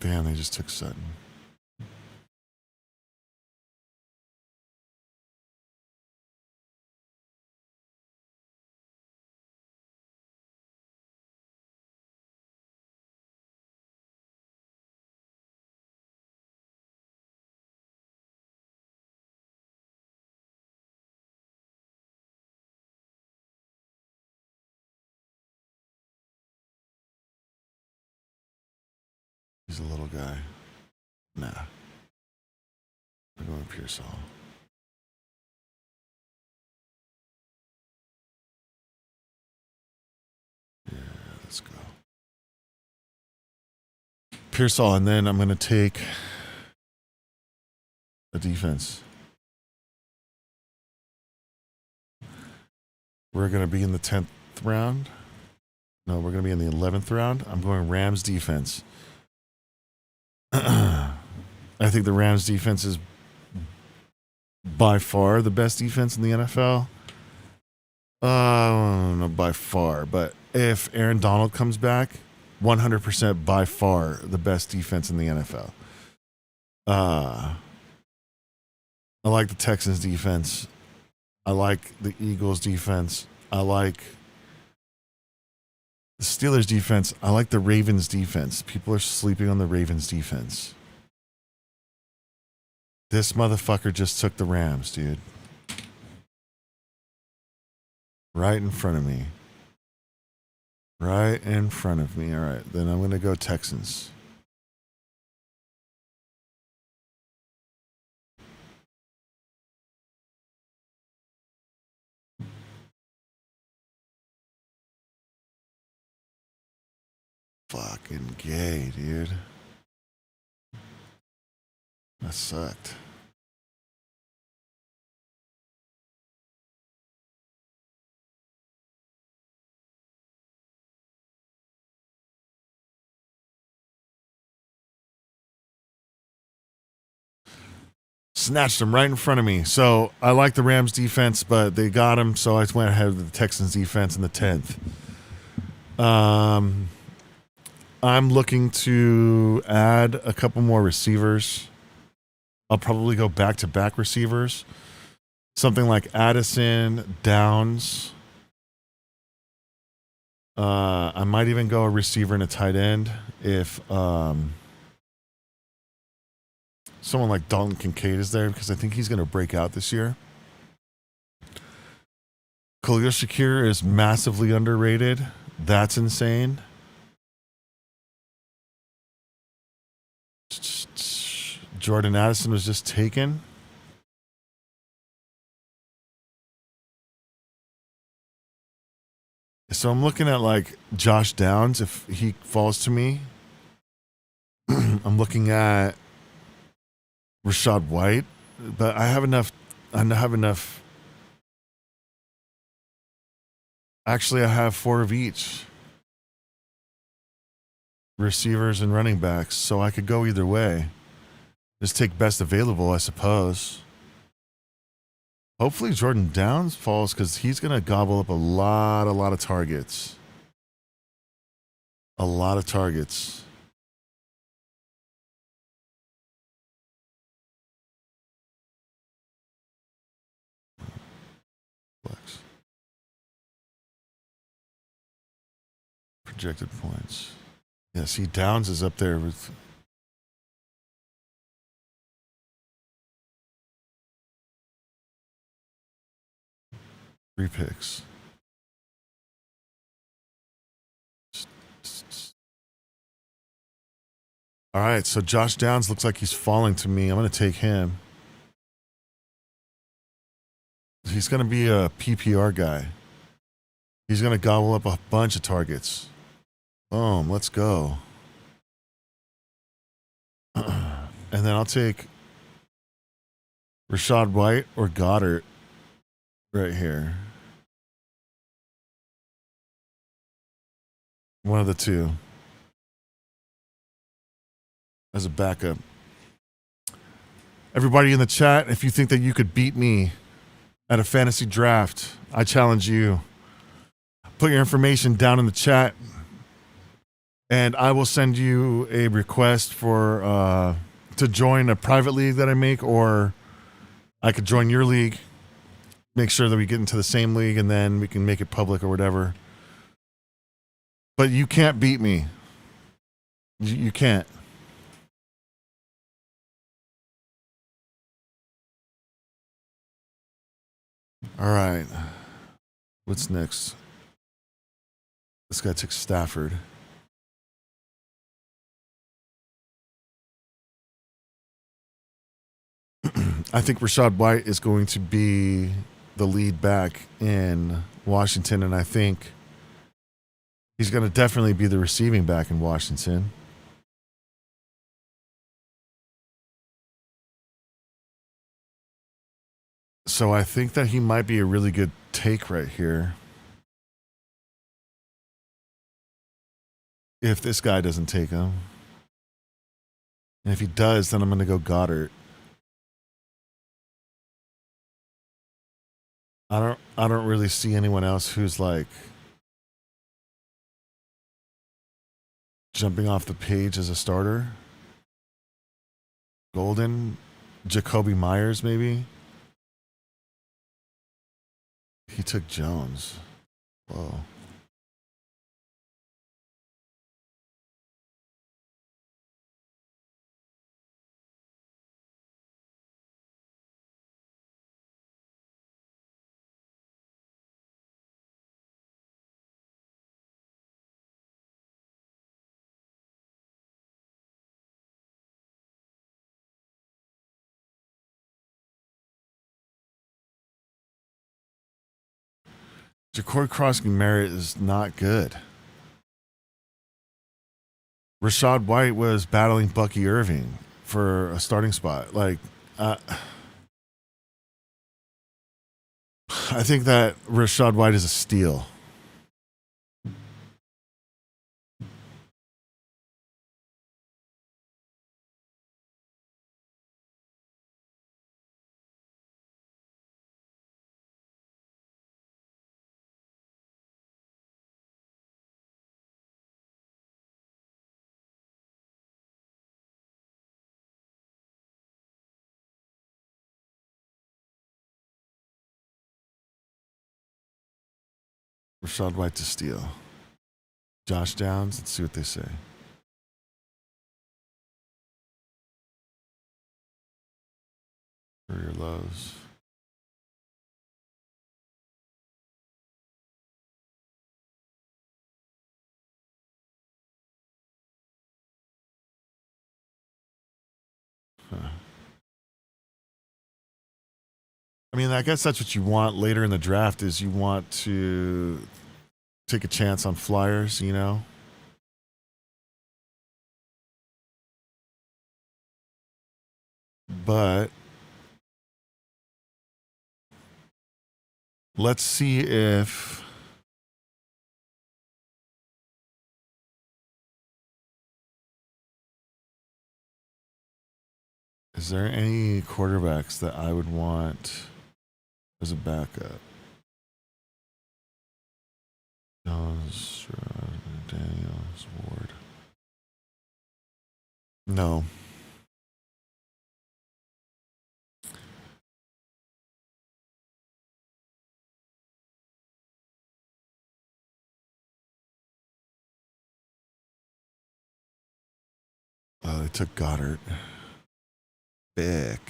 Damn, they just took Sutton. He's a little guy. Nah. I'm going Pearsall. Yeah, let's go. Pearsall, and then I'm going to take the defense. We're going to be in the 10th round. No, we're going to be in the 11th round. I'm going Rams defense. I think the Rams defense is by far the best defense in the NFL. Not by far, but if Aaron Donald comes back, 100% by far the best defense in the NFL. I like the Texans defense. I like the Eagles defense. I like the Steelers defense. I like the Ravens defense. People are sleeping on the Ravens defense. This motherfucker just took the Rams, dude. Right in front of me. Right in front of me. All right, then I'm going to go Texans. Fucking gay, dude. That sucked. Snatched him right in front of me. So I like the Rams defense, but they got him, so I went ahead with the Texans defense in the 10th. I'm looking to add a couple more receivers. I'll probably go back-to-back receivers. Something like Addison, Downs. I might even go a receiver and a tight end if someone like Dalton Kincaid is there, because I think he's going to break out this year. Khalil Shakir is massively underrated. That's insane. Jordan Addison was just taken. So I'm looking at like Josh Downs if he falls to me. I'm looking at Rashad White, but I have enough. Actually, I have 4 of each. Receivers and running backs, so I could go either way. Just take best available, I suppose. Hopefully Jordan Downs falls, because he's going to gobble up a lot of targets. A lot of targets. Flex. projected points. Yeah, see, Downs is up there with 3 picks. All right, so Josh Downs looks like he's falling to me. I'm going to take him. He's going to be a PPR guy. He's going to gobble up a bunch of targets. Boom, let's go. And then I'll take Rachaad White or Goddard right here. One of the two. As a backup. Everybody in the chat, if you think that you could beat me at a fantasy draft, I challenge you. Put your information down in the chat, and I will send you a request for to join a private league that I make, or I could join your league. Make sure that we get into the same league, and then we can make it public or whatever. But you can't beat me. You can't. All right. What's next? This guy took Stafford. I think Rachaad White is going to be the lead back in Washington, and I think he's going to definitely be the receiving back in Washington. So I think that he might be a really good take right here. If this guy doesn't take him. And if he does, then I'm going to go Goddard. I don't really see anyone else who's like jumping off the page as a starter. Golden, Jacoby Myers maybe. He took Jones. Whoa. Ja'Cory Cross-Merritt is not good. Rachaad White was battling Bucky Irving for a starting spot. Like, I think that Rachaad White is a steal. Rachaad White to steal. Josh Downs, let's see what they say. Career lows. Huh. I mean, I guess that's what you want later in the draft is you want to take a chance on flyers, you know? But let's see if is there any quarterbacks that I would want as a backup? Jones, Daniels, Ward. No. They took Goddard. Thick.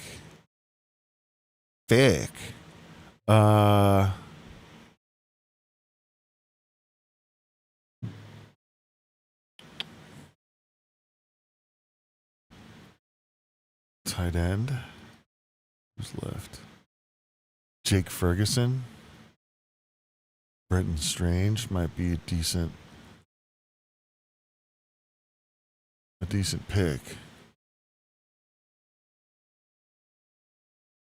Tight end. Who's left? Jake Ferguson. Brenton Strange might be a decent pick.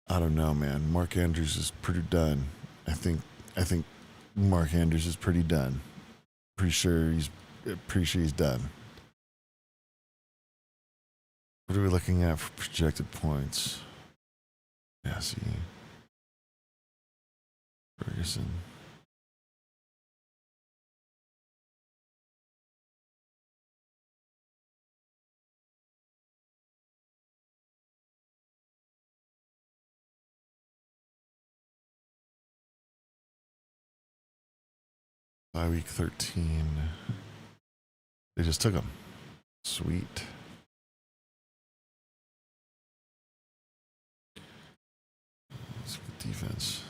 I don't know, man. Mark Andrews is pretty done. I think Mark Andrews is pretty done. Pretty sure he's done. What are we looking at for projected points? Yeah, see. Ferguson. By week 13. They just took him. Sweet. Let's look at defense.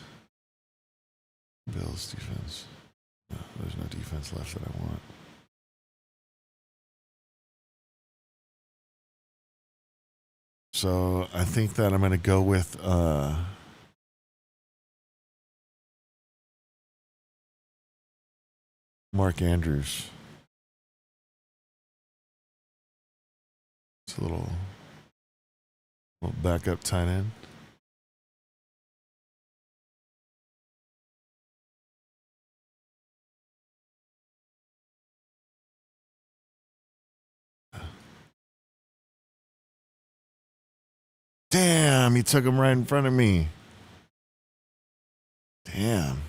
Bills defense. No, there's no defense left that I want. So I think that I'm going to go with Mark Andrews. It's a little backup tight end. Damn, he took him right in front of me. Damn.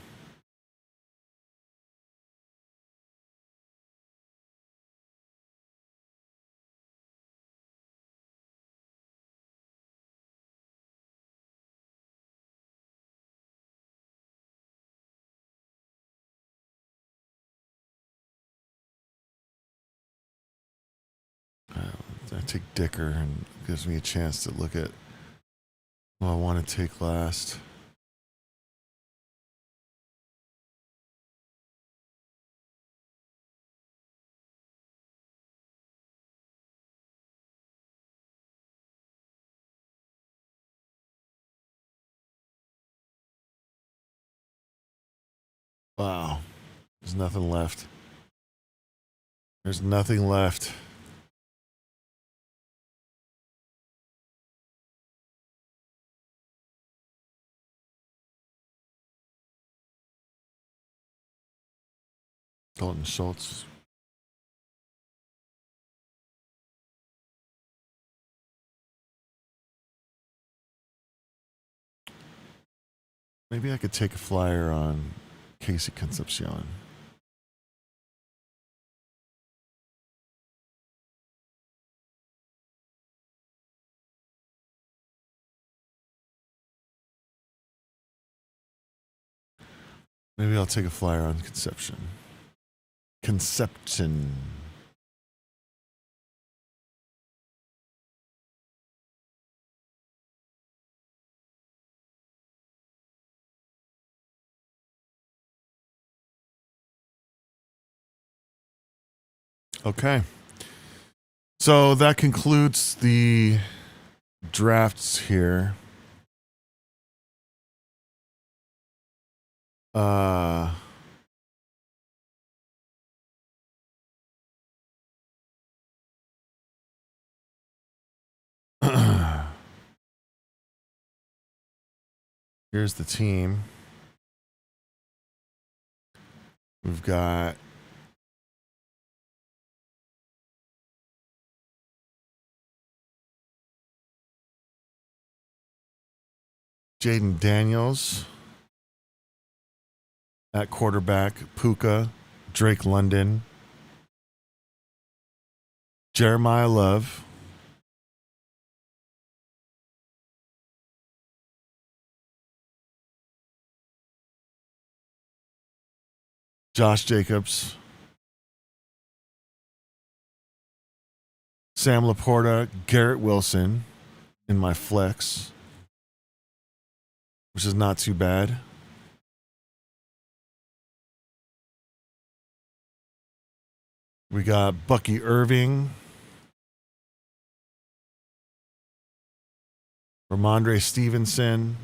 I take Dicker and gives me a chance to look at who I want to take last. Wow. There's nothing left. There's nothing left. Dalton Schultz. Maybe I could take a flyer on Casey Concepcion. Maybe I'll take a flyer on Conception. Okay. So that concludes the drafts here. Here's the team. We've got Jaden Daniels at quarterback, Puka, Drake London, Jeremiah Love, Josh Jacobs, Sam Laporta, Garrett Wilson in my flex, which is not too bad. We got Bucky Irving, Ramondre Stevenson,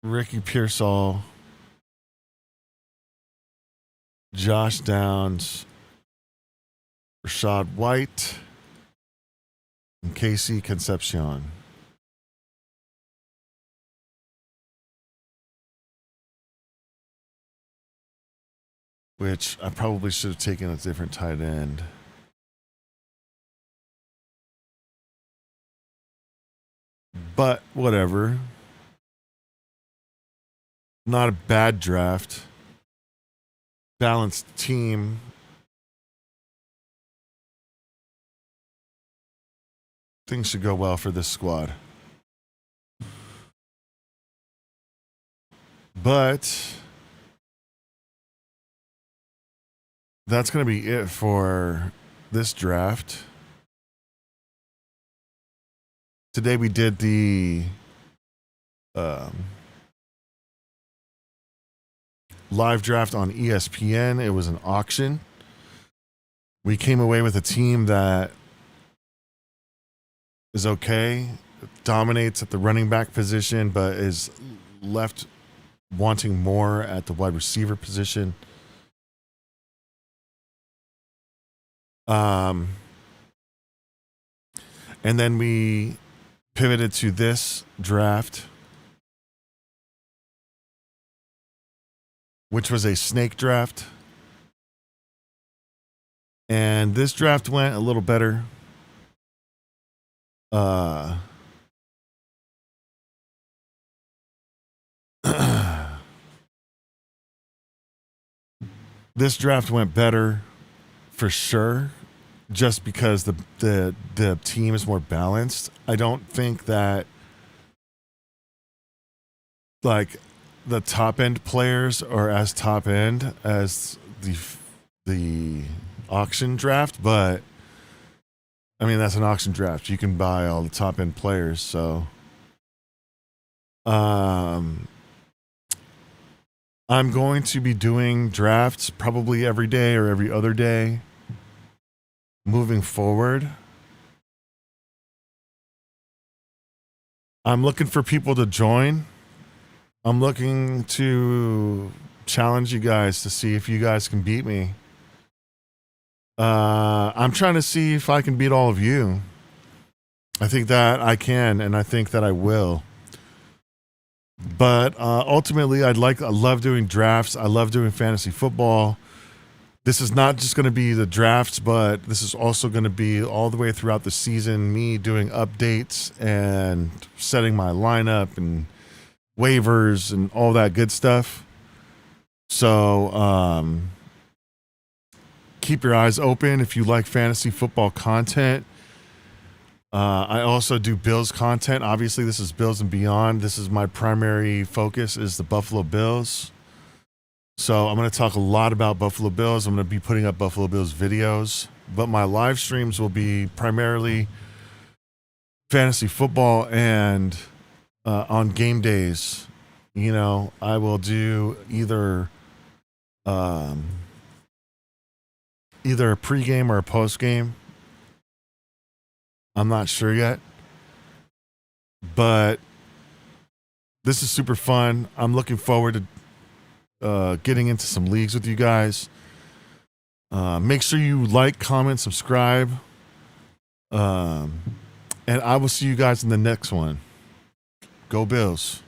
Ricky Pearsall, Josh Downs, Rashad White, and Casey Concepcion. Which I probably should have taken a different tight end. But whatever. Not a bad draft. Balanced team. Things should go well for this squad. But that's going to be it for this draft. Today we did the live draft on ESPN. It was an auction. We came away with a team that is okay, dominates at the running back position, but is left wanting more at the wide receiver position. And then we pivoted to this draft, which was a snake draft. And this draft went a little better. This draft went better for sure, just because the team is more balanced. I don't think that like the top end players are as top end as the auction draft, but I mean that's an auction draft. You can buy all the top end players, so I'm going to be doing drafts probably every day or every other day moving forward. I'm looking for people to join. I'm looking to challenge you guys to see if you guys can beat me. I'm trying to see if I can beat all of you. I think that I can, and I think that I will. But ultimately, I love doing drafts. I love doing fantasy football. This is not just going to be the drafts, but this is also going to be all the way throughout the season, me doing updates and setting my lineup and waivers and all that good stuff. So keep your eyes open if you like fantasy football content. I also do Bills content. Obviously, this is Bills and Beyond. This is my primary focus is the Buffalo Bills. So I'm going to talk a lot about Buffalo Bills. I'm going to be putting up Buffalo Bills videos. But my live streams will be primarily fantasy football and on game days. You know, I will do either a pregame or a postgame. I'm not sure yet, but this is super fun. I'm looking forward to getting into some leagues with you guys. Make sure you like, comment, subscribe, and I will see you guys in the next one. Go Bills.